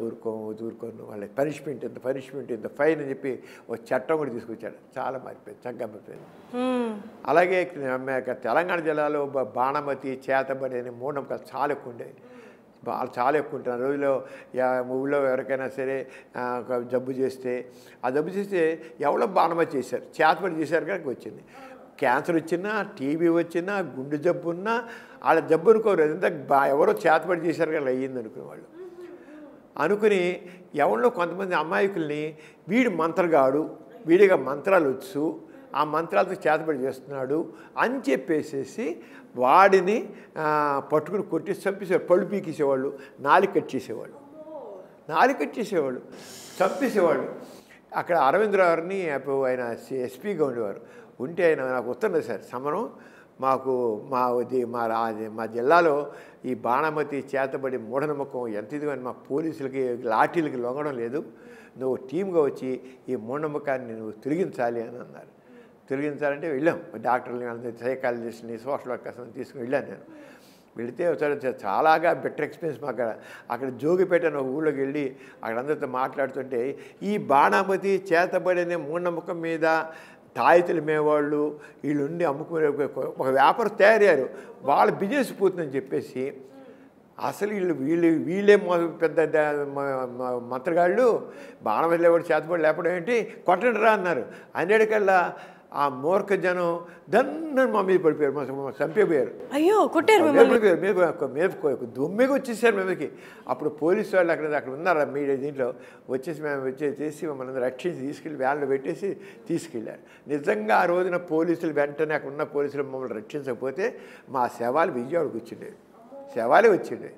ఊరుకోను వాళ్ళకి పనిష్మెంట్ ఇంత ఫైన్ అని చెప్పి ఒక చట్టం కూడా తీసుకొచ్చాడు. చాలా మారిపోయింది, చక్కగా మారిపోయింది. అలాగే తెలంగాణ జిల్లాలో బాణమతి, చేతబడి అనే మూఢనమ్మకాలు చాలా ఎక్కువ ఉండేవి. చాలా ఎక్కువ ఉంటున్నారు రోజులో. ఊళ్ళో ఎవరికైనా సరే జబ్బు చేస్తే, ఆ జబ్బు చేస్తే ఎవరో బాణమతి చేశారు, చేతబడి చేశారు కనుక వచ్చింది. క్యాన్సర్ వచ్చినా, టీబీ వచ్చినా, గుండె జబ్బు ఉన్నా వాళ్ళ జబ్బు అనుకోరు, అదంతా ఎవరో చేతబడి చేశారు కానీ అయ్యింది అనుకునేవాళ్ళు. అనుకుని ఎవరిలో కొంతమంది అమాయకుల్ని వీడు మంత్రగాడు, వీడిగా మంత్రాలు వచ్చు, ఆ మంత్రాలతో చేతబడి చేస్తున్నాడు అని చెప్పేసేసి వాడిని పట్టుకుని కొట్టి చంపేసేవాళ్ళు. పళ్ళు పీకేసేవాళ్ళు, నాలుగు కట్ చేసేవాళ్ళు, చంపేసేవాళ్ళు. అక్కడ అరవిందరావుని ఆయన ఎస్పీగా ఉండేవారు. ఉంటే ఆయన నాకు ఉత్తరం రాశారు, సమరం మాకు మా జిల్లాలో ఈ బాణమతి, చేతబడి, మూఢనమ్మకం ఎంత ఇదిగా మా పోలీసులకి లాఠీలకి లొంగడం లేదు, నువ్వు టీమ్గా వచ్చి ఈ మూఢనమ్మకాన్ని నువ్వు తొలగించాలి అని అన్నారు. తొలగించాలంటే వెళ్ళాం, డాక్టర్ని, సైకాలజిస్ట్ని, సోషల్ వర్కర్స్ని తీసుకుని వెళ్ళాను నేను. వెళితే ఒకసారి చాలాగా బెటర్ ఎక్స్పీరియన్స్ మాకు అక్కడ జోగిపేట అనే ఊళ్ళోకి వెళ్ళి అక్కడ అందరితో మాట్లాడుతుంటే ఈ బాణామతి చేతబడిన మూఢనమ్మకం మీద తాయితులు మేవాళ్ళు వీళ్ళుండి అమ్ముకునే ఒక వ్యాపారం తయారయ్యారు, వాళ్ళ బిజినెస్ పోతుందని చెప్పేసి అసలు వీళ్ళే పెద్ద మంత్రగాళ్ళు బాణమతి లేవాడు చేతబడి లేపడం ఏంటి కొట్టండి రా అన్నారు. అన్నిటికల్లా ఆ మూర్ఖ జనం దన్న మా మీద పడిపోయారు, చంపేపోయారు. అయ్యో కొట్టారు మీద దుమ్మిగా వచ్చేసారు మీదకి. అప్పుడు పోలీసు వాళ్ళు అక్కడ ఉన్నారు మీడియా దీంట్లో వచ్చేసి మేము వచ్చేసి మమ్మల్ని రక్షించి తీసుకెళ్ళి వ్యాన్లో పెట్టేసి తీసుకెళ్ళారు. నిజంగా ఆ రోజున పోలీసులు వెంటనే అక్కడ ఉన్న పోలీసులు మమ్మల్ని రక్షించకపోతే మా శవాలు విజయవాడకు వచ్చిండేవి, శవాలే వచ్చిండేవి.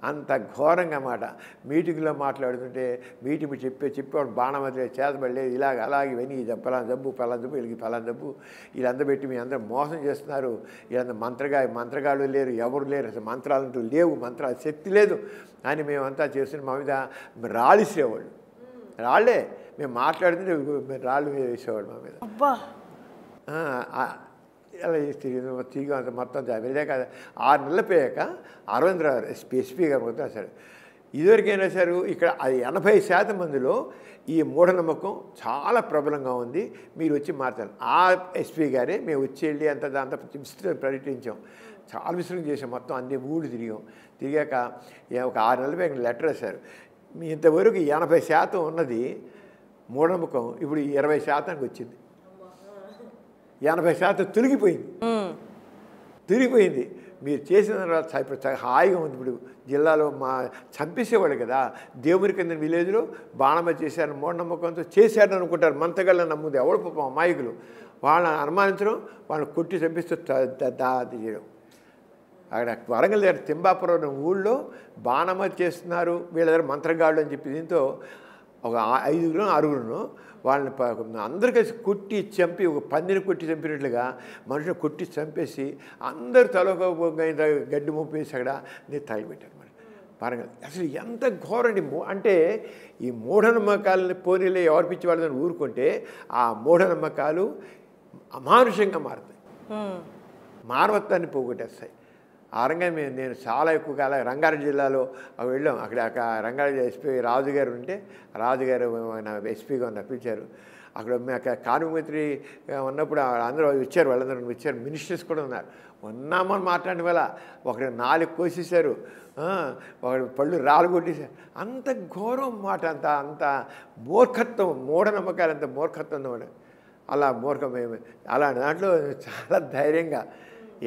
అంత ఘోరంగా మాట. మీటింగ్లో మాట్లాడుతుంటే మీటింగ్ చెప్పేవాడు బాణమతి చేతబడలేదు అలాగే ఇవన్నీ పలానా జబ్బు వీళ్ళకి పలానా జబ్బు వీళ్ళందరూ పెట్టి మీ అందరూ మోసం చేస్తున్నారు, వీళ్ళందరూ మంత్రగాళ్ళు లేరు, ఎవరు లేరు, అసలు మంత్రాలంటూ లేవు, మంత్రాల శక్తి లేదు అని మేమంతా చేస్తున్న మా మీద రాళ్ళు ఇసేవాళ్ళు. రాళ్ళే మేము మాట్లాడుతుంటే రాళ్ళు మీద వేసేవాళ్ళు మా మీద. అలా తిరిగి అంత మొత్తం వెళ్ళాక 6 నెలలు పోయాక అరవిందరావు ఎస్పీ గారు మొత్తం రాశారు. ఇదివరకైనా రాశారు ఇక్కడ అది 80% మందిలో ఈ మూఢనమ్మకం చాలా ప్రబలంగా ఉంది, మీరు వచ్చి మాట్లాడాలి. ఆ ఎస్పీ గారే మేము వచ్చి వెళ్ళి అంత విస్తృతంగా పర్యటించాం, చాలా విస్తృతం చేసాం, మొత్తం అన్ని ఊళ్ళు తిరిగాక ఒక 6 నెలలు పోయాక లెటర్ రాశారు. ఇంతవరకు 80% ఉన్నది మూఢనమ్మకం ఇప్పుడు 20%కి వచ్చింది, 80% తొలగిపోయింది. మీరు చేసిన తర్వాత ఇప్పుడు హాయిగా ఉంది. ఇప్పుడు జిల్లాలో చంపేసేవాళ్ళు కదా, దేవుని కింద విలేజ్లో బాణమతి చేశారు, మూఢనమ్మకంతో చేశారని అనుకుంటారు, మంతగాళ్ళని నమ్ముది ఎవడు పాపం అమాయకులు, వాళ్ళని అనుమానించడం, వాళ్ళని కొట్టి చంపిస్తూ చేయడం. అక్కడ వరంగల్ దగ్గర తింబాపురం ఊళ్ళో బాణమతి చేస్తున్నారు వీళ్ళ దగ్గర మంత్రగాళ్ళు అని చెప్పి దీంతో ఒక 5-6 వాళ్ళని అందరు కలిసి కొట్టి చంపి ఒక పందిని కొట్టి చంపినట్లుగా మనుషులు కొట్టి చంపేసి అందరూ తలొక గడ్డి మోపేసి అక్కడ నేను తగిలిపెట్టాను మరి వరంగల్. అసలు ఎంత ఘోరండి. అంటే ఈ మూఢనమ్మకాలని పోనీలే ఎవరు పిచ్చి వాళ్ళని ఊరుకుంటే ఆ మూఢనమ్మకాలు అమానుషంగా మారుతాయి, మానవత్వాన్ని పోగొట్టేస్తాయి. ఆ రంగం నేను చాలా ఎక్కువ కాలం రంగారెడ్డి జిల్లాలో వెళ్ళాం. అక్కడ రంగారెడ్డి ఎస్పీ రాజుగారు ఉంటే రాజుగారు ఎస్పీగా పిలిచారు. అక్కడ కార్మిక మంత్రి ఉన్నప్పుడు అందరూ వచ్చారు, వాళ్ళందరూ వచ్చారు, మినిస్టర్స్ కూడా ఉన్నారు. ఉన్నామని మాట్లాడిన వల్ల ఒకటి 4 కోసేశారు, ఒకటి పళ్ళు రాళ్ళు కొట్టేశారు. అంత ఘోరం మాట, అంత మూర్ఖత్వం, మూఢనమ్మకాలు అంత మూర్ఖత్వం అన్నమాట. అలా మూర్ఖమేమి అలాంటి దాంట్లో చాలా ధైర్యంగా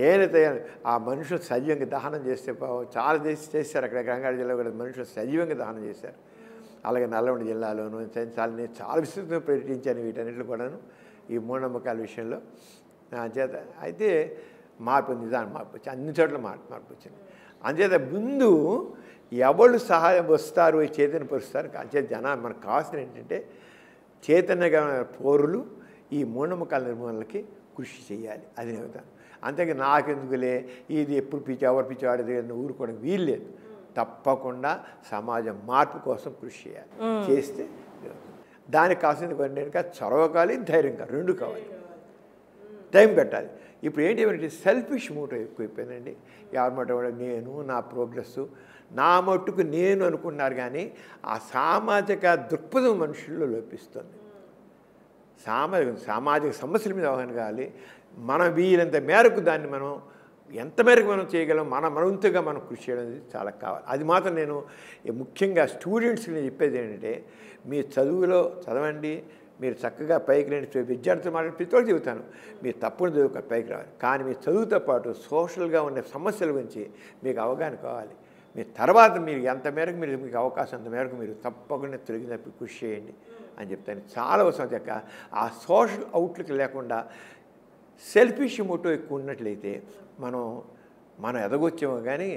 ఏదైతే ఆ మనుషులు సజీవంగా దహనం చేస్తే చాలా చేశారు. అక్కడ రంగారెడ్డి జిల్లా కూడా మనుషులు సజీవంగా దహనం చేశారు. అలాగే నల్గొండ జిల్లాలోనూ చాలా విస్తృతంగా పర్యటించాను వీటన్నిటిలో కూడాను ఈ మూఢనమ్మకాల విషయంలో. చేత అయితే నిదానం మార్పు వచ్చింది, అన్ని చోట్ల మార్పు వచ్చింది. అంచేత ముందు ఎవరు సహాయం వస్తారు చైతన్యపరుస్తారు. అంచేత జనాలు మనకు కావాల్సిన ఏంటంటే చైతన్యగా పౌరులు ఈ మూఢనమ్మకాల నిర్మూలనకి కృషి చేయాలి, అది నేను. అంతేగా నాకెందుకులే ఇది ఎప్పుడు ఎవరు పిచ్చివాడేది ఊరుకోవడం వీల్లేదు. తప్పకుండా సమాజం మార్పు కోసం కృషి చేయాలి, చేస్తే దానికి కావాల్సింది కొన్ని చొరవ కావాలి, ధైర్యం కావాలి, 2 కావాలి, టైం పెట్టాలి. ఇప్పుడు ఏంటి సెల్ఫిష్ మూట ఎక్కువైపోయిందండి. ఎవరి మాట కూడా నేను నా ప్రోగ్రెస్ నా మట్టుకు నేను అనుకున్నారు, కానీ ఆ సామాజిక దృక్పథం మనుషుల్లో లోపిస్తుంది. సామాజిక సమస్యల మీద అవగాహన కావాలి. మనం వీలంత మేరకు దాన్ని మనం ఎంత మేరకు మనం చేయగలం, మనంతుగా మనం కృషి చేయడం చాలా కావాలి. అది మాత్రం నేను ముఖ్యంగా స్టూడెంట్స్కి నేను చెప్పేది ఏంటంటే, మీ చదువులో చదవండి, మీరు చక్కగా పైకి రండి. విద్యార్థులు మాట్లాడి ప్రతి చెబుతాను, మీరు తప్పును చదువుకొని పైకి రావాలి, కానీ మీ చదువుతో పాటు సోషల్గా ఉన్న సమస్యల గురించి మీకు అవగాహన కావాలి. మీ తర్వాత మీరు ఎంత మేరకు మీకు అవకాశం అంత మేరకు మీరు తప్పకుండా తొలగినప్పుడు కృషి చేయండి అని చెప్తాను. చాలా అవసరం చెక్క ఆ సోషల్ అవుట్లుక్ లేకుండా సెల్ఫిష్ మోటో ఎక్కువ ఉన్నట్లయితే మనం ఎదగొచ్చామో కానీ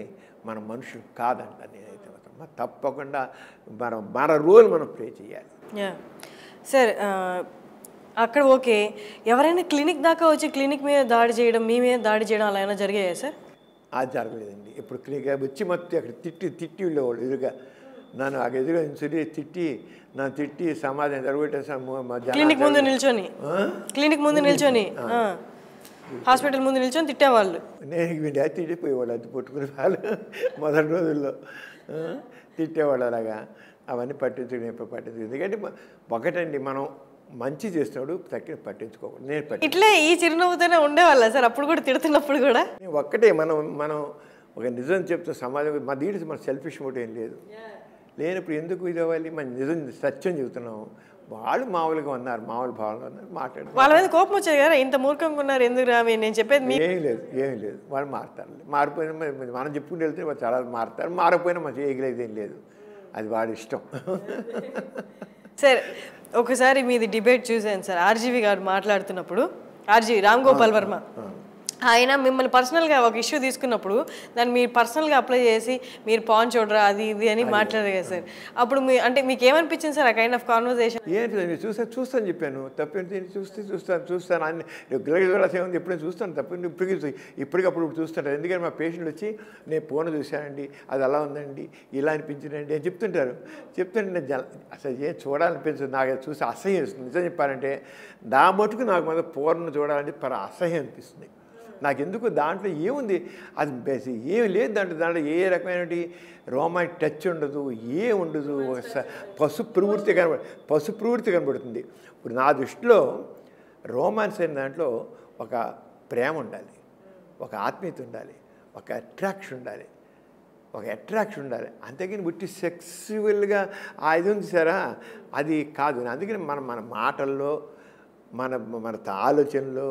మన మనుషులు కాదంట. నేనైతే తప్పకుండా మన రోల్ మనం ప్లే చేయాలి. సార్ అక్కడ ఓకే, ఎవరైనా క్లినిక్ దాకా వచ్చి క్లినిక్ మీద దాడి చేయడం, మీ మీద దాడి చేయడం అలా అయినా జరిగాయా సార్? అది జరగలేదండి. ఇప్పుడు క్లినిక్ వచ్చి మొత్తం అక్కడ తిట్టి వెళ్ళేవాళ్ళు ఎదురుగా, నన్ను అక్కడ ఎదురుగా నన్ను తిట్టి సమాధానం జరగబెట్టేసాను. క్లినిక్ ముందు నిల్చొని హాస్పిటల్ ముందు నిల్చొని తిట్టేవాళ్ళు. నేను వీడి అది తిట్టిపోయేవాళ్ళు, అది పట్టుకునే వాళ్ళు మొదటి రోజుల్లో తిట్టేవాళ్ళు అలాగా. అవన్నీ పట్టించుకుని ఎప్పుడు పట్టించుకుని, ఎందుకంటే ఒకటండి, మనం మంచి చేస్తున్నాడు తక్కిన పట్టించుకోకూడదు. నేను ఇట్లే ఈ చిరునవ్వుతోనే ఉండేవాళ్ళ సార్ అప్పుడు కూడా, తిడుతున్నప్పుడు కూడా? ఒక్కటే, మనం ఒక నిజం చెప్తున్న సమాజం, మా దీంట్లో మన సెల్ఫిష్ మోటివ్ ఏం లేదు. లేనప్పుడు ఎందుకు ఇది అవ్వాలి? మన నిజం సత్యం చెబుతున్నాము. వాళ్ళు మామూలుగా ఉన్నారు, మామూలు భావంలో ఉన్నారు, మాట్లాడుతున్నారు. వాళ్ళ మీద కోపం వచ్చాయి కదా, ఇంత మూర్ఖంగా ఉన్నారు ఎందుకు రా నేను చెప్పేది? ఏం లేదు వాళ్ళు మారుతారు. మారిపోయినా మనం చెప్పుకుంటూ వెళ్తే వాళ్ళు చాలా మారుతారు. మారకపోయినా మనం చేయగలేదు ఏం లేదు, అది వాడి ఇష్టం. సార్ ఒకసారి మీది డిబేట్ చూసాను సార్, ఆర్జీవి గారు మాట్లాడుతున్నప్పుడు, ఆర్జీవి రామ్ గోపాల్ వర్మ, ఆయన మిమ్మల్ని పర్సనల్గా ఒక ఇష్యూ తీసుకున్నప్పుడు దాన్ని మీరు పర్సనల్గా అప్లై చేసి మీరు పాన్ చూడరా అది ఇది అని మాట్లాడారు కదా సార్. అప్పుడు అంటే మీకు ఏమనిపించింది సార్ ఆ కైండ్ ఆఫ్ కాన్వర్సేషన్? ఏంటి నేను చూస్తాను చెప్పాను, తప్పేంటి? చూస్తాను అన్ని రెగ్యులర్గా ఏముంది, ఎప్పుడైనా చూస్తాను, తప్ప ఇప్పటికప్పుడు చూస్తుంటారు. ఎందుకంటే మా పేషెంట్లు వచ్చి నేను ఫోన్ చూశానండి, అది అలా ఉందండి, ఇలా అనిపించిందండి అని చెప్తుంటారు. నేను అసలు ఏం చూడాలనిపించదు, నాకు చూసి అసహ్యం వేస్తుంది. నిజం చెప్పాలంటే దా మటుకు నాకు మొదలు పూర్ణ చూడాలంటే అసహ్యం అనిపిస్తుంది. నాకెందుకు దాంట్లో ఏముంది, అది ఏమి లేదు దాంట్లో ఏ రకమైన రోమాంటిక్ టచ్ ఉండదు, ఉండదు. పశు ప్రవృత్తి కనబడుతుంది. ఇప్పుడు నా దృష్టిలో రోమాన్స్ అయిన దాంట్లో ఒక ప్రేమ ఉండాలి, ఒక ఆత్మీయత ఉండాలి, ఒక అట్రాక్షన్ ఉండాలి. అంతేగాని బుట్టి సెక్సువల్గా ఇది ఉంది సారా, అది కాదు. అందుకని మన మాటల్లో, మన ఆలోచనలో,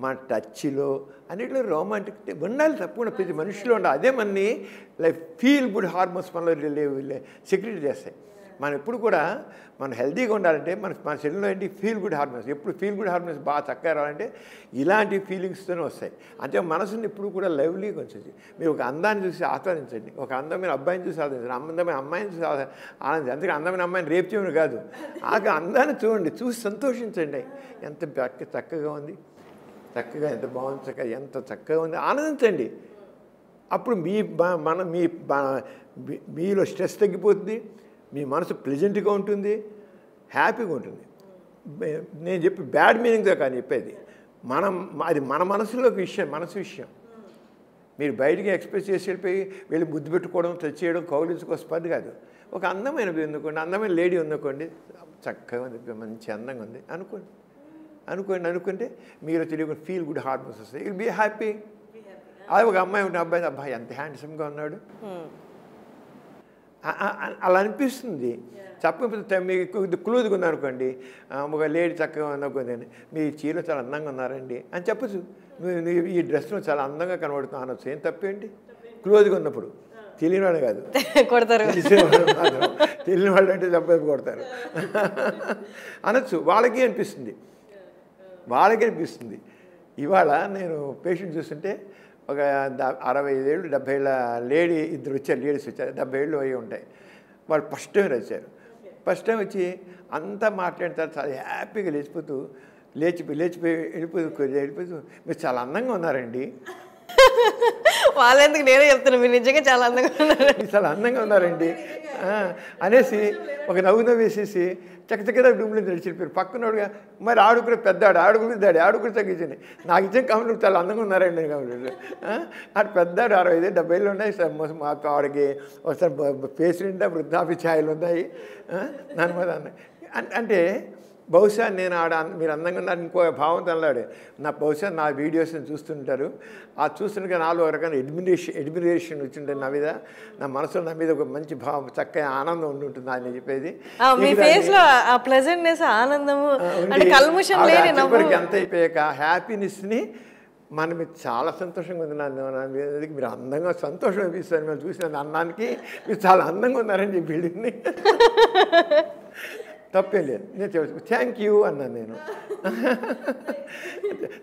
మన టచ్లో అన్నింటిలో రొమాంటిక్ ఉండాలి, తప్పకుండా ప్రతి మనిషిలో ఉండాలి. అదే మనని లైక్ ఫీల్ గుడ్ హార్మోన్స్ మనలో సెక్రెట్ చేస్తాయి. మనం ఎప్పుడు కూడా మనం హెల్తీగా ఉండాలంటే మన శరీరంలో ఏంటి ఫీల్ గుడ్ హార్మోన్స్, ఎప్పుడు ఫీల్ గుడ్ హార్మోన్స్ బాగా చక్కగా రావాలంటే ఇలాంటి ఫీలింగ్స్తోనే వస్తాయి. అంటే మనసుని ఎప్పుడు కూడా లవ్లీగా ఉంచండి. మీరు ఒక అందాన్ని చూసి ఆస్వాదించండి, ఒక అందమైన అబ్బాయిని చూసి ఆస్వాదించండి, అందమైన అమ్మాయిని చూసి ఆనందించండి. అందుకే అందమైన అమ్మాయిని రేపు చేయమని కాదు, ఆ అందాన్ని చూడండి, చూసి సంతోషించండి. ఎంత చక్కగా ఉంది, ఎంత బాగుంది, ఎంత చక్కగా ఉంది, ఆనందించండి. అప్పుడు మీలో స్ట్రెస్ తగ్గిపోతుంది, మీ మనసు ప్లెజెంట్గా ఉంటుంది, హ్యాపీగా ఉంటుంది. నేను చెప్పి బ్యాడ్ మీనింగ్తో కానీ చెప్పేది, అది మన మనసులోకి మనసు విషయం. మీరు బయటికి ఎక్స్ప్రెస్ చేసి వెళ్ళి ముద్దు పెట్టుకోవడం, టచ్ చేయడం, కౌలించుకోవడం కాదు. ఒక అందమైన ఎందుకోండి, అందమైన లేడీ ఉందనుకోండి, చక్కగా ఉంది, మంచి అందంగా ఉంది అనుకుంటే మీరు తెలియకుండా ఫీల్ గుడ్ హార్మోన్స్ వస్తాయి, విల్ బీ హ్యాపీ. అది ఒక అమ్మాయి ఉంటే అబ్బాయి ఎంత హ్యాండ్సమ్గా ఉన్నాడు అలా అనిపిస్తుంది. చెప్పకపోతే మీకు క్లోజ్గా ఉందనుకోండి, ఒక లేడీ చక్కగా ఉందనుకోండి, మీ చీరలో చాలా అందంగా ఉన్నారండి అని చెప్పచ్చు. ఈ డ్రెస్లో చాలా అందంగా కనబడుతున్నా అనొచ్చు, ఏం తప్పేంటి? క్లోజ్గా ఉన్నప్పుడు. తెలియని వాళ్ళు కాదు, కొడతారు. తెలియని వాళ్ళు అంటే చెప్పేది కొడతారు అనొచ్చు. వాళ్ళకి అనిపిస్తుంది. ఇవాళ నేను పేషెంట్ చూస్తుంటే ఒక 65 ఏళ్ళు 70 ఏళ్ళ లేడీ ఇద్దరు వచ్చారు, లేడీస్ వచ్చారు, 70 ఏళ్ళు అవి ఉంటాయి. వాళ్ళు ఫస్ట్ టైం వచ్చారు. ఫస్ట్ టైం వచ్చి అంతా మాట్లాడిన తర్వాత చాలా హ్యాపీగా లేచిపోయి వెళ్ళిపోతూ మీరు చాలా అందంగా ఉన్నారండి. వాళ్ళెందుకు, నేనే చెప్తున్నా మీరు నిజంగా చాలా అందంగా ఉన్నారండి అనేసి ఒక నవ్వేసేసి చక్కచక్కగా రూమ్లో నడిచిపోయారు. పక్కనోడుగా మరి ఆడుకునే పెద్దాడు ఆడుకుని తగ్గించండి, నాకు ఇచ్చిన కమెంట్లు చాలా అందంగా ఉన్నారండి కమెంట్లు. అటు పెద్దాడు 65 70 ఏళ్ళు ఉన్నాయి సార్, మాకు ఆవిడకి ఒకసారి ఫేస్ నిండా వృద్ధాప్య ఛాయలు ఉన్నాయి దాని మీద అంటే బహుశా నేను మీరు అందంగా ఉన్నారు ఇంకో భావంతో అన్నాడు. బహుశా నా వీడియోస్ని చూస్తుంటారు, చూస్తుండగా నాలో ఒక రకమైన ఎడ్మిరేషన్ వచ్చింటుంది నా మీద, నా మనసులో నా మీద ఒక మంచి భావం, చక్కగా ఆనందం ఉండి ఉంటుంది అని చెప్పేది. అంత అయిపోయాక హ్యాపీనెస్ని మనం చాలా సంతోషంగా ఉంది మీరు అందంగా సంతోషం అనిపిస్తుంది. మేము చూసిన అన్నానికి మీరు చాలా అందంగా ఉన్నారని చెప్పి వెళ్ళింది. తప్పేం లేదు, నేను చెప్పు థ్యాంక్ యూ అన్నాను నేను.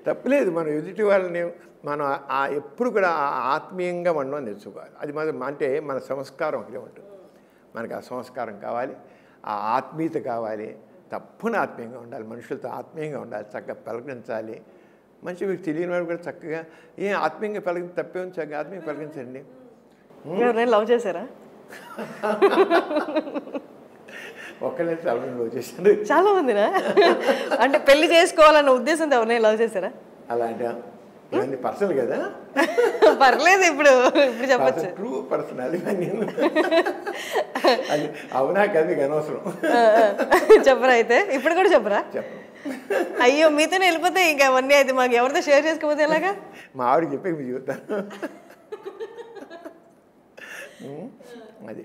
తప్పలేదు. మనం ఎదుటి వాళ్ళని మనం ఎప్పుడు కూడా ఆత్మీయంగా ఉండడం నేర్చుకోవాలి. అది అంటే మన సంస్కారం ఒకటే ఉంటుంది. మనకు ఆ సంస్కారం కావాలి, ఆ ఆత్మీయత కావాలి. తప్పని ఆత్మీయంగా ఉండాలి, మనుషులతో ఆత్మీయంగా ఉండాలి, చక్కగా పలకరించాలి. మంచి మీకు తెలియని వాడు కూడా చక్కగా ఆత్మీయంగా తప్పే ఉంది, చక్కగా ఆత్మీయంగా పలకరించండి. లవ్ చేశారా? ఒక్కనే చాలా మంది లవ్ చేశారు. చాలా మందినా? అంటే పెళ్లి చేసుకోవాలన్న ఉద్దేశంతో ఎవరైనా లవ్ చేశారా? అలాంటి ఇవన్నీ పర్సనల్ కదా, పర్లేదు ఇప్పుడు ఇప్పుడు చెప్పచ్చు. ట్రూ పర్సనల్ నేను అది అవునా కదా మీకు అనవసరం. చెప్పరా అయితే ఇప్పుడు కూడా చెప్పరా? చెప్పను. అయ్యో మీతోనే వెళ్ళిపోతే ఇంకా అవన్నీ అయితే మాకు ఎవరితో షేర్ చేసుకోకపోతే ఎలాగా? మా ఆవిడకి చెప్పే మీ చూస్తాను. అది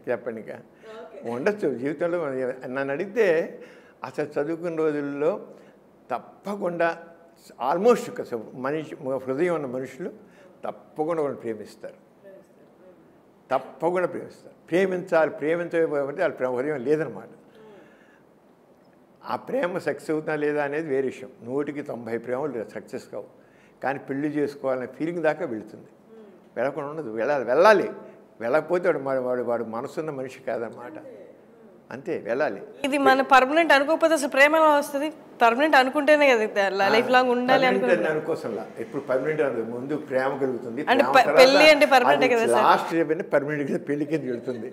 చెప్పండి. ఇక ఉండొచ్చు జీవితంలో. నన్ను అడిగితే అసలు చదువుకున్న రోజుల్లో తప్పకుండా ఆల్మోస్ట్ మనిషి హృదయం ఉన్న మనుషులు తప్పకుండా వాళ్ళని ప్రేమిస్తారు, తప్పకుండా ప్రేమిస్తారు. ప్రేమించకపోతే వాళ్ళ హృదయం లేదనమాట. ఆ ప్రేమ సక్సెస్ అవుతుందా లేదా అనేది వేరే విషయం. 100కి 90 ప్రేమలు సక్సెస్ కావు, కానీ పెళ్లి చేసుకోవాలనే ఫీలింగ్ దాకా వెళుతుంది. వెళ్ళకుండా ఉండదు, వెళ్ళాలి. వెళ్ళకపోతే వాడు మనసున్న మనిషి కాదనమాట. అంతే, వెళ్ళాలి. ఇది మన పర్మనెంట్ అనుకోకపోతే అసలు ప్రేమ ఎలా వస్తుంది? పర్మనెంట్ అనుకుంటేనే కదా లైఫ్ లాంగ్ ఉండాలి అనుకోసంలా. ఇప్పుడు పర్మనెంట్ అనదు, ముందు ప్రేమ కలుగుతుంది. పెళ్లి అంటే పర్మనెంట్ కదా, లాస్ట్ పర్మనెంట్ గా పెళ్లి కింద వెళుతుంది.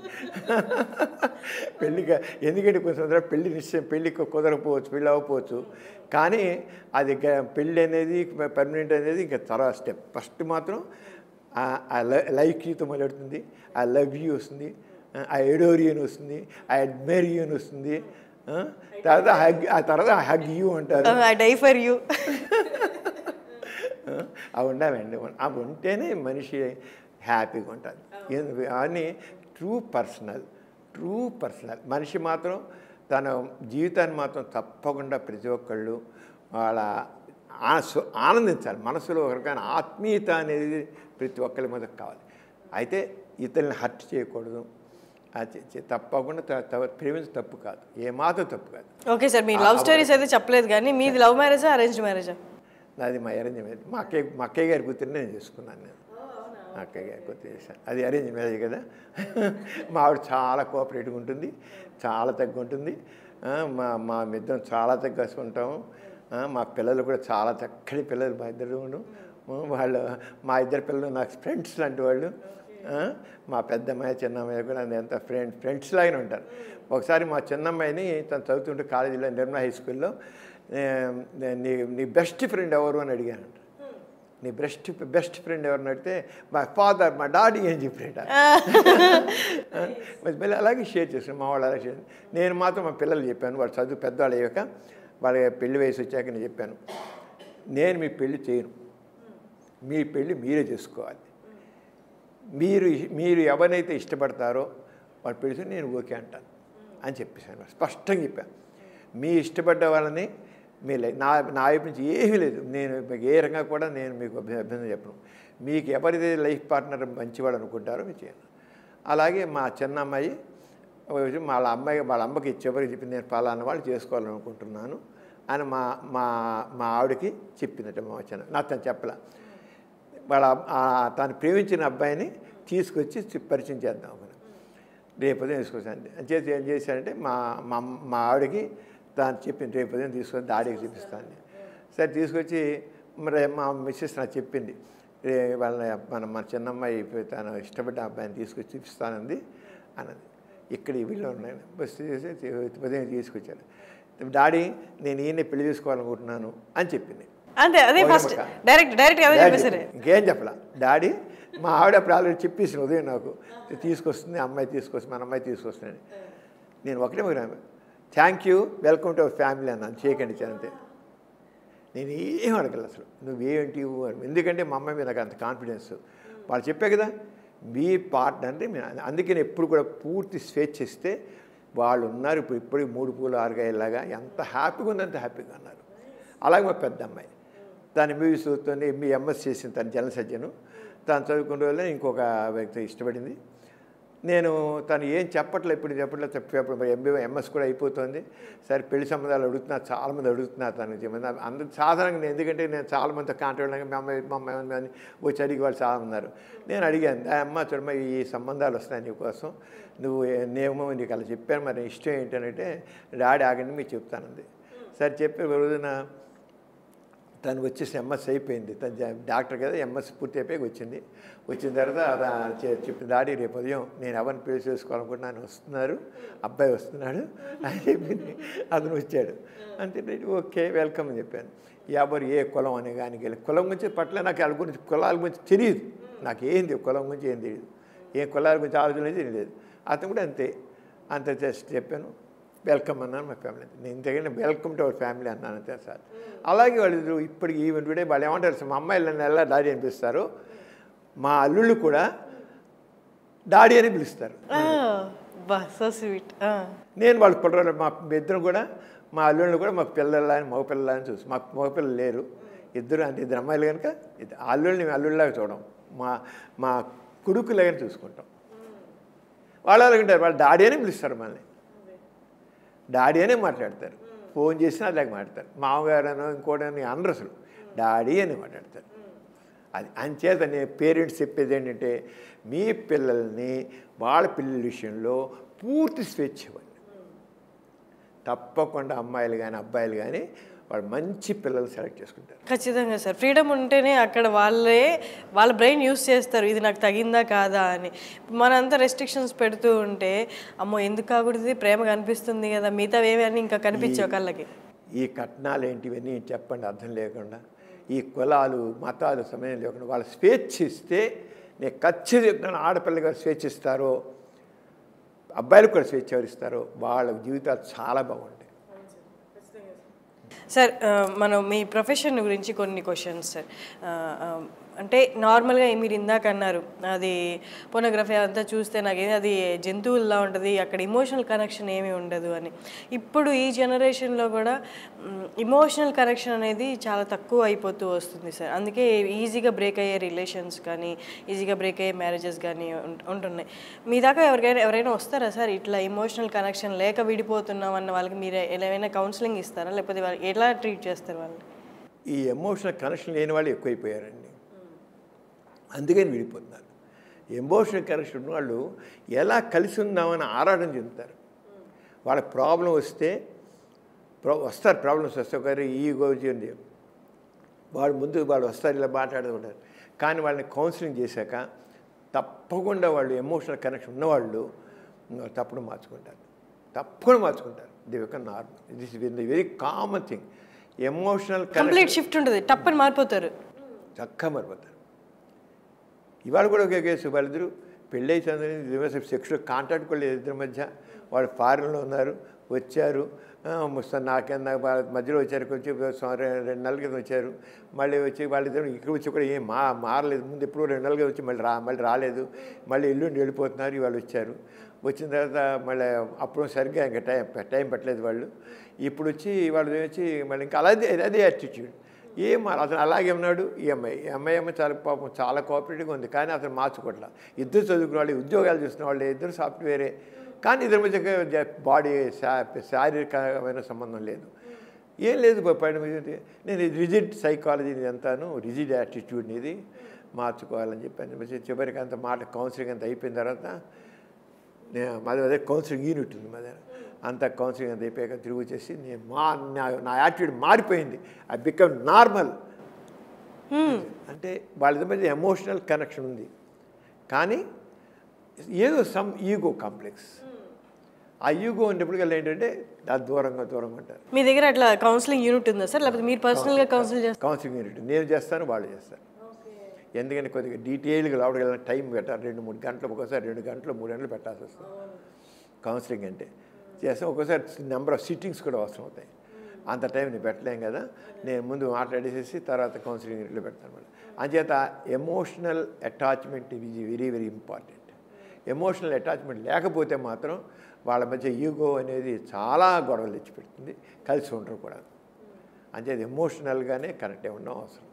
పెళ్లిగా ఎందుకంటే కొంచెం పెళ్లి నిశ్చయం, పెళ్లి కుదరకపోవచ్చు, పెళ్ళి అవ్వకపోవచ్చు, కానీ అది పెళ్ళి అనేది పర్మనెంట్ అనేది ఇంకా తర్వాత స్టెప్. ఫస్ట్ మాత్రం ఆ లైక్ యూతో మొదలెడుతుంది, ఆ లవ్ యూ వస్తుంది, ఆ ఎడోరియన్ వస్తుంది, ఆ అడ్మైరియన్ వస్తుంది, తర్వాత హగ్ యూ అంటారు, డై ఫర్ యూ. అవి ఉండాలండి. అవి ఉంటేనే మనిషి హ్యాపీగా ఉంటుంది. అని ట్రూ పర్సనల్ మనిషి మాత్రం తన జీవితాన్ని మాత్రం తప్పకుండా ప్రతి ఒక్కళ్ళు వాళ్ళ ఆనందించాలి. మనసులో ఒకరికైనా ఆత్మీయత అనేది ప్రతి ఒక్కరి మీద కావాలి. అయితే ఇతరులను హర్ట్ చేయకూడదు, తప్పకుండా ప్రేమించ తప్పు కాదు, ఏమాత్రం తప్పు కాదు. ఓకే సార్, మీ లవ్ స్టోరీస్ అయితే చెప్పలేదు, కానీ మీది లవ్ మ్యారేజా అరేంజ్ మ్యారేజా? నాది మా అరేంజ్ మ్యారేజ్. మా అక్కయ్య గారి కూతుర్ని నేను చేసుకున్నాను. నేను మా అక్కయ్య గారి కూతురు చేశాను. అది అరేంజ్ మ్యారేజ్ కదా. మా ఆవిడ చాలా కోఆపరేటివ్గా ఉంటుంది, చాలా తగ్గుంటుంది. మా ఇద్దరం చాలా తగ్గేసుకుంటాము. మా పిల్లలు కూడా చాలా చక్కటి పిల్లలు, మా ఇద్దరు మా ఇద్దరు పిల్లలు నాకు ఫ్రెండ్స్ లాంటి వాళ్ళు. మా పెద్దమ్మాయి చిన్నమ్మాయి కూడా ఎంత ఫ్రెండ్స్ లాగానే ఉంటారు. ఒకసారి మా చిన్నమ్మాయిని తను చదువుతుంటే కాలేజీలో నిర్మలా హై స్కూల్లో నీ బెస్ట్ ఫ్రెండ్ ఎవరు అని అడిగానంట. నీ బెస్ట్ ఫ్రెండ్ ఎవరిని అడిగితే మా ఫాదర్, మా డాడీ అని చెప్పాట. మళ్ళీ అలాగే షేర్ చేసాను, మా వాళ్ళు అలాగే షేర్. నేను మాత్రం మా పిల్లలు చెప్పాను, వాళ్ళు చదువు పెద్దవాళ్ళు అయ్యాక, వాళ్ళ పెళ్లి వయసు వచ్చాక నేను చెప్పాను, నేను మీ పెళ్ళి చేయను, మీ పెళ్ళి మీరే చేసుకోవాలి. మీరు ఎవరినైతే ఇష్టపడతారో వాళ్ళు పెళ్లి నేను ఓకే అంటాను అని చెప్పేసాను. స్పష్టంగా చెప్పాను. మీ ఇష్టపడ్డ వాళ్ళని మీ నా వైపు నుంచి ఏమీ లేదు, నేను ఏ రకంగా కూడా నేను మీకు అభ్యంతరం చెప్పను. మీకు ఎవరిది లైఫ్ పార్ట్నర్ మంచివాడు అనుకుంటారో మీరు చేయను. అలాగే మా చిన్న అమ్మాయి వాళ్ళ అమ్మకి చివరికి చెప్పింది, నేను పలానా వాళ్ళు చేసుకోవాలనుకుంటున్నాను అని మా ఆవిడకి చెప్పిందట. మా చిన్న నాకు తను చెప్పలే. తను ప్రేమించిన అబ్బాయిని తీసుకొచ్చి పరిచయం చేద్దాం అనుకున్నాను. రేపు ఉదయం తీసుకొచ్చాను. చేసి ఏం చేశానంటే మా ఆవిడకి దాన్ని చెప్పింది, రేపు ఉదయం తీసుకొని డాడీకి చూపిస్తాను. సరే తీసుకొచ్చి మరి మా మిస్సెస్ నాకు చెప్పింది, మన చిన్నమ్మాయి తను ఇష్టపడ్డ అబ్బాయిని తీసుకొచ్చి చూపిస్తానంది అన్నది. ఇక్కడ వీళ్ళు ఉన్నాయి, బస్ చేసి ఉదయం తీసుకొచ్చాను. డాడీ నేను ఈయన పెళ్లి చేసుకోవాలనుకుంటున్నాను అని చెప్పింది. అంతే, అదే ఫస్ట్ డైరెక్ట్గా చెప్పేసారు. ఇంకేం చెప్పలా. డాడీ మా ఆవిడ అప్పుడు ఆల్రెడీ చెప్పేసిన ఉదయం నాకు తీసుకొస్తుంది, అమ్మాయి తీసుకొస్తుంది, మన అమ్మాయి తీసుకొస్తుంది. నేను ఒకటే thank you, welcome to our family అన్నాను, చేయకండి అంతే. నేను ఏం అడగల అసలు, నువ్వేంటి ఎందుకంటే మా అమ్మాయి మీద నాకు అంత కాన్ఫిడెన్స్. వాళ్ళు చెప్పే కదా మీ పార్ట్నర్ అంటే అందుకని ఎప్పుడు కూడా పూర్తి స్వేచ్ఛ ఇస్తే వాళ్ళు ఉన్నారు. ఇప్పటికి 3 పూలు 6 కాయలాగా ఎంత హ్యాపీగా ఉందంత హ్యాపీగా ఉన్నారు. అలాగే మా పెద్ద అమ్మాయి తను ఎంబీబీఎస్ చదువుతుంది, ఎంఎస్ చేసింది, తను జనరల్ సర్జను. తను చదువుకునే వాళ్ళే ఇంకొక వ్యక్తి ఇష్టపడింది. నేను తను ఏం చెప్పట్లేదు, ఇప్పుడు చెప్పట్లేదు. మరి ఎంఎస్ కూడా అయిపోతుంది. సరే పెళ్లి సంబంధాలు అడుగుతున్నారు, చాలామంది అడుగుతున్నారు తనకి. అందరూ సాధారణంగా ఎందుకంటే నేను చాలామంది కాంటాక్ట్ మా అమ్మాయి అని వచ్చి అడిగి వాళ్ళు చాలా ఉన్నారు. నేను అడిగాను, అమ్మ చూడమ్మా ఈ సంబంధాలు వస్తాయి నీకోసం, నేమో నీకు అలా చెప్పాను, మరి ఇష్టం ఏంటంటే డాడీ ఆగండి మీకు చెప్తానంది. సరే చెప్పే రోజున తను వచ్చేసి ఎంఎస్ అయిపోయింది, తను డాక్టర్ కదా, ఎంఎస్ పూర్తి అయిపోయి వచ్చిన తర్వాత చెప్పిన డాడీ రేపు ఉదయం నేను ఎవరిని పెళ్లి చేసుకోవాలనుకుంటున్నాను, వస్తున్నారు, అబ్బాయి వస్తున్నాడు అని చెప్పింది. అతను వచ్చాడు అంతే. ఓకే వెల్కమ్ అని చెప్పాను. ఎవరు ఏ కులం అని కానీ కులం గురించి పట్ల నాకు వాళ్ళ గురించి కులాల గురించి తెలియదు, నాకు ఏంది కులం గురించి ఏం తెలియదు, ఏ కులాల గురించి ఆలోచన తెలియదు. అతను కూడా అంత జస్ట్ చెప్పాను, వెల్కమ్ అన్నాను మా ఫ్యామిలీ. నేను దగ్గర వెల్కమ్ టు అవర్ ఫ్యామిలీ అన్నాను అంతే సార్. అలాగే వాళ్ళు ఇప్పటికి ఈవెంట్ టుడే వాళ్ళు ఏమంటారు, మా అమ్మాయిలు నన్ను ఎలా డాడీ అనిపిస్తారు, మా అల్లుళ్ళు కూడా డాడీ అని పిలుస్తారు. నేను వాళ్ళ కుర్రాళ్ళు మా ఇద్దరు కూడా మా అల్లుళ్ళు కూడా మాకు పిల్లలని మగపిల్లలని చూసి, మాకు మగపిల్లలు లేరు, ఇద్దరు అమ్మాయిలు కనుక అల్లుళ్ళని అల్లుళ్ళలాగా చూడడం, మా కొడుకులాగానే చూసుకుంటాం. వాళ్ళు అలాగంటారు, వాళ్ళు డాడీ అని పిలుస్తారు, మనల్ని డాడీ అనే మాట్లాడతారు, ఫోన్ చేసినా అలాగే మాట్లాడతారు, మామగారనో ఇంకోటని అనరు, అసలు డాడీ అని మాట్లాడతారు. అది అంచేత నేను పేరెంట్స్ చెప్పేది ఏంటంటే, మీ పిల్లల్ని వాళ్ళ పిల్లల విషయంలో పూర్తి స్వేచ్ఛ ఇవ్వండి. తప్పకుండా అమ్మాయిలు కానీ అబ్బాయిలు కానీ వాళ్ళు మంచి పిల్లలు సెలెక్ట్ చేసుకుంటారు. ఖచ్చితంగా సార్, ఫ్రీడమ్ ఉంటేనే అక్కడ వాళ్ళ బ్రెయిన్ యూస్ చేస్తారు, ఇది నాకు తగిందా కాదా అని. మనంతా రెస్ట్రిక్షన్స్ పెడుతూ ఉంటే అమ్మో ఎందుకు కాకూడదు, ప్రేమ కనిపిస్తుంది కదా, మిగతా ఏమీ ఇంకా కనిపించవు కళ్ళకి. ఈ కట్నాలు ఏంటివన్నీ చెప్పండి అర్థం లేకుండా, ఈ కులాలు మతాలు సమయం లేకుండా వాళ్ళు స్వేచ్ఛ ఇస్తే, నేను ఖచ్చితంగా ఆడపిల్లగా స్వేచ్ఛ ఇస్తారో అబ్బాయిలకు కూడా స్వేచ్ఛ ఎవరిస్తారో వాళ్ళ జీవితాలు చాలా బాగుంటాయి. సార్ మనం మీ ప్రొఫెషన్ గురించి కొన్ని క్వశ్చన్స్ సార్. అంటే నార్మల్గా మీరు ఇందాక అన్నారు అది పోనోగ్రఫీ అంతా చూస్తే నాకేది అది జంతువుల్లా ఉంటుంది, అక్కడ ఇమోషనల్ కనెక్షన్ ఏమీ ఉండదు అని. ఇప్పుడు ఈ జనరేషన్లో కూడా ఇమోషనల్ కనెక్షన్ అనేది చాలా తక్కువ అయిపోతూ వస్తుంది సార్. అందుకే ఈజీగా బ్రేక్ అయ్యే రిలేషన్స్ కానీ ఈజీగా బ్రేక్ అయ్యే మ్యారేజెస్ కానీ ఉంటున్నాయి. మీ దాకా ఎవరైనా వస్తారా సార్ ఇట్లా ఇమోషనల్ కనెక్షన్ లేక విడిపోతున్నాం అన్న వాళ్ళకి మీరు ఏమైనా కౌన్సిలింగ్ ఇస్తారా, లేకపోతే వాళ్ళు ఎలా ట్రీట్ చేస్తారు వాళ్ళు? ఈ ఎమోషనల్ కనెక్షన్ లేని వాళ్ళు ఎక్కువైపోయారండి, అందుకని విడిపోతున్నారు. ఎమోషనల్ కనెక్షన్ ఉన్న వాళ్ళు ఎలా కలిసి ఉందామని ఆరాటం చెందుతారు. వాళ్ళ ప్రాబ్లం వస్తే వస్తారు, ప్రాబ్లమ్స్ వస్తే ఒకరి ఈగో ఉంది, వాళ్ళు వస్తారు, ఇలా మాట్లాడుతుంటారు. కానీ వాళ్ళని కౌన్సిలింగ్ చేశాక తప్పకుండా వాళ్ళు ఎమోషనల్ కనెక్షన్ ఉన్నవాళ్ళు తప్పకుండా మార్చుకుంటారు. They become normal. This is the very common thing. Emotional complete shift ఉంటుంది, టప్పని మారిపోతారు, చక్కగా మారిపోతారు. ఇవాళ కూడా ఒకే కేసు, వాళ్ళిద్దరూ పెళ్ళి అయితే సెక్షువల్ కాంటాక్ట్ కూడా లేదు ఇద్దరి మధ్య. వాళ్ళు ఫారెన్లో ఉన్నారు, వచ్చారు, నాకు మధ్యలో వచ్చారు, కొంచెం 2 నెలల క్రితం వచ్చారు, మళ్ళీ వచ్చి వాళ్ళిద్దరు ఇక్కడ వచ్చి కూడా ఏం మారలేదు. ముందు ఎప్పుడో 2 నెలలుగా వచ్చి మళ్ళీ రాలేదు, మళ్ళీ ఎల్లుండి వెళ్ళిపోతున్నారు. ఇవాళ వచ్చారు, వచ్చిన తర్వాత మళ్ళీ అప్పుడు సరిగ్గా ఇంకా టైం పెట్టలేదు వాళ్ళు. ఇప్పుడు వాళ్ళు వచ్చి మళ్ళీ ఇంకా అదే యాటిట్యూడ్ అతను అలాగే ఉన్నాడు. ఈ అమ్మాయి చాలా పాపం చాలా కోఆపరేటివ్గా ఉంది, కానీ అతను మార్చుకోవట్లా. ఇద్దరు చదువుకున్న వాళ్ళు, ఉద్యోగాలు చూస్తున్న వాళ్ళు, ఇద్దరు సాఫ్ట్వేరే, కానీ ఇద్దరి మధ్య బాడీ శారీరకమైన సంబంధం లేదు, ఏం లేదు. పైన నేను రిజిడ్ సైకాలజీ అంతాను, రిజిడ్ యాటిట్యూడ్ ఇది మార్చుకోవాలని చెప్పాను. చివరికి అంత కౌన్సిలింగ్ అంతా అయిపోయిన తర్వాత అదే కౌన్సిలింగ్ యూనిట్ ఉంది మా దగ్గర, అంత కౌన్సిలింగ్ అంతా అయిపోయాక తిరిగి వచ్చేసి నా యాటిట్యూడ్ మారిపోయింది, ఐ బికమ్ నార్మల్. అంటే వాళ్ళ మధ్య ఎమోషనల్ కనెక్షన్ ఉంది, కానీ ఏదో సమ్ ఈగో కాంప్లెక్స్. ఆ ఈగో ఉండేప్పటికల్లా ఏంటంటే దాని దూరంగా ఉంటారు. మీ దగ్గర అట్లా కౌన్సిలింగ్ యూనిట్ ఉందా సార్, లేకపోతే మీరు పర్సనల్గా కౌన్సిలింగ్ యూనిట్ నేను చేస్తాను, వాళ్ళు చేస్తారు. ఎందుకంటే కొద్దిగా డీటెయిల్గా లోపలికి టైం పెట్టాలి, 2-3 గంటలు, ఒక్కోసారి 2 గంటలు 3 గంటలు పెట్టాల్సి వస్తుంది. కౌన్సిలింగ్ అంటే చేస్తాం, ఒక్కోసారి నెంబర్ ఆఫ్ సిట్టింగ్స్ కూడా అవసరం అవుతాయి. అంత టైం నేను పెట్టలేం కదా, నేను ముందు మాట్లాడేసేసి తర్వాత కౌన్సిలింగ్ యూనిట్లో పెడతాను. అంచేత emotional attachment is very very important. Emotional attachment లేకపోతే మాత్రం వాళ్ళ మధ్య ఈగో అనేది చాలా గొడవలు తెచ్చిపెడుతుంది, కలిసి ఉండరు కూడా. అంచేత ఎమోషనల్గానే కనెక్ట్ అయి ఉండడం అవసరం.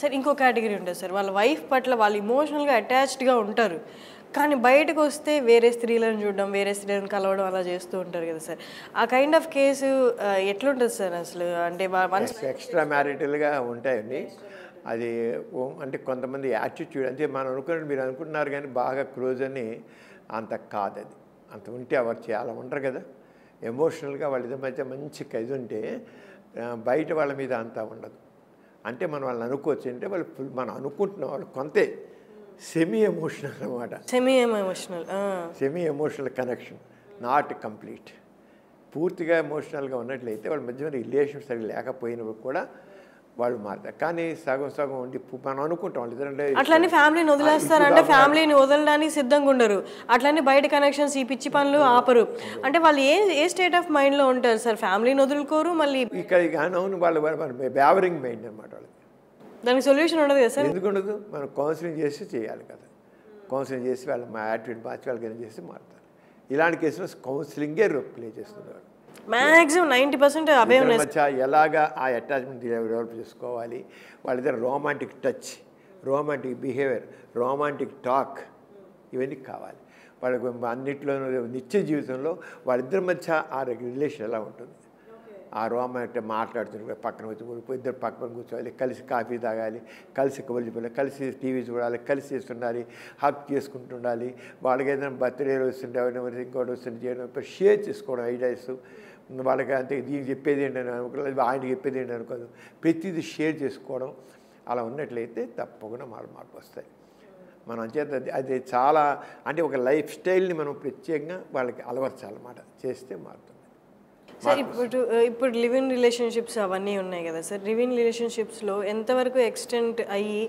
సార్ ఇంకో కేటగిరీ ఉంటుంది సార్, వాళ్ళ వైఫ్ పట్ల వాళ్ళు ఇమోషనల్గా అటాచ్డ్గా ఉంటారు, కానీ బయటకు వస్తే వేరే స్త్రీలను చూడడం, వేరే స్త్రీలను కలవడం అలా చేస్తూ ఉంటారు కదా సార్. ఆ కైండ్ ఆఫ్ కేసు ఎట్లుంటుంది సార్ అసలు? అంటే ఎక్స్ట్రా మ్యారిటల్గా ఉంటాయండి. అది అంటే కొంతమంది యాటిట్యూడ్, అంటే మనం అనుకున్నట్టు మీరు అనుకుంటున్నారు కానీ బాగా క్లోజ్ అని అంత కాదు. అది అంత ఉంటే ఎవరు చాలా ఉండరు కదా. ఎమోషనల్గా వాళ్ళ మధ్య మంచి ఇది ఉంటే బయట వాళ్ళ మీద అంతా ఉండదు. అంటే మనం వాళ్ళని అనుకోవచ్చు అంటే వాళ్ళు మనం అనుకుంటున్న వాళ్ళు కొంతే సెమీ ఎమోషనల్ అనమాట. Semi emotional connection, not complete. పూర్తిగా ఎమోషనల్గా ఉన్నట్లయితే వాళ్ళ మధ్య రిలేషన్ సరిగ్గా లేకపోయినప్పుడు కూడా వాళ్ళు మారుతారు. కానీ సగం సగం ఉండి మనం అనుకుంటాం ఎందుకంటే అట్లనే ఫ్యామిలీని వదిలేస్తారంటే ఫ్యామిలీని వదలడానికి సిద్ధంగా ఉండరు. అట్లనే బయట కనెక్షన్స్ ఈ పిచ్చి పనులు ఆపరు. అంటే వాళ్ళు ఏ స్టేట్ ఆఫ్ మైండ్లో ఉంటారు సార్? ఫ్యామిలీని వదులుకోరు మళ్ళీ ఇక్కడ అవును వాళ్ళు బ్యావరింగ్ మైండ్ అనమాట వాళ్ళకి. దానికి సొల్యూషన్ ఉండదు కదా సార్? ఎందుకు ఉండదు? మనం కౌన్సిలింగ్ చేసి చేయాలి కదా. కౌన్సిలింగ్ చేసి వాళ్ళు మా యాటిట్యూడ్ మార్చి వాళ్ళకి ఏం చేసి మారుతారు. ఇలాంటి కేసులో కౌన్సిలింగే రోల్ ప్లే చేస్తున్నారు. మ్యాక్సిమం 90% అవే ఉన్నాయి. మధ్య ఎలాగా ఆ అటాచ్మెంట్ డెవలప్ చేసుకోవాలి, వాళ్ళిద్దరు romantic touch, romantic behaviour, romantic talk ఇవన్నీ కావాలి వాళ్ళకి. అన్నింటిలోనూ నిత్య జీవితంలో వాళ్ళిద్దరి మధ్య ఆ రిలేషన్ ఎలా ఉంటుంది, ఆ రొమాంటిక్ మాట్లాడుతుంటే పక్కన వచ్చి ఇద్దరు పక్కన కూర్చోవాలి, కలిసి కాఫీ తాగాలి, కలిసి కబుర్లు, కలిసి టీవీ చూడాలి, కలిసి చేస్తుండాలి, హక్ చేసుకుంటుండాలి. వాళ్ళకి ఏదైనా బర్త్డేలు వస్తుంటే ఇంకోటి వస్తుంటే చేయడం, షేర్ చేసుకోవడం ఐడియాస్. వాళ్ళకి అంతే దీనికి చెప్పేది ఏంటని అనుకోలేదు, ఆయనకి చెప్పేది ఏంటి అనుకోదు, ప్రతిదీ షేర్ చేసుకోవడం. అలా ఉన్నట్లయితే తప్పకుండా మార్పు వస్తాయి. మనం చేత అది చాలా అంటే ఒక లైఫ్ స్టైల్ని మనం ప్రత్యేకంగా వాళ్ళకి అలవర్చాలన్నమాట. చేస్తే మారుతుంది సార్. ఇప్పుడు లివ్ ఇన్ రిలేషన్షిప్స్ అవన్నీ ఉన్నాయి కదా సార్. లివ్ ఇన్ రిలేషన్షిప్స్లో ఎంతవరకు ఎక్స్టెంట్ అయ్యి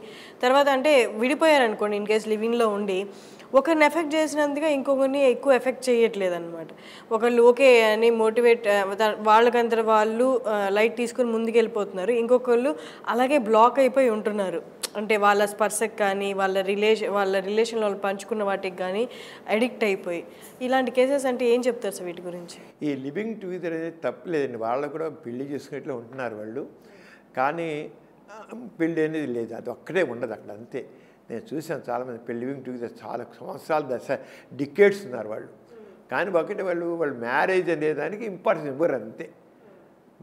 తర్వాత అంటే విడిపోయారనుకోండి, ఇన్ కేస్ లివింగ్లో ఉండి ఒకరిని ఎఫెక్ట్ చేసినందుగా ఇంకొకరిని ఎక్కువ ఎఫెక్ట్ చేయట్లేదు అనమాట. ఒకళ్ళు ఓకే అని మోటివేట్ వాళ్ళకంతా వాళ్ళు లైట్ తీసుకొని ముందుకెళ్ళిపోతున్నారు, ఇంకొకళ్ళు అలాగే బ్లాక్ అయిపోయి ఉంటున్నారు. అంటే వాళ్ళ స్పర్శకు కానీ వాళ్ళ రిలేషన్లో వాళ్ళు పంచుకున్న వాటికి కానీ అడిక్ట్ అయిపోయి. ఇలాంటి కేసెస్ అంటే ఏం చెప్తారు సార్ వీటి గురించి? ఈ లివింగ్ టుగెదర్ అనేది తప్పలేదండి. వాళ్ళు కూడా పెళ్లి చేసుకున్నట్లు ఉంటున్నారు వాళ్ళు, కానీ పెళ్ళి అనేది లేదు, అది ఒక్కడే ఉండదు అక్కడ, అంతే. నేను చూసాను చాలామంది లివింగ్ టుగెదర్ చాలా సంవత్సరాలు డికేట్స్ ఉన్నారు వాళ్ళు, కానీ ఒకటి వాళ్ళు మ్యారేజ్ అనేదానికి ఇంపార్టెన్స్ ఇవ్వరు, అంతే.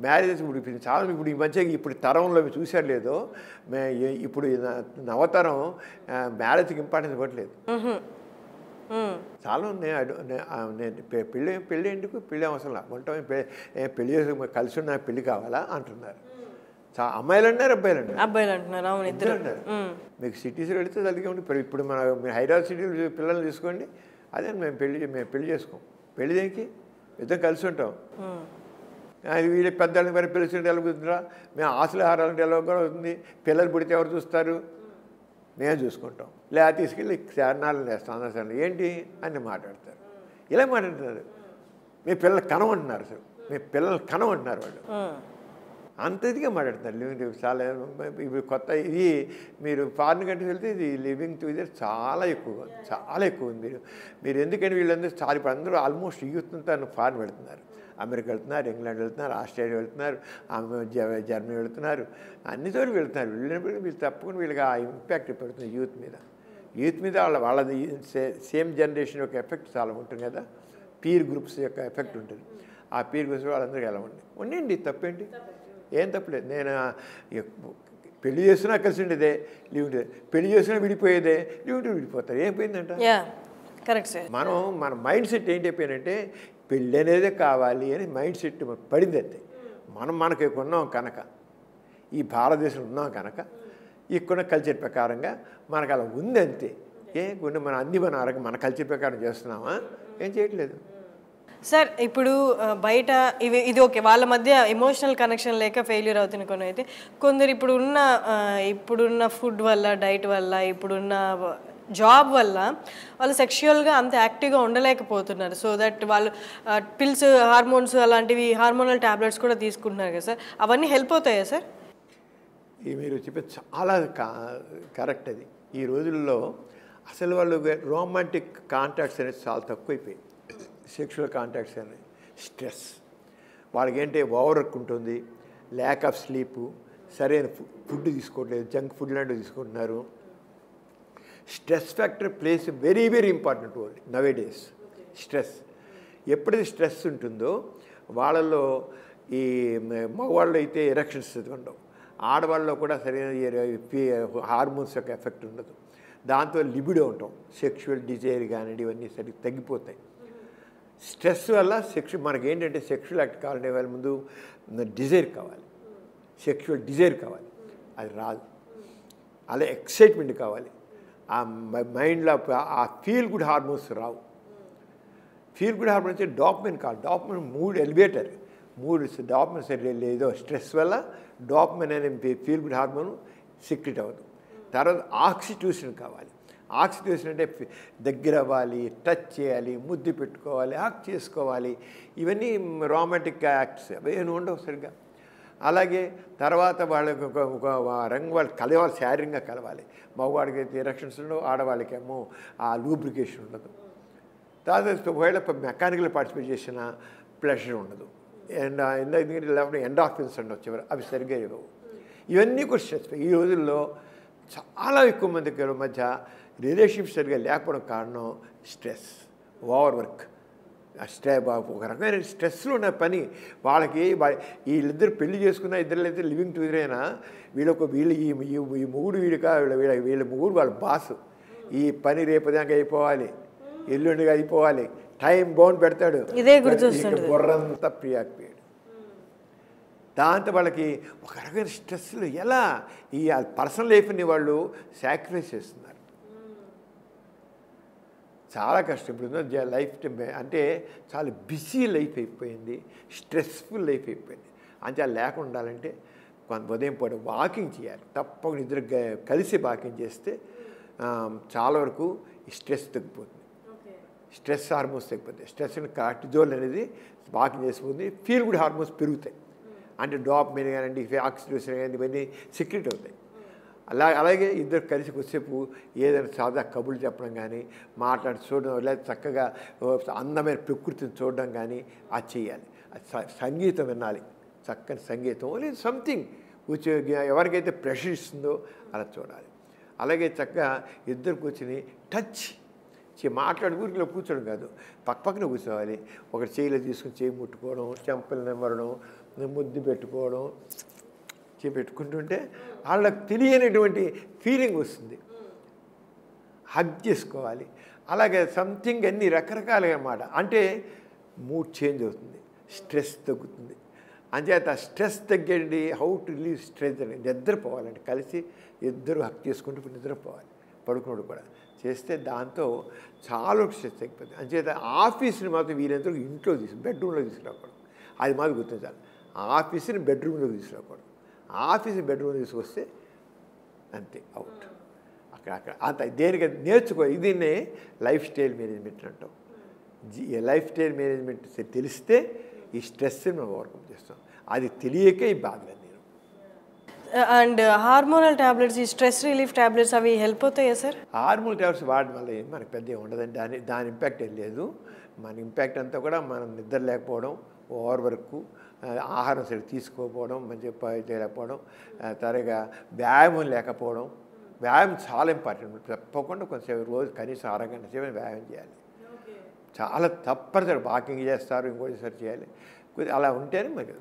మ్యారేజ్ ఇప్పుడు చాలా ఇప్పుడు ఈ మధ్య ఇప్పుడు తరంలో చూసారు లేదో, ఇప్పుడు నవతరం మ్యారేజ్కి ఇంపార్టెన్స్ ఇవ్వట్లేదు. చాలా పెళ్ళి ఎందుకు, పెళ్ళి అవసరం వంట పెళ్ళి చేసి కలిసి ఉన్న పెళ్ళి కావాలా అంటున్నారు. అమ్మాయిలు అంటున్నారు, అబ్బాయిలు అంటున్నారు. అవును, ఇద్దరు అంటారు. మీకు సిటీస్లో వెళితే తల్లిగా ఉంటుంది. ఇప్పుడు మీరు హైదరాబాద్ సిటీలో పిల్లల్ని తీసుకోండి, అదే మేము పెళ్లి చేసుకోం. పెళ్లి దేనికి? ఇద్దరు కలిసి ఉంటాం. వీళ్ళు పెద్దవాళ్ళని మరి పిలుస్తుంటే ఎలా కుదురుతుందా? మేము ఆశలు హారాలంటే ఎలా కూడా అవుతుంది. పిల్లలు పుడితే ఎవరు చూస్తారు? మేము చూసుకుంటాం. లేదా తీసుకెళ్ళి శారణాలను వేస్తాం, అన్నసార్లు ఏంటి అని మాట్లాడతారు. ఇలా మాట్లాడుతున్నారు. మీ పిల్లలు కనమంటున్నారు సార్, మీ పిల్లలు కనమంటున్నారు వాళ్ళు, అంత ఇదిగా మాట్లాడుతున్నారు. చాలా ఇప్పుడు కొత్త ఇది మీరు ఫారిన్ కంట్రీస్ వెళ్తే ఇది లివింగ్ టుగెదర్ చాలా ఎక్కువ ఉంది. మీరు ఎందుకని వీళ్ళందరూ చాలా ఇప్పుడు అందరూ ఆల్మోస్ట్ యూత్ అంతా ఫారిన్ వెళ్తున్నారు. అమెరికా వెళ్తున్నారు, ఇంగ్లాండ్ వెళ్తున్నారు, ఆస్ట్రేలియా వెళ్తున్నారు, జర్మనీ వెళ్తున్నారు, అన్ని చోట్ల వెళ్తున్నారు. వెళ్ళినప్పుడు వీళ్ళు తప్పకుండా వీళ్ళకి ఆ ఇంపాక్ట్ పెడుతుంది యూత్ మీద వాళ్ళది సేమ్ జనరేషన్ యొక్క ఎఫెక్ట్ చాలా ఉంటుంది కదా. పీర్ గ్రూప్స్ యొక్క ఎఫెక్ట్ ఉంటుంది. ఆ పీర్ గ్రూప్స్ వాళ్ళందరికీ ఎలా ఉండండి, తప్పేంటి? ఏం తప్పలేదు. నేను పెళ్లి చేస్తున్నా కలిసి ఉండేదే లిమిట్, పెళ్లి చేస్తున్నా విడిపోయేదే లిమిట్, విడిపోతారు. ఏం పోయిందంట? Correct sir. మన మైండ్ సెట్ ఏంటి అయిపోయినంటే పెళ్ళి అనేదే కావాలి అని మైండ్ సెట్ పడింది. అంతే. మనకి ఉన్నాం కనుక, ఈ భారతదేశంలో ఉన్నాం కనుక, ఇక్కడ కల్చర్ ప్రకారంగా మనకు అలా ఉంది, అంతే. కొన్ని మన కల్చర్ ప్రకారం చేస్తున్నామా? ఏం చేయట్లేదు సార్. ఇప్పుడు బయట ఇది ఓకే, వాళ్ళ మధ్య ఎమోషనల్ కనెక్షన్ లేక ఫెయిల్యూర్ అవుతున్న కొన్ని అయితే, కొందరు ఇప్పుడున్న ఫుడ్ వల్ల, డైట్ వల్ల, ఇప్పుడున్న జాబ్ వల్ల వాళ్ళు సెక్షువల్గా అంత యాక్టివ్గా ఉండలేకపోతున్నారు. సో దట్ వాళ్ళు పిల్స్, హార్మోన్స్ అలాంటివి, హార్మోనల్ ట్యాబ్లెట్స్ కూడా తీసుకుంటున్నారు కదా సార్. అవన్నీ హెల్ప్ అవుతాయా సార్? మీరు చెప్పే చాలా కరెక్ట్. అది ఈ రోజుల్లో అసలు వాళ్ళు రొమాంటిక్ కాంటాక్ట్స్ అనేది చాలా తక్కువైపోయాయి. సెక్షువల్ కాంటాక్ట్స్ అనేది స్ట్రెస్ వాళ్ళకి ఏంటి, ఓవర్ వర్క్ ఉంటుంది, ల్యాక్ ఆఫ్ స్లీపు, సరైన ఫుడ్ తీసుకోవట్లేదు, జంక్ ఫుడ్ లాంటివి తీసుకుంటున్నారు. Stress factor plays very very important role nowadays. Stress ఎప్పుడైతే స్ట్రెస్ ఉంటుందో వాళ్ళలో ఈ మగవాళ్ళు అయితే ఎరెక్షన్స్ ఉండవు, ఆడవాళ్ళలో కూడా సరైన హార్మోన్స్ యొక్క ఎఫెక్ట్ ఉండదు. దాంతో లిబిడో ఉంటాం, సెక్షువల్ డిజైర్ కానివ్వండి ఇవన్నీ సరిగ్గా తగ్గిపోతాయి. స్ట్రెస్ వల్ల మనకి ఏంటంటే సెక్షువల్ యాక్ట్ కావాలంటే వాళ్ళ ముందు డిజైర్ కావాలి, సెక్షువల్ డిజైర్ కావాలి. అది రాదు. అలా ఎక్సైట్మెంట్ కావాలి. ఆ మైండ్లో ఆ ఫీల్ గుడ్ హార్మోన్స్ రావు. ఫీల్ గుడ్ హార్మోన్ అంటే డోపమైన్ కాదు. Dopamine mood elevator. డోపమైన్ సరే లేదో స్ట్రెస్ వల్ల డోపమైన్ అనే ఫీల్ గుడ్ హార్మోన్ సీక్రెట్ అవ్వదు. తర్వాత ఆక్సిటోసిన్ కావాలి. ఆక్సిటోసిన్ అంటే దగ్గర అవ్వాలి, టచ్ చేయాలి, ముద్దు పెట్టుకోవాలి, హక్ చేసుకోవాలి. ఇవన్నీ రొమాంటిక్ యాక్ట్స్ అవేమి ఉండవు సరిగ్గా. అలాగే తర్వాత వాళ్ళకి ఒక రంగు వాళ్ళు కలవాలి, శారీరంగా కలవాలి. మగవాడికి అయితే ఎరెక్షన్స్ ఉండవు, ఆడవాళ్ళకేమో ఆ లూబ్రికేషన్ ఉండదు. తర్వాత ఒకవేళ మెకానికల్ పార్టిసిపేట్ చేసిన ప్లెషర్ ఉండదు. అండ్ ఎందుకంటే లేకపోతే ఎండార్ఫిన్స్ ఉండవు చివరి, అవి సరిగ్గా ఇవ్వవు. ఇవన్నీ కూడా స్ట్రెస్. ఈ రోజుల్లో చాలా ఎక్కువ మందికి మధ్య రిలేషన్షిప్ సరిగ్గా లేకపోవడం కారణం స్ట్రెస్, ఓవర్ వర్క్. ఒక రకమైన స్ట్రెస్లో ఉన్న పని వాళ్ళకి. వీళ్ళిద్దరు పెళ్లి చేసుకున్న ఇద్దరు లివింగ్ టుగెదర్ అయినా వీళ్ళు ఈ మొగుడు వీళ్ళ మొగుడు వాళ్ళ బాసు. ఈ పని రేపదాకా అయిపోవాలి, ఎల్లుండిగా అయిపోవాలి, టైం బౌండ్ పెడతాడు. ఇదే గుర్తొస్తుంది, బుర్రంతా ప్రియాక్రియేట్. దాంతో వాళ్ళకి ఒక రకమైన స్ట్రెస్లు ఎలా ఈ పర్సనల్ లైఫ్ని వాళ్ళు సాక్రిఫైస్ చేస్తున్నారు. చాలా కష్టం. ఇప్పుడు లైఫ్ అంటే చాలా బిజీ లైఫ్ అయిపోయింది, స్ట్రెస్ఫుల్ లైఫ్ అయిపోయింది. అంటే అది లేకుండా ఉండాలంటే ఉదయం పూట వాకింగ్ చేయాలి. తప్పకుండా ఇద్దరు కలిసి వాకింగ్ చేస్తే చాలా వరకు ఈ స్ట్రెస్ తగ్గిపోతుంది. స్ట్రెస్ హార్మోన్స్ తగ్గిపోతాయి. స్ట్రెస్ కార్టిజోల్ అనేది వాకింగ్ చేసిపోతుంది. ఫీల్ గుడ్ హార్మోన్స్ పెరుగుతాయి. అంటే డోపమైన్ కానివ్వండి, ఆక్సిటోసిన్ కానీ ఇవన్నీ సీక్రెట్ అవుతాయి. అలాగే ఇద్దరు కలిసి కొద్దిసేపు ఏదైనా సాదా కబుర్లు చెప్పడం కానీ, మాట్లాడి చూడడం, లేదా చక్కగా అందమైన ప్రకృతిని చూడడం కానీ అది చేయాలి. సంగీతం వినాలి, చక్కని సంగీతం, లేదు సంథింగ్ ఎవరికైతే ప్రెషర్ ఇస్తుందో అలా చూడాలి. అలాగే చక్కగా ఇద్దరు కూర్చుని టచ్ మాట్లాడి ఊరిలో కూర్చోడం కాదు, పక్కన కూర్చోవాలి. ఒకటి చేయిలో తీసుకుని చేయి ముట్టుకోవడం, చెంపలు నెమ్మరడం, ముద్దు పెట్టుకోవడం, పెట్టుకుంటుంటే వాళ్ళకి తెలియనటువంటి ఫీలింగ్ వస్తుంది. హగ్ చేసుకోవాలి. అలాగే సంథింగ్ అన్ని రకరకాలుగా అన్నమాట. అంటే మూడ్ చేంజ్ అవుతుంది, స్ట్రెస్ తగ్గుతుంది. అంచేత స్ట్రెస్ తగ్గండి. హౌ టు రిలీవ్ స్ట్రెస్ అని నిద్రపోవాలండి. కలిసి ఇద్దరు హక్ చేసుకుంటూ నిద్రపోవాలి. పడుకున్నాడు కూడా చేస్తే దాంతో చాలా స్ట్రెస్ తగ్గిపోతుంది. అంచేత ఆఫీస్ని మాత్రం వీరంతా ఇంట్లో బెడ్రూమ్లో తీసుకురాకూడదు. అది మాత్రం గుర్తించాలి. ఆఫీస్ని బెడ్రూమ్లో తీసుకురాకూడదు. ఆఫీస్ బెడ్రూమ్ తీసుకొస్తే అంతే, అవుట్. అక్కడ అంత దేనికి నేర్చుకో. దీన్నే లైఫ్ స్టైల్ మేనేజ్మెంట్ అంటాం. లైఫ్ స్టైల్ మేనేజ్మెంట్ తెలిస్తే ఈ స్ట్రెస్ని మనం ఓవర్కమ్ చేస్తాం. అది తెలియకే ఈ బాధలు నేను. అండ్ హార్మోనల్ టాబ్లెట్స్, ఈ స్ట్రెస్ రిలీఫ్ టాబ్లెట్స్ అవి హెల్ప్ అవుతాయా సార్? హార్మోనల్ టాబ్లెట్స్ వాడడం వల్ల మనకు పెద్దగా ఉండదండి. దాని ఇంపాక్ట్ ఏం లేదు. మన ఇంపాక్ట్ అంతా కూడా మనం నిద్ర లేకపోవడం, ఓవర్ వర్క్, ఆహారం సరి తీసుకోకపోవడం, మంచిగా చేయలేకపోవడం, తరగా వ్యాయామం లేకపోవడం. వ్యాయామం చాలా ఇంపార్టెంట్. తప్పకుండా కొంచెం రోజు కనీసం 6 గంటల సేపు వ్యాయామం చేయాలి. చాలా తప్పనిసరి వాకింగ్ చేస్తారు, ఇంకోటి సరి చేయాలి. అలా ఉంటేనే మనకి